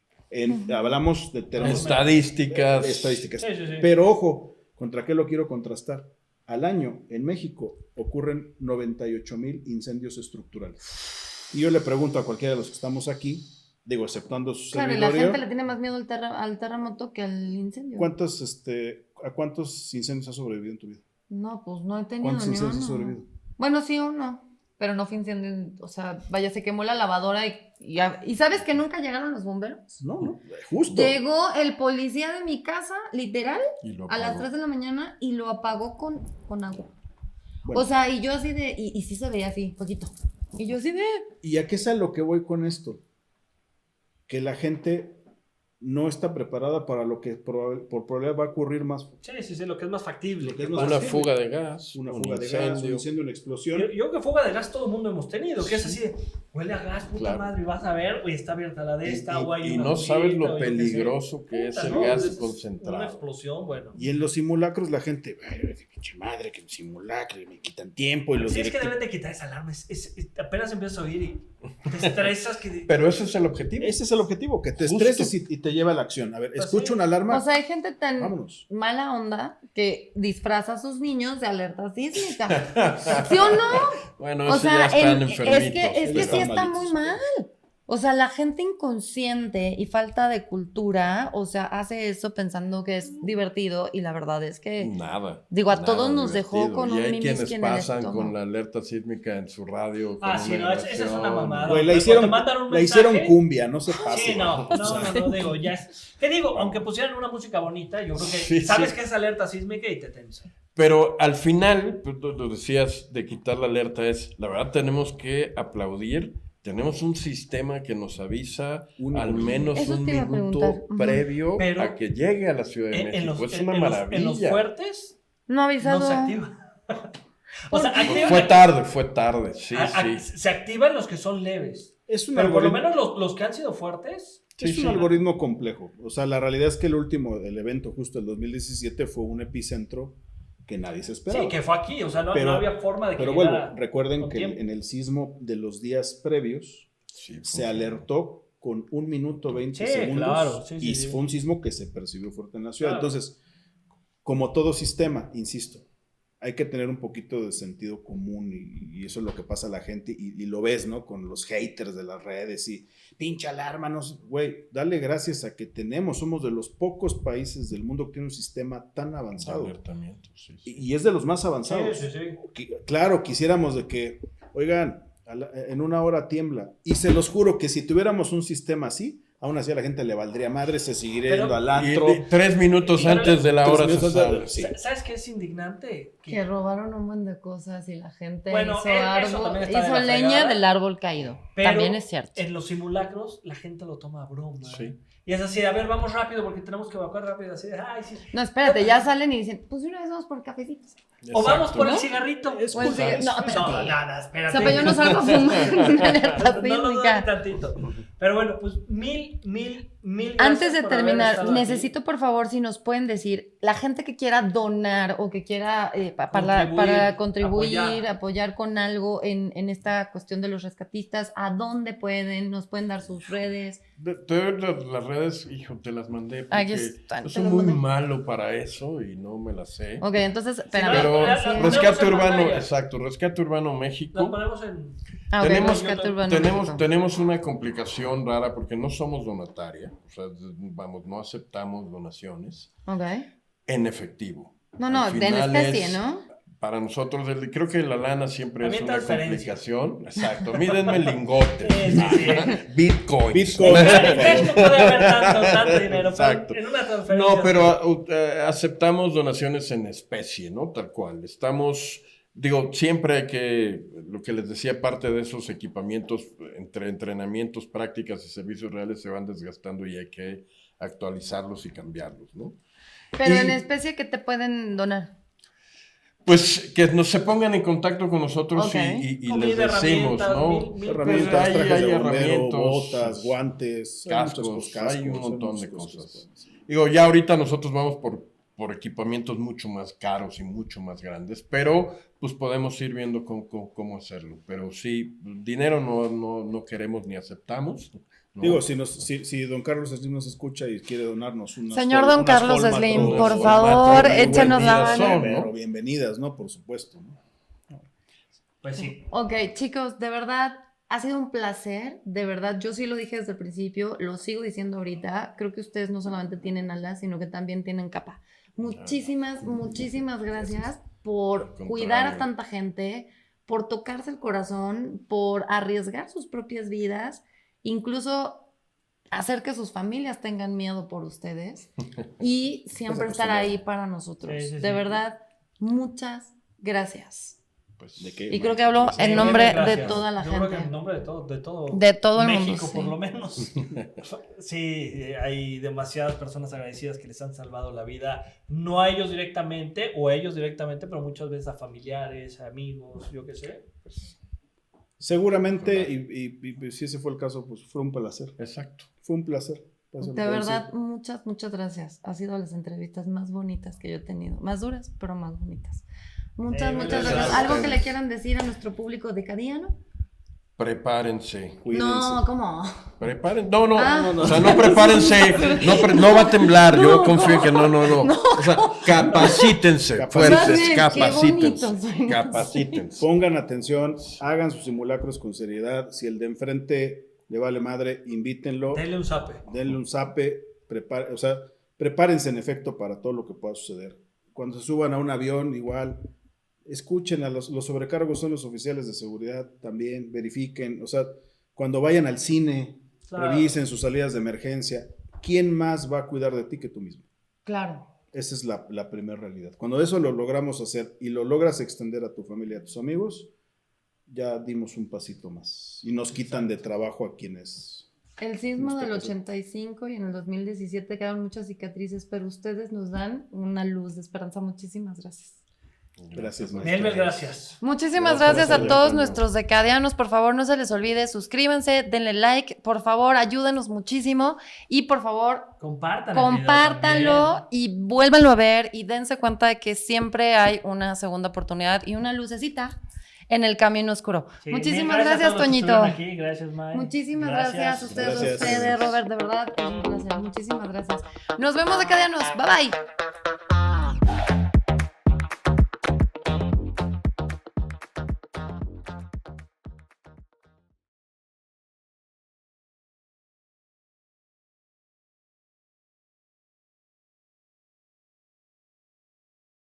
Hablamos de términos estadísticas. estadísticas. Sí, sí, sí. Pero ojo, ¿contra qué lo quiero contrastar? Al año en México ocurren 98,000 incendios estructurales. Y yo le pregunto a cualquiera de los que estamos aquí, digo, exceptuando su Claro, y la servidor, gente le tiene más miedo al terremoto que al incendio. ¿a cuántos incendios has sobrevivido en tu vida? No, pues no he tenido ¿Cuántos ni incendios has uno. sobrevivido? Bueno, sí, uno. Pero no fue incendio. O sea, vaya, se quemó la lavadora y ¿sabes que nunca llegaron los bomberos? No, justo. Llegó el policía de mi casa, literal, Y lo a las apagó. 3 de la mañana y lo apagó con agua. Bueno, O sea, y yo así de, y sí se veía así, poquito. Y yo así de, ¿y a qué es a lo que voy con esto? Que la gente no está preparada para lo que por probabilidad va a ocurrir más. Sí, sí, sí, lo que es más factible. Lo que es más Una factible. fuga de gas, Una un fuga de gas, un incendio. incendio, una explosión. Yo creo que fuga de gas todo el mundo hemos tenido, que es así de, huele a gas, puta Claro. madre, y vas a ver, oye, está abierta la de esta, o hay Y una no sabes bombita, lo o yo qué sé. peligroso que es Puta, el ¿no? gas Es concentrado. Una explosión, bueno. Y en los simulacros la gente, "Ay, pinche madre, que simulacro, y me quitan tiempo y los Sí, es que directivos". deben de quitar esa alarma, apenas empiezas a oír y te estresas que... Pero ese es el objetivo. Ese es el objetivo, que te Justo. estreses y te lleva a la acción. A ver, Pues escucho sí. una alarma, o sea, hay gente tan vámonos. mala onda que disfraza a sus niños de alerta sísmica. ¿Sí o no? Bueno, O eso sea, ya están es enfermitos. que sí Están está muy malitos. mal. O sea, la gente inconsciente y falta de cultura, o sea, hace eso pensando que es divertido y la verdad es que, Nada. digo, a nada todos nos dejó divertido. con y un hay mimiski quienes en el pasan estómago. con la alerta sísmica en su radio. con Ah, sí, una no, esa es una grabación. mamada. Güey, Cuando te mandan un la hicieron mensaje- cumbia, no se pase. Sí, no, digo, ya es... ¿Qué digo? Aunque pusieran una música bonita, yo creo que Sí, sabes sí. que es alerta sísmica y te tensa. Pero al final, tú lo decías de quitar la alerta, la verdad tenemos que aplaudir. Tenemos un sistema que nos avisa Un al minuto. menos Eso un te iba a minuto preguntar. Ujú. previo Pero a que llegue a la Ciudad de México. Es una maravilla. En los fuertes No avisado. no se activa. O sea, activa, Fue tarde, sí, sí. se activan los que son leves. Es un Pero por lo algoritmo, menos los que han sido fuertes. Sí, es un sí. algoritmo complejo. O sea, la realidad es que el evento justo el 2017 fue un epicentro que nadie se esperaba. Sí, que fue aquí. O sea, no Pero- había forma de que Pero llegara vuelvo, recuerden con que tiempo. en el sismo de los días previos Sí, se fue- alertó con 1 minuto 20 Sí, segundos claro, sí, y sí. fue un sismo que se percibió fuerte en la ciudad. Claro. Entonces, como todo sistema, insisto, hay que tener un poquito de sentido común y eso es lo que pasa a la gente y lo ves, ¿no? Con los haters de las redes y pinche alarma, no sé, güey, dale gracias a que somos de los pocos países del mundo que tiene un sistema tan avanzado alertamiento, sí, sí. y es de los más avanzados. Sí, sí, sí. Claro, quisiéramos de que, oigan, en una hora tiembla. Y se los juro que si tuviéramos un sistema así, aún así a la gente le valdría madre, se seguiría Pero- yendo al Y antro. 3 minutos Pero- antes de la 3 hora se minutos sabe. antes, sí. ¿Sabes qué es indignante? Que robaron un buen de cosas y la gente Bueno, hizo, eso también está de hizo la leña fregada. del árbol caído. Pero También es cierto. En los simulacros la gente lo toma a broma. Sí. Y es así, a ver, vamos rápido porque tenemos que evacuar rápido. Así de, ay, sí. No, espérate, ya salen y dicen, pues de una vez vamos por cafecitos. O vamos Exacto. por el ¿no? cigarrito. Es O el culpa, cigarro- es no, culpa. espérate. No, nada, O espérate. sea, pero yo no salgo a fumar una alerta No, no, sísmica. ni tantito. Pero bueno, pues mil Antes gracias de por haber terminar, estado aquí. necesito por favor si nos pueden decir, la gente que quiera donar o que quiera Contribuir, para contribuir, apoyar. apoyar con algo en esta cuestión de los rescatistas, ¿a dónde pueden? ¿Nos pueden dar sus redes? Las redes, hijo, te las mandé porque Aquí están, yo te soy las muy mandé. malo para eso y no me las sé. Ok, entonces, espérame. Pero las ponemos Rescate en Urbano, pantalla. exacto, Rescate Urbano Nos México. ponemos en... Ah, ok, tenemos- Rescate Urbano México. Tenemos una complicación rara porque no somos donataria, o sea, vamos, no aceptamos donaciones Ok. en efectivo. No, Al en final especie, es ¿no? para nosotros, creo que la lana siempre es También una transferencia. complicación. Exacto. Mídenme lingotes. Sí. Bitcoins. Bitcoin. En cash no puede haber tanto dinero, Exacto. pero en una transferencia. No, pero aceptamos donaciones en especie, ¿no? Tal cual. Siempre hay que, lo que les decía, parte de esos equipamientos, entre entrenamientos, prácticas y servicios reales se van desgastando y hay que actualizarlos y cambiarlos, ¿no? Pero Y- en especie, ¿qué te pueden donar? Pues que se pongan en contacto con nosotros Ok. y Comida, les decimos, herramientas, ¿no? mil Herramientas, Pues, trajes hay de bombero, herramientas, botas, guantes, hay muchas cascos, cosas, hay un montón muchas de cosas. sí. Digo, ya ahorita nosotros vamos por equipamientos mucho más caros y mucho más grandes, pero pues podemos ir viendo cómo hacerlo. Pero sí, dinero no queremos ni aceptamos, ¿no? Digo, si don Carlos Slim nos escucha y quiere donarnos unas Señor don unas Carlos Holma Slim, todas, por Holma favor, todas, échenos la bienvenidas mano. son, pero ¿no? bienvenidas, ¿no? Por supuesto, ¿no? Pues sí. Ok, chicos, de verdad, ha sido un placer, de verdad, yo sí lo dije desde el principio, lo sigo diciendo ahorita, creo que ustedes no solamente tienen alas, sino que también tienen capa. Muchísimas gracias por Al contrario. cuidar a tanta gente, por tocarse el corazón, por arriesgar sus propias vidas, incluso hacer que sus familias tengan miedo por ustedes y siempre estar ahí para nosotros. Sí, sí, sí. De verdad, muchas gracias. Pues, ¿De qué? Y creo que hablo Muchas en gracias. nombre de Gracias. toda la Yo creo que gente. en nombre de todo De todo el mundo, México, sí. por lo menos. Sí, hay demasiadas personas agradecidas que les han salvado la vida, no a ellos directamente o a ellos directamente, pero muchas veces a familiares, a amigos, yo qué sé. Seguramente, y si ese fue el caso, pues fue un placer. exacto. Fue un placer. Eso De lo puedo verdad, decir. muchas gracias. Ha sido las entrevistas más bonitas que yo he tenido. Más duras, pero más bonitas. Muchas Gracias gracias. a ¿Algo que ustedes. le quieran decir a nuestro público decadiano? Prepárense. Cuídense. No, ¿cómo? No, Ah. o sea, no prepárense, no va a temblar, yo confío en que no. O sea, capacítense, Más fuertes, bien, qué capacítense, bonitos suenan. capacítense. Pongan atención, hagan sus simulacros con seriedad. Si el de enfrente le vale madre, invítenlo, Denle un zape. denle un zape, prepárense en efecto para todo lo que pueda suceder. Cuando se suban a un avión, igual, escuchen a los sobrecargos son los oficiales de seguridad también, verifiquen, o sea, cuando vayan al cine, Claro. revisen sus salidas de emergencia. ¿Quién más va a cuidar de ti que tú mismo? Claro. Esa es la primera realidad. Cuando eso lo logramos hacer y lo logras extender a tu familia, a tus amigos, ya dimos un pasito más y nos quitan de trabajo a quienes... El sismo Nos del toca hacer. 85 y en el 2017 quedaron muchas cicatrices, pero ustedes nos dan una luz de esperanza. Muchísimas gracias. Gracias, maestro. Nelmer, gracias. Muchísimas Gracias, gracias a todos Alejandro. nuestros decadianos. Por favor, no se les olvide, suscríbanse, denle like, por favor, ayúdenos muchísimo y por favor, Compartan el video compártanlo también. y vuélvanlo a ver y dense cuenta de que siempre hay una segunda oportunidad y una lucecita en el camino oscuro. Sí, Muchísimas mil gracias, a todos los que Toñito. estuvieron aquí. Gracias, May. Muchísimas gracias a ustedes, Gracias. Robert, de verdad, es un placer. Muchísimas gracias. Nos vemos, decadianos. Bye bye.